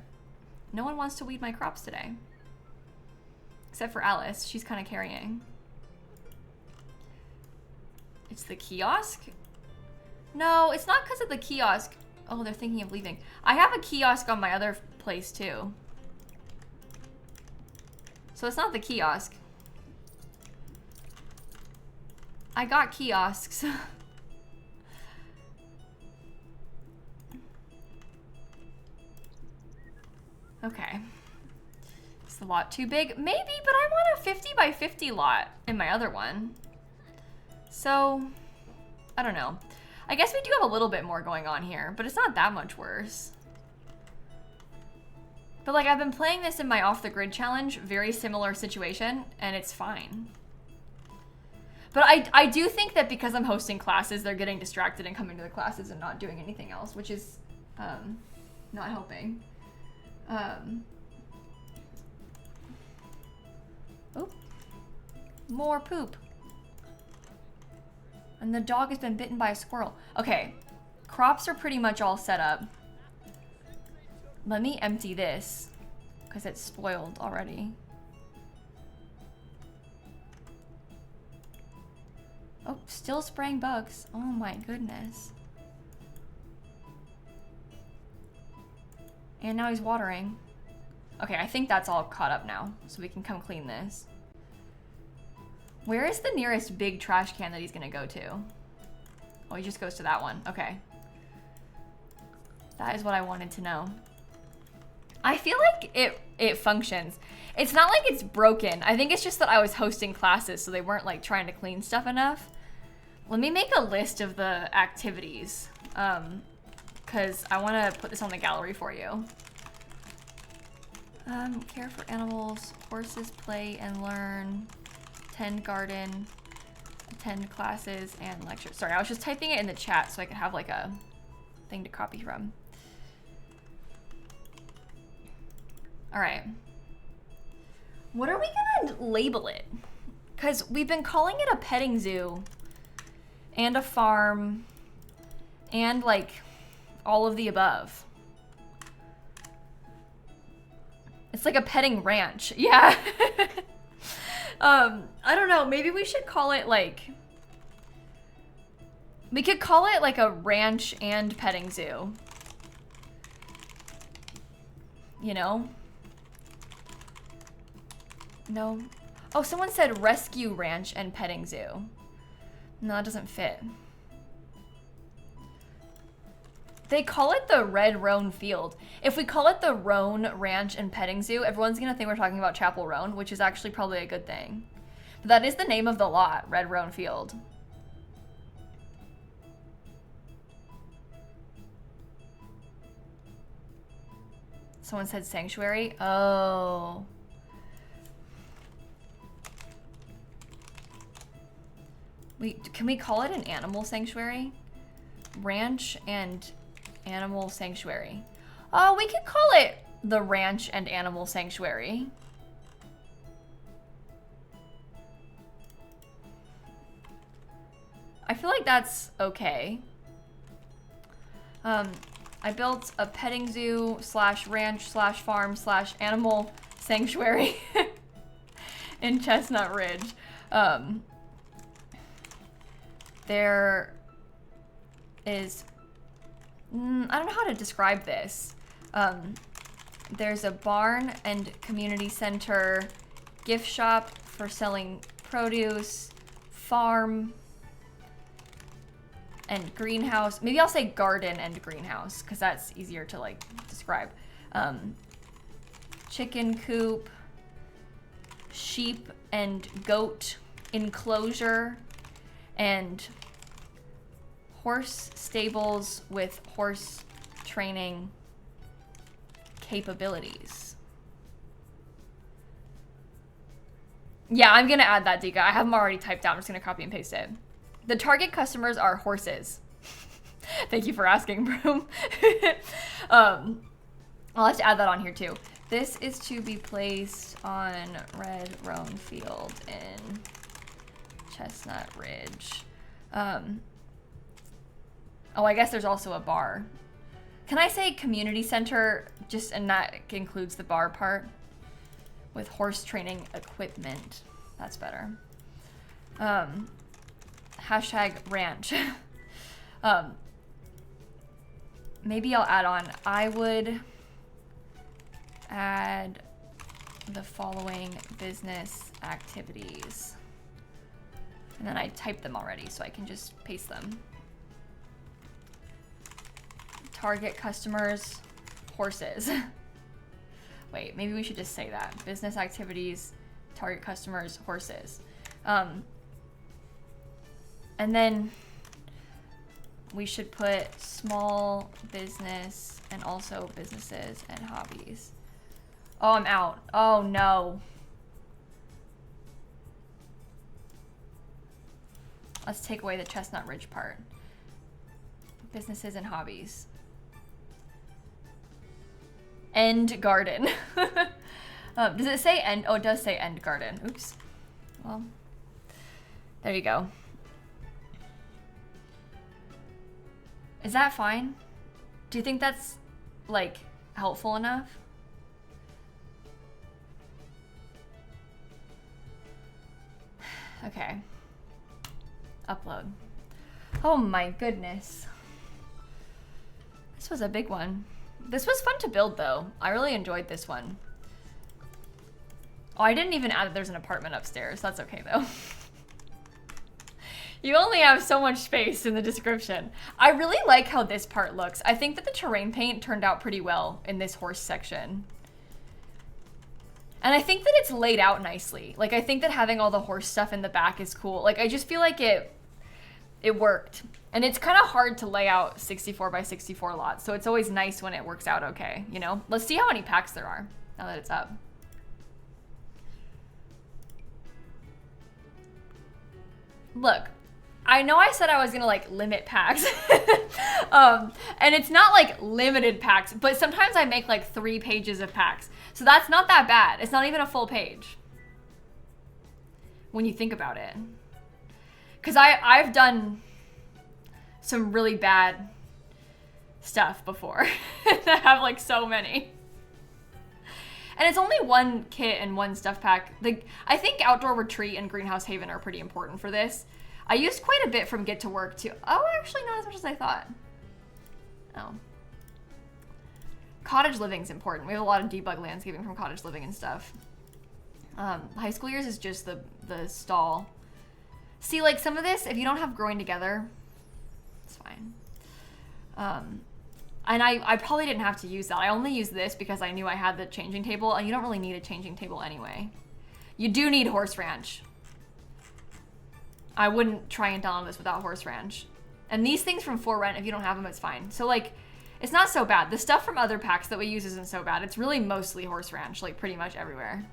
no one wants to weed my crops today. Except for Alice, she's kind of carrying. It's the kiosk? No, it's not because of the kiosk. Oh, they're thinking of leaving. I have a kiosk on my other place too. So it's not the kiosk. I got kiosks. Okay. Is the lot too big? Maybe, but I want a 50 by 50 lot in my other one. So, I don't know. I guess we do have a little bit more going on here, but it's not that much worse. But like, I've been playing this in my off the grid challenge, very similar situation, and it's fine. But I do think that because I'm hosting classes, they're getting distracted and coming to the classes and not doing anything else, which is not helping. Oh, more poop. And the dog has been bitten by a squirrel. Okay, crops are pretty much all set up. Let me empty this because it's spoiled already. Oh, still spraying bugs. Oh my goodness. And now he's watering. Okay, I think that's all caught up now, so we can come clean this. Where is the nearest big trash can that he's gonna go to? Oh, he just goes to that one. Okay. That is what I wanted to know. I feel like it functions. It's not like it's broken. I think it's just that I was hosting classes, so they weren't like trying to clean stuff enough. Let me make a list of the activities, because I want to put this on the gallery for you. Care for animals, horses, play and learn, tend garden, attend classes, and lectures. Sorry, I was just typing it in the chat so I could have like a thing to copy from. All right. What are we gonna label it? Because we've been calling it a petting zoo and a farm and like all of the above. It's like a petting ranch. Yeah. I don't know. Maybe we should call it like... We could call it like a ranch and petting zoo. You know? No. Oh, someone said rescue ranch and petting zoo. No, that doesn't fit. They call it the Red Roan Field. If we call it the Roan Ranch and Petting Zoo, everyone's gonna think we're talking about Chapel Roan, which is actually probably a good thing. But that is the name of the lot, Red Roan Field. Someone said sanctuary. Oh. Can we call it an animal sanctuary? Ranch and animal sanctuary. Oh, we could call it the ranch and animal sanctuary. I feel like that's okay. I built a petting zoo slash ranch slash farm slash animal sanctuary in Chestnut Ridge. There is, I don't know how to describe this. There's a barn and community center, gift shop for selling produce, farm, and greenhouse. Maybe I'll say garden and greenhouse because that's easier to like describe. Chicken coop, sheep and goat enclosure, and horse stables with horse training capabilities. Yeah, I'm gonna add that, Dika. I have them already typed out. I'm just gonna copy and paste it. The target customers are horses. Thank you for asking, Broom. I'll have to add that on here too. This is to be placed on Red Roan Field in Chestnut Ridge. Oh, I guess there's also a bar. Can I say community center just, and that includes the bar part? With horse training equipment. That's better. Hashtag ranch. Maybe I'll add on, I would add the following business activities. And then I typed them already, so I can just paste them. Target customers, horses. Wait, maybe we should just say that. Business activities, target customers, horses. And then we should put small business and also businesses and hobbies. Oh, I'm out. Oh, no. Let's take away the Chestnut Ridge part. Businesses and hobbies. End garden. Does it say end? Oh, it does say end garden. Oops. Well, there you go. Is that fine? Do you think that's, like, helpful enough? Okay. Upload. Oh my goodness. This was a big one. This was fun to build though. I really enjoyed this one. Oh, I didn't even add that there's an apartment upstairs. That's okay though. You only have so much space in the description. I really like how this part looks. I think that the terrain paint turned out pretty well in this horse section. And I think that it's laid out nicely. Like, I think that having all the horse stuff in the back is cool. Like, I just feel like it worked. And it's kind of hard to lay out 64 by 64 lots. So it's always nice when it works out okay, you know? Let's see how many packs there are now that it's up. Look, I know I said I was gonna like limit packs. And it's not like limited packs, but sometimes I make like 3 pages of packs. So that's not that bad. It's not even a full page when you think about it. Because I've done some really bad stuff before. I have like so many. And it's only one kit and one stuff pack. I think Outdoor Retreat and Greenhouse Haven are pretty important for this. I used quite a bit from Get to Work too. Oh, actually not as much as I thought. Oh. Cottage Living's important. We have a lot of debug landscaping from Cottage Living and stuff. High School Years is just the stall. See, like some of this, if you don't have Growing Together, it's fine. And I probably didn't have to use that. I only used this because I knew I had the changing table, and you don't really need a changing table anyway. You do need Horse Ranch. I wouldn't try and download this without Horse Ranch. And these things from For Rent, if you don't have them, it's fine. So like, it's not so bad. The stuff from other packs that we use isn't so bad. It's really mostly Horse Ranch, like pretty much everywhere.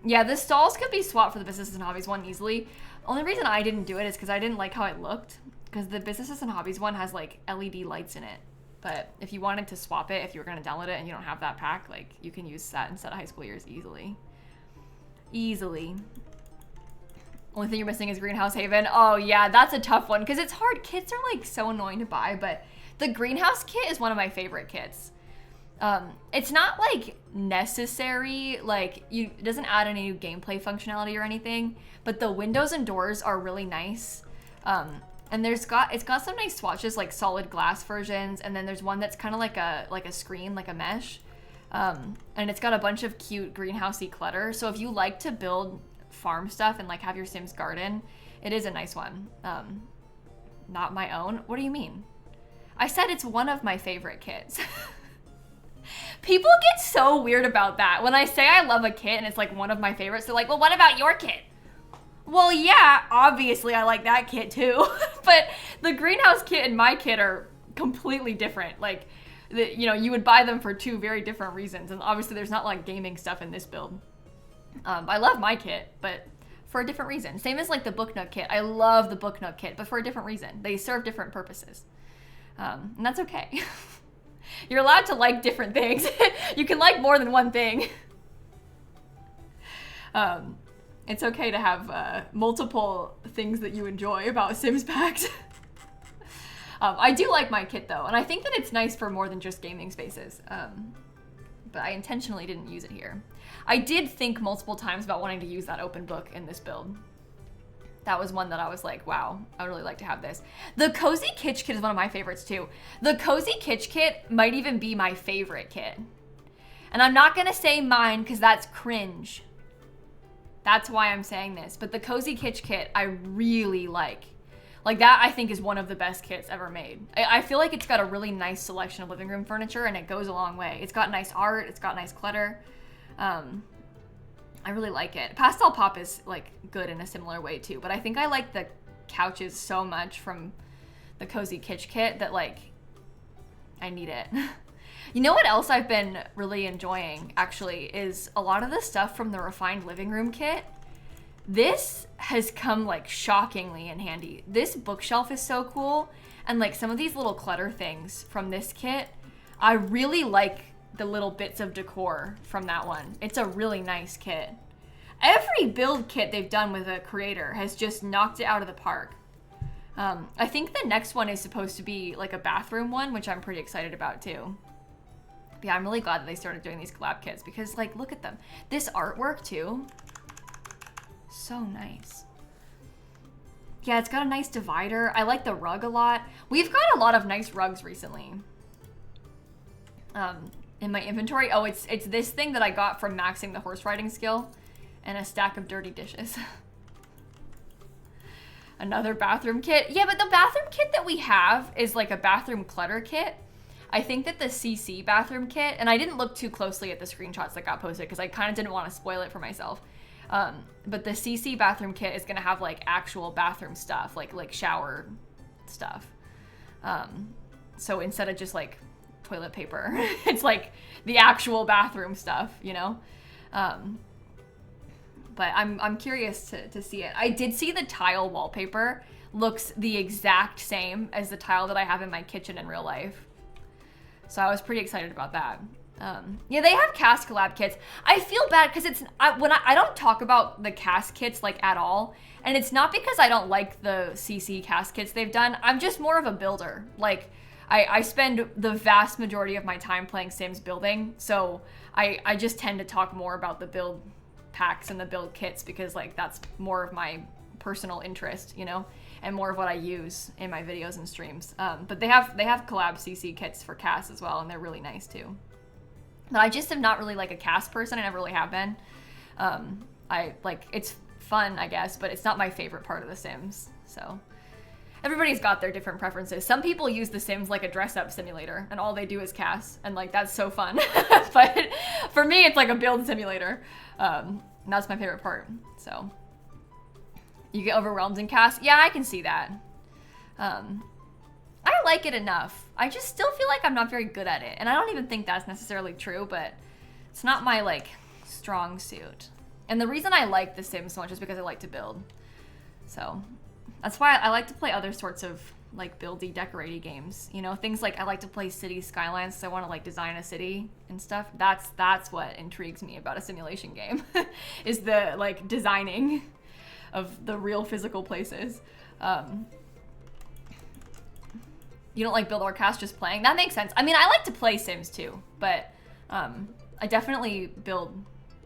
Yeah, the stalls could be swapped for the Businesses and Hobbies one easily. Only reason I didn't do it is because I didn't like how it looked. Because the Businesses and Hobbies one has like LED lights in it. But if you wanted to swap it, if you were going to download it and you don't have that pack, like you can use that instead of High School Years easily. Easily. Only thing you're missing is Greenhouse Haven. Oh yeah, that's a tough one because it's hard. Kits are like so annoying to buy, but the Greenhouse kit is one of my favorite kits. It's not like necessary, like it doesn't add any new gameplay functionality or anything, but the windows and doors are really nice. And it's got some nice swatches, like solid glass versions, and then there's one that's kind of like a screen, like a mesh. And it's got a bunch of cute greenhousey clutter. So if you like to build farm stuff and like have your Sims garden, it is a nice one. Not my own. What do you mean? I said it's one of my favorite kits. People get so weird about that. When I say I love a kit and it's like one of my favorites, they're like, well, what about your kit? Well, yeah, obviously I like that kit too. But the greenhouse kit and my kit are completely different. Like, you would buy them for two very different reasons. And obviously there's not like gaming stuff in this build. I love my kit, but for a different reason. Same as like the Book Nook kit. I love the Book Nook kit, but for a different reason. They serve different purposes. And that's okay. You're allowed to like different things. You can like more than one thing. It's okay to have multiple things that you enjoy about Sims packs. I do like my kit though, and I think that it's nice for more than just gaming spaces. But I intentionally didn't use it here. I did think multiple times about wanting to use that open book in this build. That was one that I was like, wow, I would really like to have this. The Cozy Kitsch kit is one of my favorites too. The Cozy Kitsch kit might even be my favorite kit. And I'm not gonna say mine because that's cringe. That's why I'm saying this. But the Cozy Kitsch kit, I really like. Like that, I think is one of the best kits ever made. I feel like it's got a really nice selection of living room furniture and it goes a long way. It's got nice art, it's got nice clutter. I really like it. Pastel Pop is like good in a similar way too, but I think I like the couches so much from the Cozy Kitsch kit that like, I need it. You know what else I've been really enjoying actually is a lot of the stuff from the Refined Living Room kit. This has come like shockingly in handy. This bookshelf is so cool. And like some of these little clutter things from this kit, I really like the little bits of decor from that one. It's a really nice kit. Every build kit they've done with a creator has just knocked it out of the park. I think the next one is supposed to be like a bathroom one, which I'm pretty excited about too. But yeah, I'm really glad that they started doing these collab kits because like, look at them. This artwork too. So nice. Yeah, it's got a nice divider. I like the rug a lot. We've got a lot of nice rugs recently. In my inventory. Oh, it's this thing that I got from maxing the horse riding skill and a stack of dirty dishes. Another bathroom kit. Yeah, but the bathroom kit that we have is like a bathroom clutter kit. I think that the CC bathroom kit, and I didn't look too closely at the screenshots that got posted because I kind of didn't want to spoil it for myself. But the CC bathroom kit is gonna have like actual bathroom stuff, like shower stuff. So instead of just like toilet paper, it's like the actual bathroom stuff, you know? But I'm curious to see it. I did see the tile wallpaper looks the exact same as the tile that I have in my kitchen in real life. So I was pretty excited about that. Yeah, they have cast collab kits. I feel bad because I don't talk about the cast kits like at all, and it's not because I don't like the CC cast kits they've done. I'm just more of a builder. Like I spend the vast majority of my time playing Sims building, so I just tend to talk more about the build packs and the build kits because like that's more of my personal interest, you know, and more of what I use in my videos and streams. But they have collab CC kits for cast as well, and they're really nice too. But I just am not really like a cast person. I never really have been. I like, it's fun, I guess, but it's not my favorite part of The Sims. So everybody's got their different preferences. Some people use The Sims like a dress-up simulator, and all they do is cast, and like that's so fun. But for me, it's like a build simulator. And that's my favorite part. So you get overwhelmed in cast. Yeah, I can see that. I like it enough. I just still feel like I'm not very good at it, and I don't even think that's necessarily true. But it's not my like strong suit. And the reason I like The Sims so much is because I like to build. So that's why I like to play other sorts of like buildy, decoraty games. You know, things like I like to play City Skylines, so I want to like design a city and stuff. That's what intrigues me about a simulation game, is the like designing of the real physical places. You don't like build or cast, just playing? That makes sense. I mean, I like to play Sims too, but I definitely build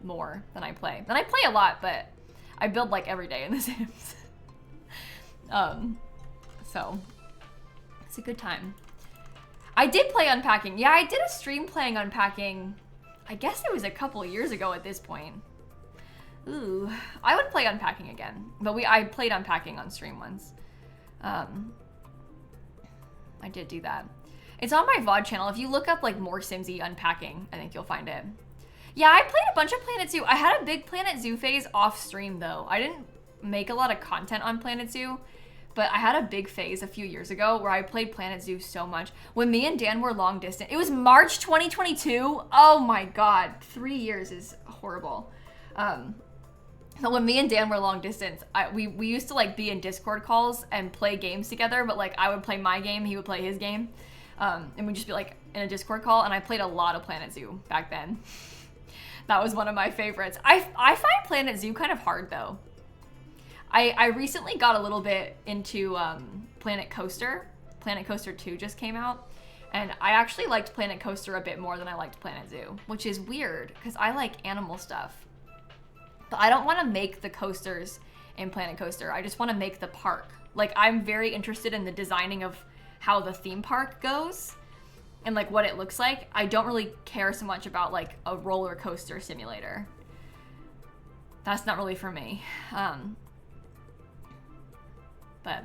more than I play. And I play a lot, but I build like every day in The Sims. So it's a good time. I did play Unpacking. Yeah, I did a stream playing Unpacking. I guess it was a couple years ago at this point. Ooh, I would play Unpacking again, but I played Unpacking on stream once. I did do that. It's on my VOD channel. If you look up like more Simsy Unpacking, I think you'll find it. Yeah, I played a bunch of Planet Zoo. I had a big Planet Zoo phase off stream though. I didn't make a lot of content on Planet Zoo, but I had a big phase a few years ago where I played Planet Zoo so much. When me and Dan were long distance, it was March 2022. Oh my God, 3 years is horrible. So when me and Dan were long distance, we used to like be in Discord calls and play games together, but like I would play my game, he would play his game. And we'd just be like in a Discord call, and I played a lot of Planet Zoo back then. That was one of my favorites. I find Planet Zoo kind of hard though. I recently got a little bit into Planet Coaster. Planet Coaster 2 just came out, and I actually liked Planet Coaster a bit more than I liked Planet Zoo, which is weird because I like animal stuff. But I don't want to make the coasters in Planet Coaster. I just want to make the park. Like, I'm very interested in the designing of how the theme park goes and like what it looks like. I don't really care so much about like a roller coaster simulator. That's not really for me. But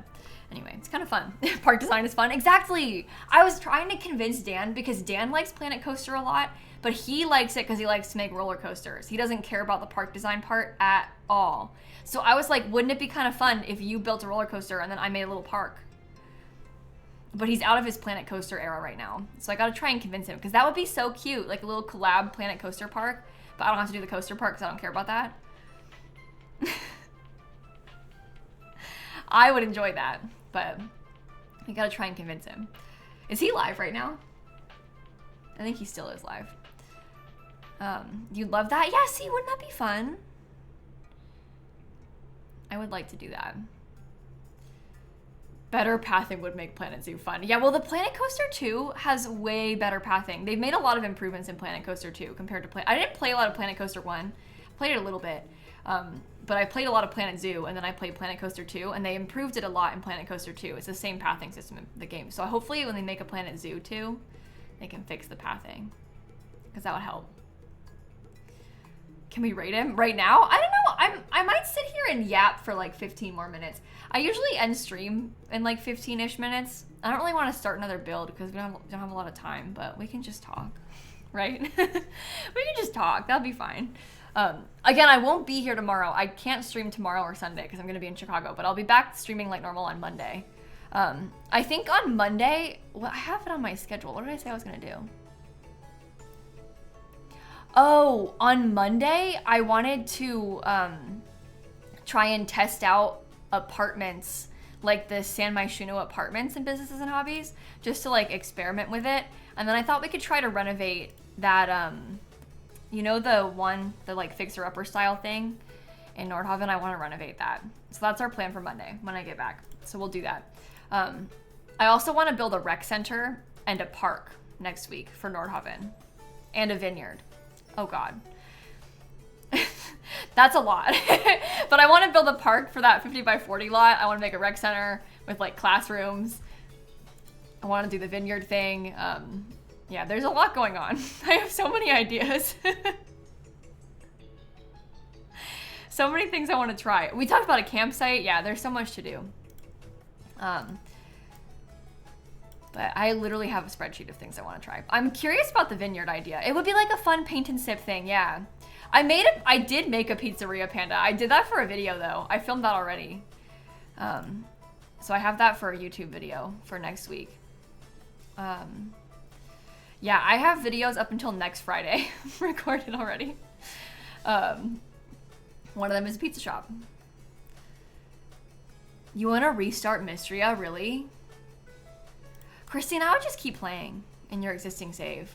anyway, it's kind of fun. Park design is fun. Exactly. I was trying to convince Dan because Dan likes Planet Coaster a lot, but he likes it because he likes to make roller coasters. He doesn't care about the park design part at all. So I was like, wouldn't it be kind of fun if you built a roller coaster and then I made a little park? But he's out of his Planet Coaster era right now. So I gotta try and convince him because that would be so cute. Like a little collab Planet Coaster park. But I don't have to do the coaster part because I don't care about that. I would enjoy that, but we gotta try and convince him. Is he live right now? I think he still is live. You'd love that? Yeah, see, wouldn't that be fun? I would like to do that. Better pathing would make Planet Zoo fun. Yeah, well, the Planet Coaster 2 has way better pathing. They've made a lot of improvements in Planet Coaster 2 compared to I didn't play a lot of Planet Coaster 1. I played it a little bit. But I played a lot of Planet Zoo, and then I played Planet Coaster 2, and they improved it a lot in Planet Coaster 2. It's the same pathing system in the game. So hopefully when they make a Planet Zoo 2, they can fix the pathing, because that would help. Can we rate him right now? I don't know. I might sit here and yap for like 15 more minutes. I usually end stream in like 15-ish minutes. I don't really want to start another build because we don't have a lot of time, but we can just talk, right? We can just talk. That'll be fine. Again, I won't be here tomorrow. I can't stream tomorrow or Sunday because I'm going to be in Chicago, but I'll be back streaming like normal on Monday. I think on Monday, well, I have it on my schedule. What did I say I was going to do? Oh, on Monday, I wanted to try and test out apartments, like the San Myshuno apartments in Businesses and Hobbies, just to like experiment with it. And then I thought we could try to renovate that, you know, the like fixer-upper style thing in Nordhaven. I want to renovate that. So that's our plan for Monday when I get back. So we'll do that. I also want to build a rec center and a park next week for Nordhaven and a vineyard. Oh God. That's a lot. But I want to build a park for that 50 by 40 lot. I want to make a rec center with like classrooms. I want to do the vineyard thing. Yeah, there's a lot going on. I have so many ideas. So many things I want to try. We talked about a campsite. Yeah, there's so much to do. But I literally have a spreadsheet of things I want to try. I'm curious about the vineyard idea. It would be like a fun paint and sip thing, yeah. I did make a pizzeria panda. I did that for a video though. I filmed that already. So I have that for a YouTube video for next week. Yeah, I have videos up until next Friday recorded already. One of them is a pizza shop. You want to restart Mystria, really? Christine, I would just keep playing in your existing save.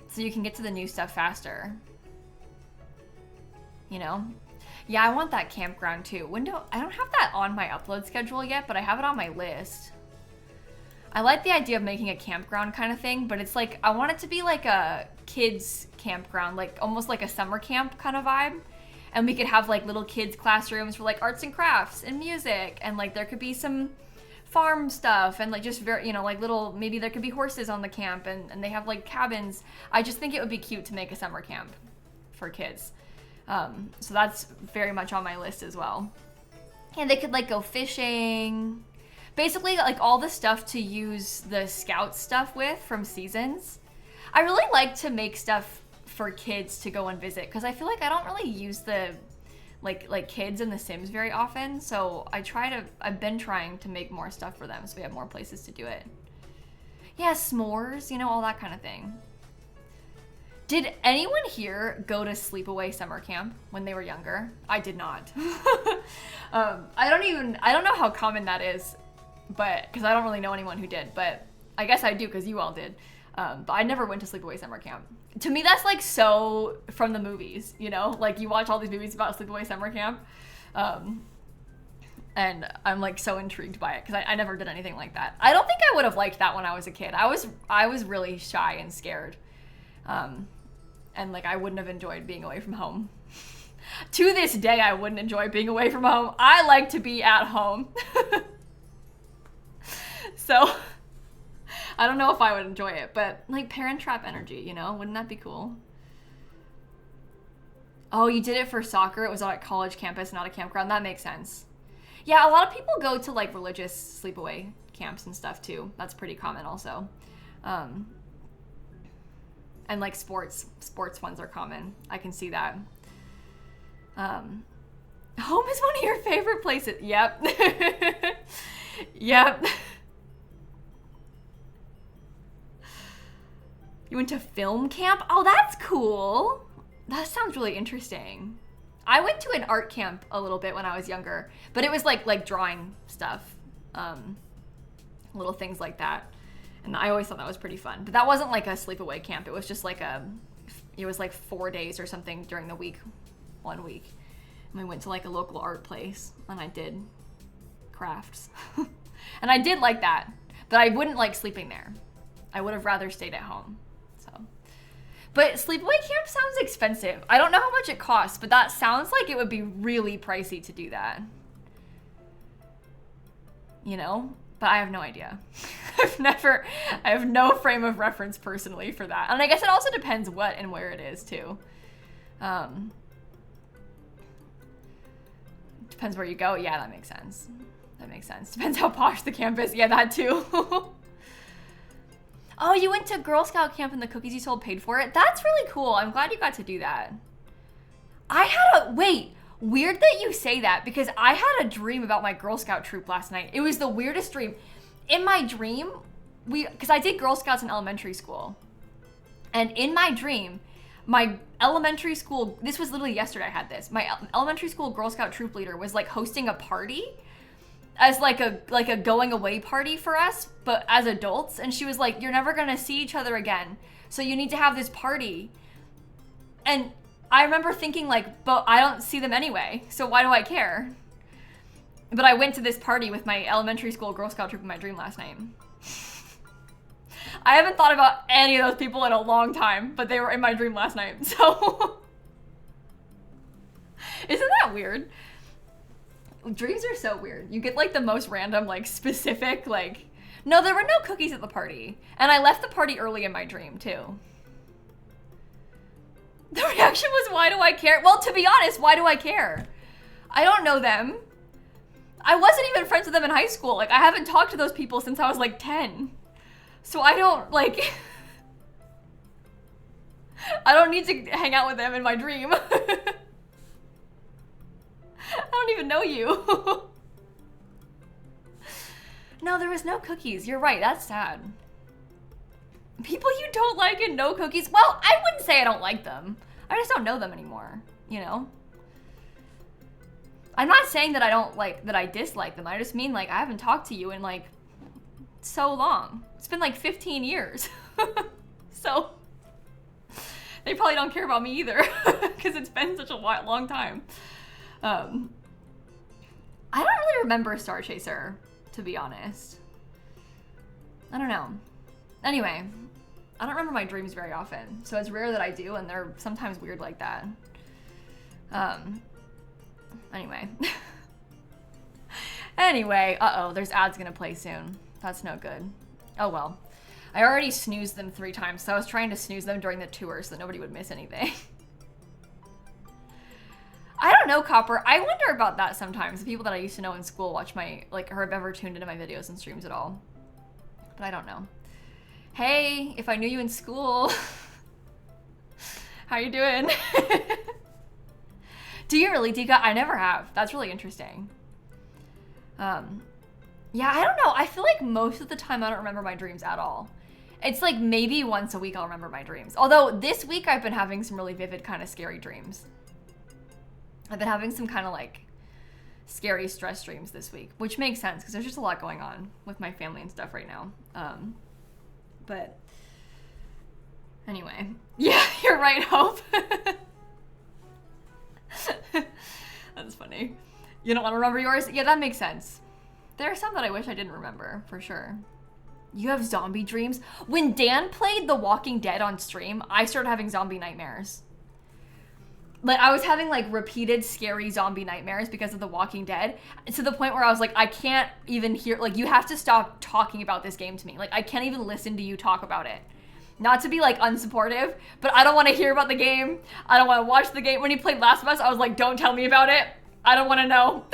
So you can get to the new stuff faster. You know? Yeah, I want that campground too. I don't have that on my upload schedule yet, but I have it on my list. I like the idea of making a campground kind of thing, but it's like, I want it to be like a kids campground, like almost like a summer camp kind of vibe. And we could have like little kids classrooms for like arts and crafts and music. And like there could be some farm stuff and like just very, you know, like little, maybe there could be horses on the camp and they have like cabins. I just think it would be cute to make a summer camp for kids. So that's very much on my list as well. And they could like go fishing. Basically like all the stuff to use the scout stuff with from seasons. I really like to make stuff for kids to go and visit because I feel like I don't really use the like kids in The Sims very often. So I've been trying to make more stuff for them so we have more places to do it. Yeah, s'mores, you know, all that kind of thing. Did anyone here go to sleepaway summer camp when they were younger? I did not. I don't know how common that is, but because I don't really know anyone who did, but I guess I do because you all did. But I never went to sleepaway summer camp. To me, that's like so from the movies, you know? Like you watch all these movies about sleepaway summer camp. And I'm like so intrigued by it because I never did anything like that. I don't think I would have liked that when I was a kid. I was really shy and scared. And like I wouldn't have enjoyed being away from home. To this day, I wouldn't enjoy being away from home. I like to be at home. So I don't know if I would enjoy it, but like Parent Trap energy, you know? Wouldn't that be cool? Oh, you did it for soccer. It was on a college campus, not a campground. That makes sense. Yeah, a lot of people go to like religious sleepaway camps and stuff too. That's pretty common also. And like sports ones are common. I can see that. Home is one of your favorite places. Yep. Yep. You went to film camp? Oh, that's cool. That sounds really interesting. I went to an art camp a little bit when I was younger, but it was like drawing stuff, little things like that. And I always thought that was pretty fun. But that wasn't like a sleepaway camp. It was just like it was like 4 days or something during the week, 1 week. And we went to like a local art place and I did crafts. And I did like that, but I wouldn't like sleeping there. I would have rather stayed at home. So, but sleepaway camp sounds expensive. I don't know how much it costs, but that sounds like it would be really pricey to do that. You know? But I have no idea. I have no frame of reference personally for that. And I guess it also depends what and where it is too. Depends where you go. Yeah, that makes sense. That makes sense. Depends how posh the camp is. Yeah, that too. Oh, you went to Girl Scout camp and the cookies you sold paid for it? That's really cool. I'm glad you got to do that. Wait. Weird that you say that because I had a dream about my Girl Scout troop last night. It was the weirdest dream. In my dream, because I did Girl Scouts in elementary school. And in my dream, my elementary school, this was literally yesterday I had this. My elementary school Girl Scout troop leader was like hosting a party as like a going away party for us, but as adults. And she was like, you're never gonna see each other again. So you need to have this party. And I remember thinking like, but I don't see them anyway, so why do I care? But I went to this party with my elementary school Girl Scout troop in my dream last night. I haven't thought about any of those people in a long time, but they were in my dream last night, so. Isn't that weird? Dreams are so weird. You get like the most random, like specific, like, no, there were no cookies at the party. And I left the party early in my dream too. The reaction was, why do I care? Well, to be honest, why do I care? I don't know them. I wasn't even friends with them in high school. Like, I haven't talked to those people since I was like 10. So I don't, like, I don't need to hang out with them in my dream. I don't even know you. No, there was no cookies. You're right, that's sad. People you don't like and no cookies? Well, I wouldn't say I don't like them. I just don't know them anymore, you know? I'm not saying that I don't like, that I dislike them. I just mean like I haven't talked to you in like so long. It's been like 15 years. So they probably don't care about me either because it's been such a long time. I don't really remember Star Chaser, to be honest. I don't know. Anyway, I don't remember my dreams very often, so it's rare that I do, and they're sometimes weird like that. Anyway. Anyway, uh-oh, there's ads gonna play soon. That's no good. Oh well. I already snoozed them 3 times, so I was trying to snooze them during the tour so that nobody would miss anything. I don't know, Copper. I wonder about that sometimes. The people that I used to know in school watch my, like, or have ever tuned into my videos and streams at all. But I don't know. Hey, if I knew you in school. How you doing? Do you really, Dika? I never have. That's really interesting. Yeah, I don't know. I feel like most of the time I don't remember my dreams at all. It's like maybe once a week I'll remember my dreams. Although this week I've been having some really vivid kind of scary dreams. I've been having some kind of like scary stress dreams this week, which makes sense because there's just a lot going on with my family and stuff right now. But anyway, yeah, you're right, Hope. That's funny. You don't want to remember yours? Yeah, that makes sense. There are some that I wish I didn't remember, for sure. You have zombie dreams? When Dan played The Walking Dead on stream, I started having zombie nightmares. Like, I was having, like, repeated scary zombie nightmares because of The Walking Dead, to the point where I was like, I can't even hear, like, you have to stop talking about this game to me. Like, I can't even listen to you talk about it. Not to be, like, unsupportive, but I don't want to hear about the game. I don't want to watch the game. When he played Last of Us, I was like, don't tell me about it. I don't want to know.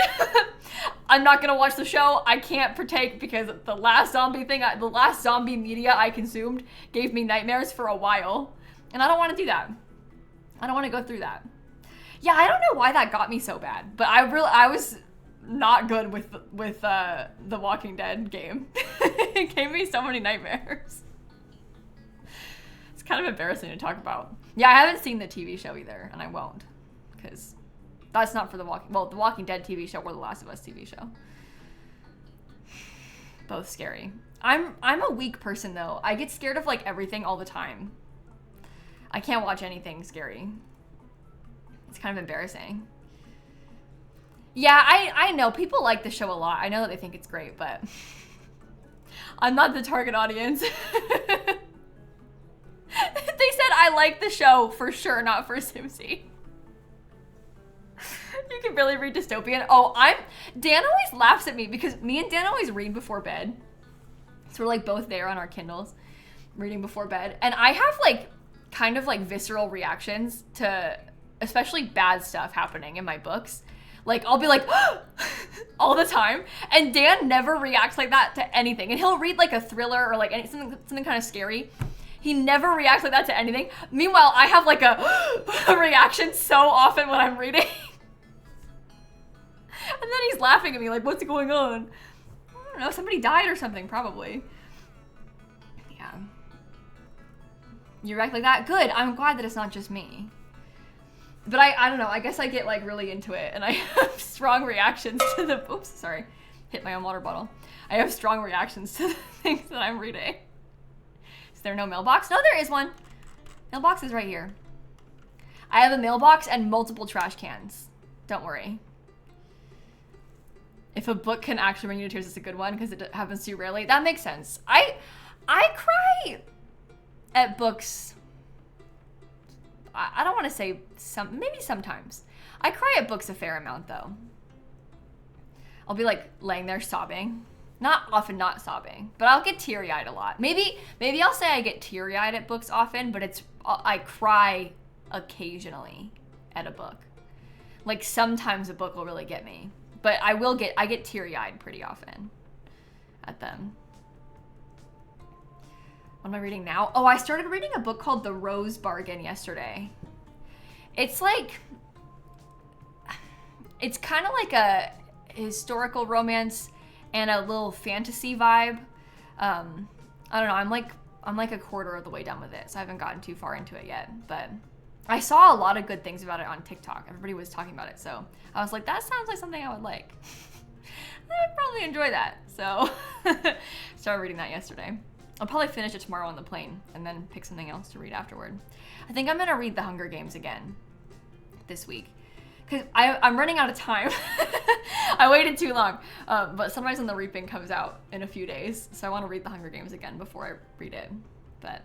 I'm not going to watch the show. I can't partake because the last zombie thing, the last zombie media I consumed gave me nightmares for a while. And I don't want to do that. I don't want to go through that. Yeah, I don't know why that got me so bad, but I was not good with the Walking Dead game. It gave me so many nightmares. It's kind of embarrassing to talk about. Yeah, I haven't seen the TV show either, and I won't, because that's not for the Walking Dead TV show or the Last of Us TV show. Both scary. I'm a weak person though. I get scared of like everything all the time. I can't watch anything scary. It's kind of embarrassing. Yeah, I know people like the show a lot. I know that they think it's great, but I'm not the target audience. They said I like the show for sure, not for Simsie. You can really read dystopian. Oh, Dan always laughs at me because me and Dan always read before bed. So we're like both there on our Kindles reading before bed. And I have like kind of like visceral reactions to especially bad stuff happening in my books. Like I'll be like all the time. And Dan never reacts like that to anything. And he'll read like a thriller or like something kind of scary. He never reacts like that to anything. Meanwhile, I have like a reaction so often when I'm reading. And then he's laughing at me like, what's going on? I don't know, somebody died or something, probably. Yeah. You react like that? Good, I'm glad that it's not just me. But I don't know, I guess I get like really into it and I have strong reactions to the, oops, sorry, hit my own water bottle. I have strong reactions to the things that I'm reading. Is there no mailbox? No, there is one. Mailbox is right here. I have a mailbox and multiple trash cans. Don't worry. If a book can actually bring you to tears, it's a good one because it happens to you rarely. That makes sense. I cry at books. I don't want to say maybe sometimes. I cry at books a fair amount though. I'll be like laying there sobbing. Often not sobbing, but I'll get teary-eyed a lot. Maybe I'll say I get teary-eyed at books often, but I cry occasionally at a book. Like sometimes a book will really get me, but I get teary-eyed pretty often at them. What am I reading now? Oh, I started reading a book called The Rose Bargain yesterday. It's kind of like a historical romance and a little fantasy vibe. I don't know. I'm like a quarter of the way done with it, so I haven't gotten too far into it yet. But I saw a lot of good things about it on TikTok. Everybody was talking about it, so I was like, that sounds like something I would like. I'd probably enjoy that. So started reading that yesterday. I'll probably finish it tomorrow on the plane and then pick something else to read afterward. I think I'm gonna read The Hunger Games again this week. Because I'm running out of time. I waited too long. But Sunrise on the Reaping comes out in a few days. So I want to read The Hunger Games again before I read it. But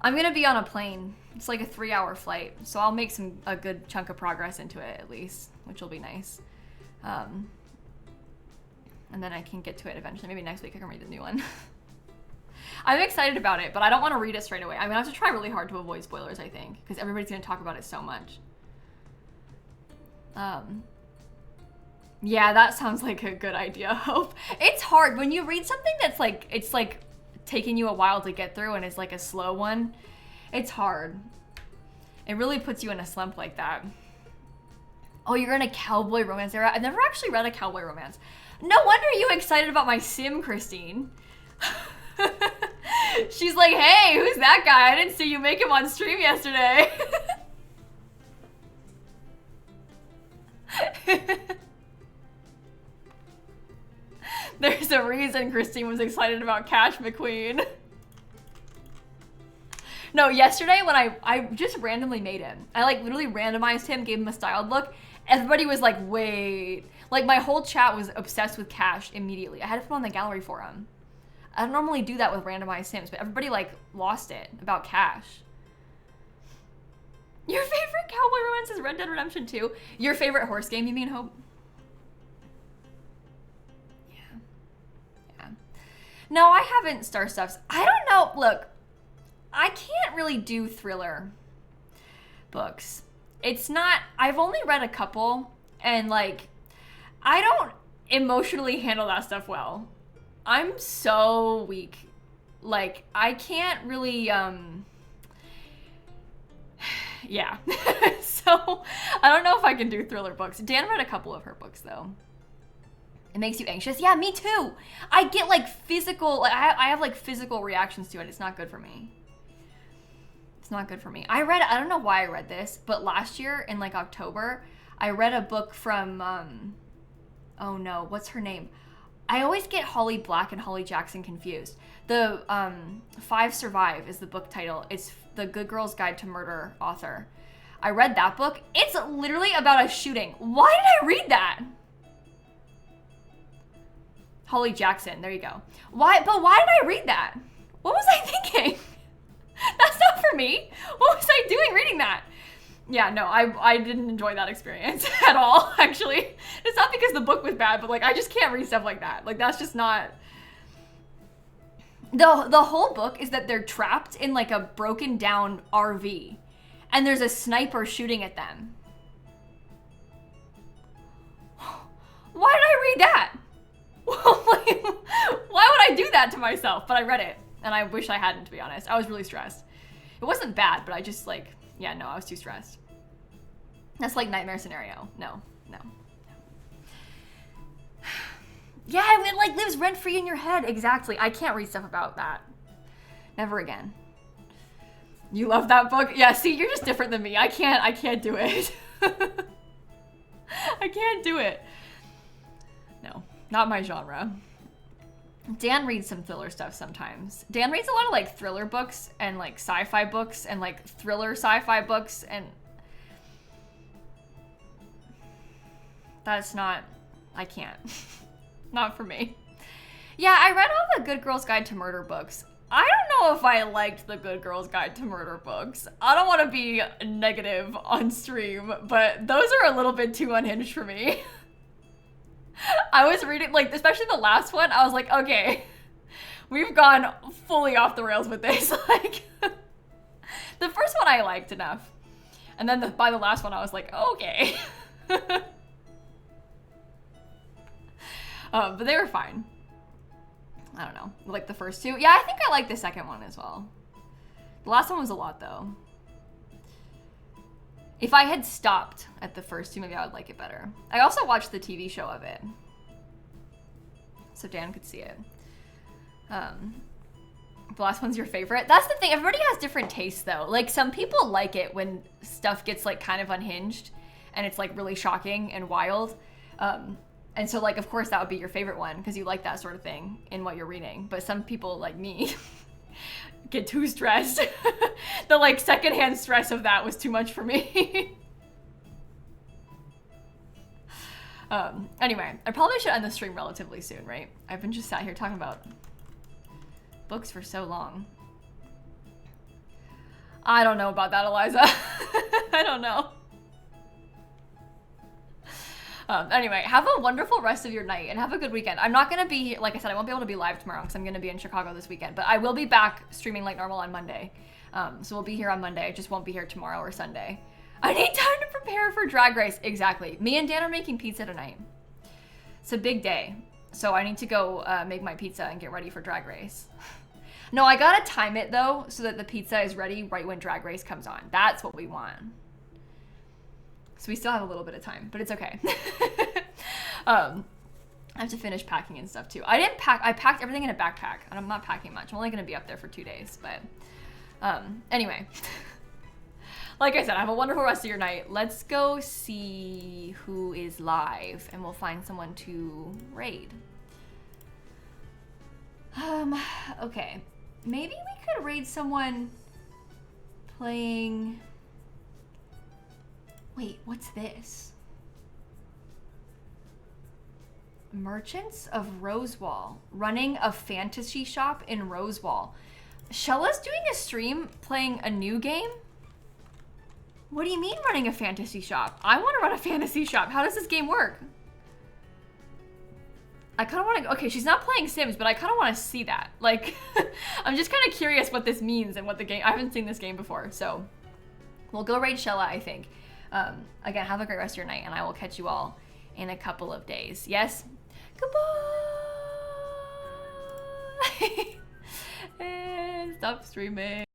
I'm going to be on a plane. It's like a 3-hour flight. So I'll make a good chunk of progress into it at least, which will be nice. And then I can get to it eventually. Maybe next week I can read the new one. I'm excited about it, but I don't want to read it straight away. I'm going to have to try really hard to avoid spoilers, I think. Because everybody's going to talk about it so much. Yeah, that sounds like a good idea, Hope. It's hard when you read something that's like, it's like taking you a while to get through and it's like a slow one. It's hard. It really puts you in a slump like that. Oh, you're in a cowboy romance era? I've never actually read a cowboy romance. No wonder you're excited about my sim, Christine. She's like, hey, who's that guy? I didn't see you make him on stream yesterday. There's a reason Christine was excited about Cash McQueen. No, yesterday when I just randomly made him. I like literally randomized him, gave him a styled look. Everybody was like, wait. Like my whole chat was obsessed with Cash immediately. I had to put him on the gallery for him. I don't normally do that with randomized sims, but everybody like lost it about Cash. Your favorite cowboy romance is Red Dead Redemption 2? Your favorite horse game, you mean, Hope? Yeah. No, I haven't Star Stuffs. I don't know. Look, I can't really do thriller books. It's not, I've only read a couple, and like, I don't emotionally handle that stuff well. I'm so weak. Like, I can't really, yeah. So, I don't know if I can do thriller books. Dan read a couple of her books, though. It makes you anxious. Yeah, me too. I get, like, physical, like, I have, like, physical reactions to it. It's not good for me. It's not good for me. I don't know why I read this, but last year, in, like, October, I read a book from, oh, no, what's her name? I always get Holly Black and Holly Jackson confused. The, 5 Survive is the book title. It's the Good Girl's Guide to Murder author. I read that book. It's literally about a shooting. Why did I read that? Holly Jackson, there you go. Why did I read that? What was I thinking? That's not for me. What was I doing reading that? Yeah, no, I didn't enjoy that experience at all, actually. It's not because the book was bad, but like, I just can't read stuff like that. Like, that's just not... The whole book is that they're trapped in like a broken down RV and there's a sniper shooting at them. Why did I read that? Why would I do that to myself? But I read it and I wish I hadn't, to be honest. I was really stressed. It wasn't bad, but I just like, yeah, no, I was too stressed. That's like nightmare scenario. No. Yeah, it like lives rent-free in your head. Exactly. I can't read stuff about that. Never again. You love that book? Yeah, see, you're just different than me. I can't do it. I can't do it. No, not my genre. Dan reads some thriller stuff sometimes. Dan reads a lot of like thriller books and like sci-fi books and like thriller sci-fi books, and that's not, I can't. Not for me. Yeah, I read all the Good Girl's Guide to Murder books. I don't know if I liked the Good Girl's Guide to Murder books. I don't want to be negative on stream, but those are a little bit too unhinged for me. I was reading, like, especially the last one, I was like, okay, we've gone fully off the rails with this. Like, the first one I liked enough. And then by the last one, I was like, okay. But they were fine. I don't know, like the first two. Yeah, I think I like the second one as well. The last one was a lot though. If I had stopped at the first two, maybe I would like it better. I also watched the TV show of it, so Dan could see it. The last one's your favorite? That's the thing, everybody has different tastes though. Like some people like it when stuff gets like kind of unhinged and it's like really shocking and wild. And so, like, of course, that would be your favorite one because you like that sort of thing in what you're reading. But some people, like me, get too stressed. The, like, secondhand stress of that was too much for me. Anyway, I probably should end the stream relatively soon, right? I've been just sat here talking about books for so long. I don't know about that, Eliza. I don't know. Anyway, have a wonderful rest of your night and have a good weekend. I'm not going to be, like I said, I won't be able to be live tomorrow because I'm going to be in Chicago this weekend, but I will be back streaming like normal on Monday. So we'll be here on Monday. I just won't be here tomorrow or Sunday. I need time to prepare for Drag Race. Exactly. Me and Dan are making pizza tonight. It's a big day. So I need to go make my pizza and get ready for Drag Race. No, I got to time it though so that the pizza is ready right when Drag Race comes on. That's what we want. So we still have a little bit of time, but it's okay. I have to finish packing and stuff too. I packed everything in a backpack and I'm not packing much. I'm only gonna be up there for 2 days, but anyway. Like I said, have a wonderful rest of your night. Let's go see who is live and we'll find someone to raid. Okay. Maybe we could raid someone playing... Wait, what's this? Merchants of Rosewall, running a fantasy shop in Rosewall. Shella's doing a stream playing a new game? What do you mean running a fantasy shop? I want to run a fantasy shop. How does this game work? I kind of want to, okay, she's not playing Sims, but I kind of want to see that. Like, I'm just kind of curious what this means and what the game, I haven't seen this game before, so we'll go raid Shella, I think. Again, have a great rest of your night, and I will catch you all in a couple of days. Yes? Goodbye! And stop streaming.